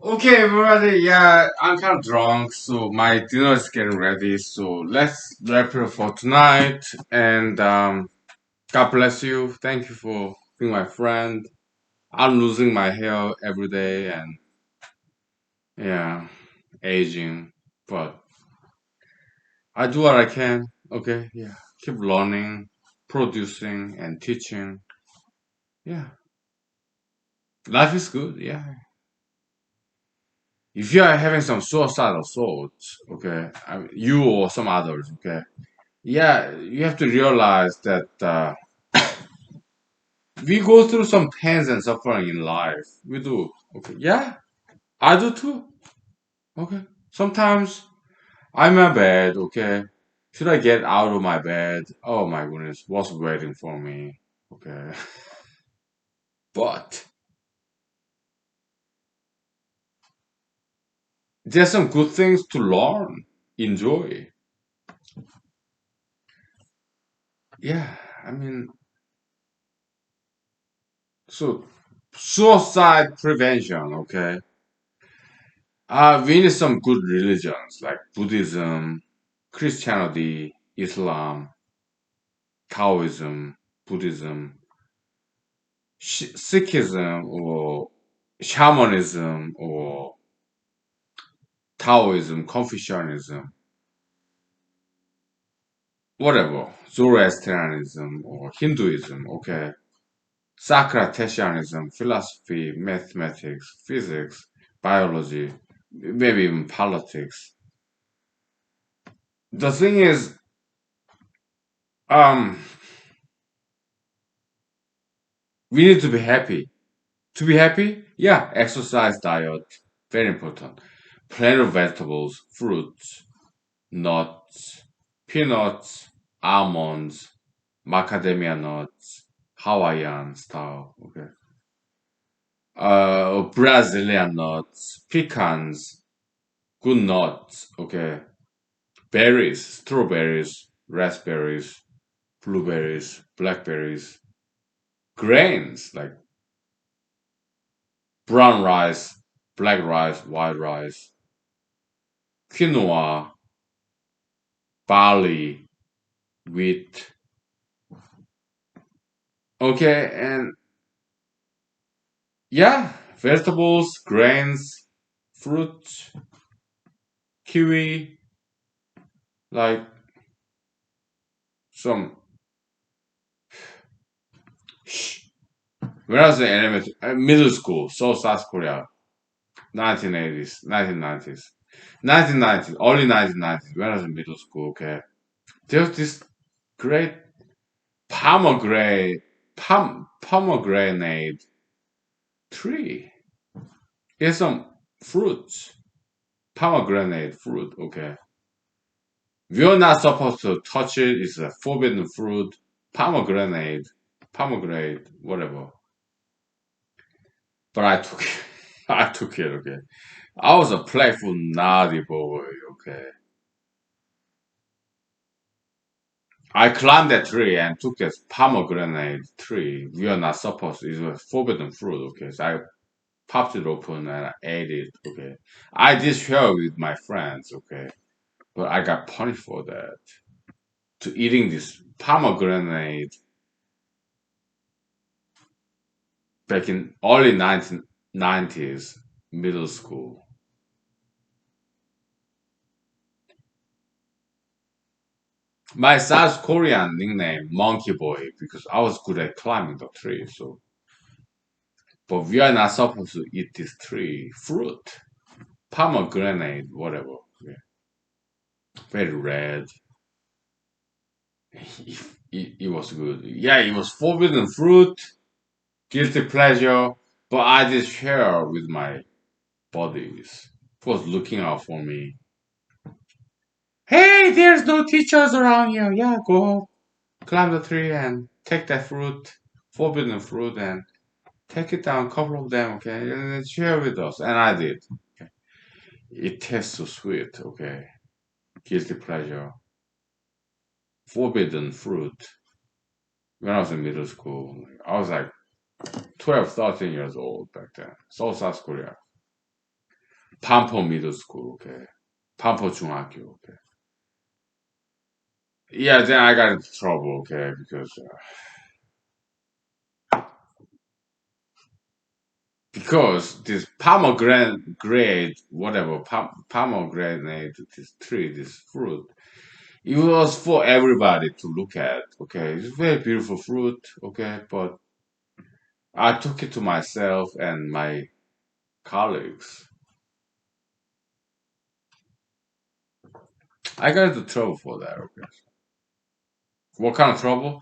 Okay, everybody. Yeah, I'm kind of drunk, so my dinner is getting ready. So let's wrap it up for tonight. And God bless you. Thank you for being my friend. I'm losing my hair every day, and yeah, aging. But I do what I can. Okay, yeah. Keep learning, producing, and teaching. Yeah, life is good. Yeah. If you are having some suicidal thoughts, okay, I mean, you or some others, okay, yeah, you have to realize that we go through some pains and suffering in life. We do. Okay. Yeah, I do too. Okay. Sometimes I'm in bed. Okay. Should I get out of my bed? Oh my goodness, what's waiting for me? Okay. But there's some good things to learn, enjoy. Yeah. I mean, so suicide prevention. Okay. We need some good religions like Buddhism, Christianity, Islam, Taoism, Buddhism, Sikhism, or shamanism, or Taoism, Confucianism, whatever, Zoroastrianism or Hinduism, okay, Socratesianism, philosophy, mathematics, physics, biology, maybe even politics. The thing is, um, we need to be happy. To be happy, yeah, exercise, diet, very important. Plenty of vegetables, fruits, nuts, peanuts, almonds, macadamia nuts, Hawaiian style, okay. Brazilian nuts, pecans, good nuts, okay. Berries, strawberries, raspberries, blueberries, blackberries, grains like brown rice, black rice, white rice, quinoa, barley, wheat. Okay, and yeah, vegetables, grains, fruits, kiwi, like some. Shh. When I was in elementary, middle school, South Korea, 1980s, 1990s, 1990s, early 1990s. When I was in middle school, okay, there was this great pomegranate tree. It's some fruits, pomegranate fruit. Okay, we're not supposed to touch it. It's a forbidden fruit. Pomegranate, whatever. But I took it. I took it. Okay, I was a playful, naughty boy. Okay, I climbed that tree and took this pomegranate tree. We are not supposed to. It was forbidden fruit. Okay, so I popped it open and I ate it. Okay, I did share with my friends. Okay, but I got punished for that. To eating this pomegranate back in early 1990s, middle school. My South Korean nickname Monkey Boy because I was good at climbing the tree. So, but we are not supposed to eat this tree fruit, pomegranate, whatever. Yeah. Very red. It was good. Yeah, it was forbidden fruit, guilty pleasure, but I did share with my buddies. Who was looking out for me. Hey, there's no teachers around here. Yeah, go climb the tree and take that fruit, forbidden fruit, and take it down, couple of them, okay, and then share with us. And I did. Okay. It tastes so sweet, okay. Guilty pleasure. Forbidden fruit. When I was in middle school, I was like 12, 13 years old back then. South Korea. Pampo Middle School, okay. Pampo 중학교, okay. Yeah, then I got into trouble, okay, because this pomegranate, whatever, pomegranate, this tree, this fruit, it was for everybody to look at, okay. It's very beautiful fruit, okay, but I took it to myself and my colleagues. I got into trouble for that, okay. What kind of trouble?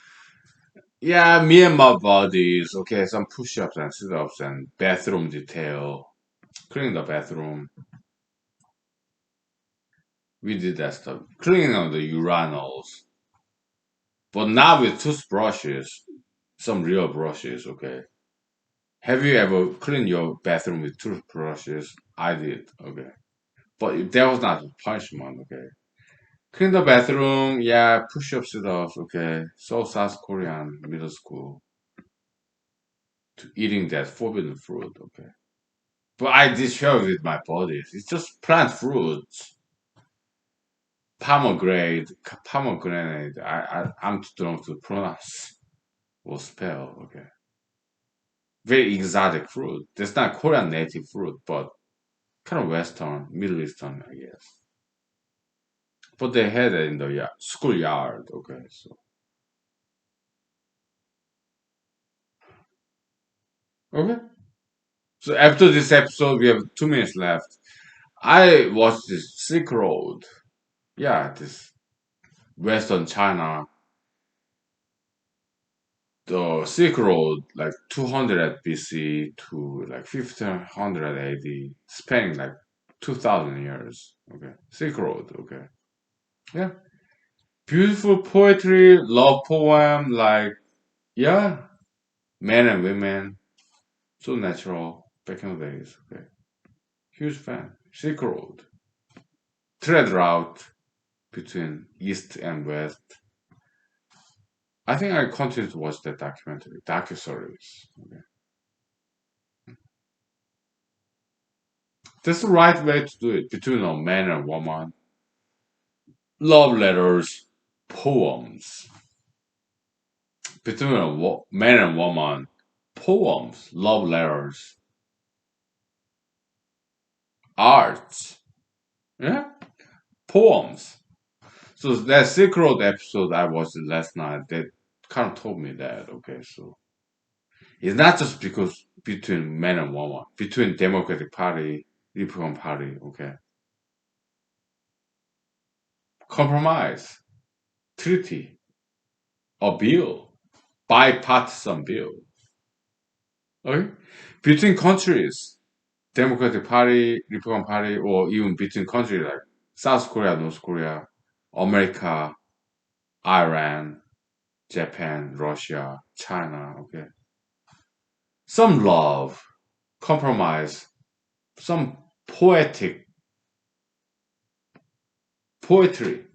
Yeah, me and my buddies, okay, some push-ups and sit-ups and bathroom detail, cleaning the bathroom. We did that stuff. Cleaning of the urinals, but not with toothbrushes, some real brushes, okay. Have you ever cleaned your bathroom with toothbrushes? I did, okay. But that was not a punishment, okay. Clean the bathroom, yeah, push-up sit-ups, okay. So South Korean middle school to eating that forbidden fruit, okay. But I did share with my bodies. It's just plant fruits. Pomegranate, pomegranate. I'm too drunk to pronounce or spell. Okay, very exotic fruit. That's not Korean native fruit, but kind of Western, Middle Eastern, I guess. But they had it in the schoolyard. Okay, so okay. So after this episode, we have 2 minutes left. I watched this Silk Road. Yeah, this Western China, the Silk Road, like 200 BC to like 1500 AD, spanning like 2000 years. Okay, Silk Road. Okay, yeah, beautiful poetry, love poem, like yeah, men and women, so natural back in the days. Okay, huge fan. Silk Road, trade route between east and west. I think I continue to watch that documentary, docu-series. Okay. That's the right way to do it between a man and woman. Love letters, poems. Between a man and woman, poems, love letters, arts. Yeah, poems. So that Silk Road episode I watched last night, that kind of told me that. Okay, so it's not just because between man and woman, between Democratic Party, Republican Party. Okay, compromise, treaty, a bill, bipartisan bill. Okay, between countries, Democratic Party, Republican Party, or even between countries like South Korea, North Korea, America, Iran, Japan, Russia, China. Okay, some love, compromise, some poetic poetry,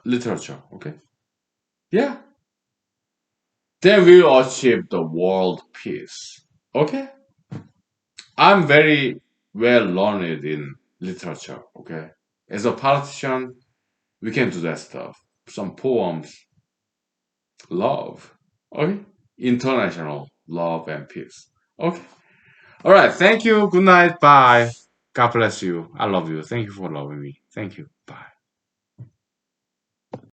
literature. Okay, yeah, then we'll achieve the world peace. Okay, I'm very well learned in literature. Okay, as a politician, we can do that stuff. Some poems, love. Okay, international love and peace. Okay, all right. Thank you. Good night. Bye. God bless you. I love you. Thank you for loving me. Thank you. Bye.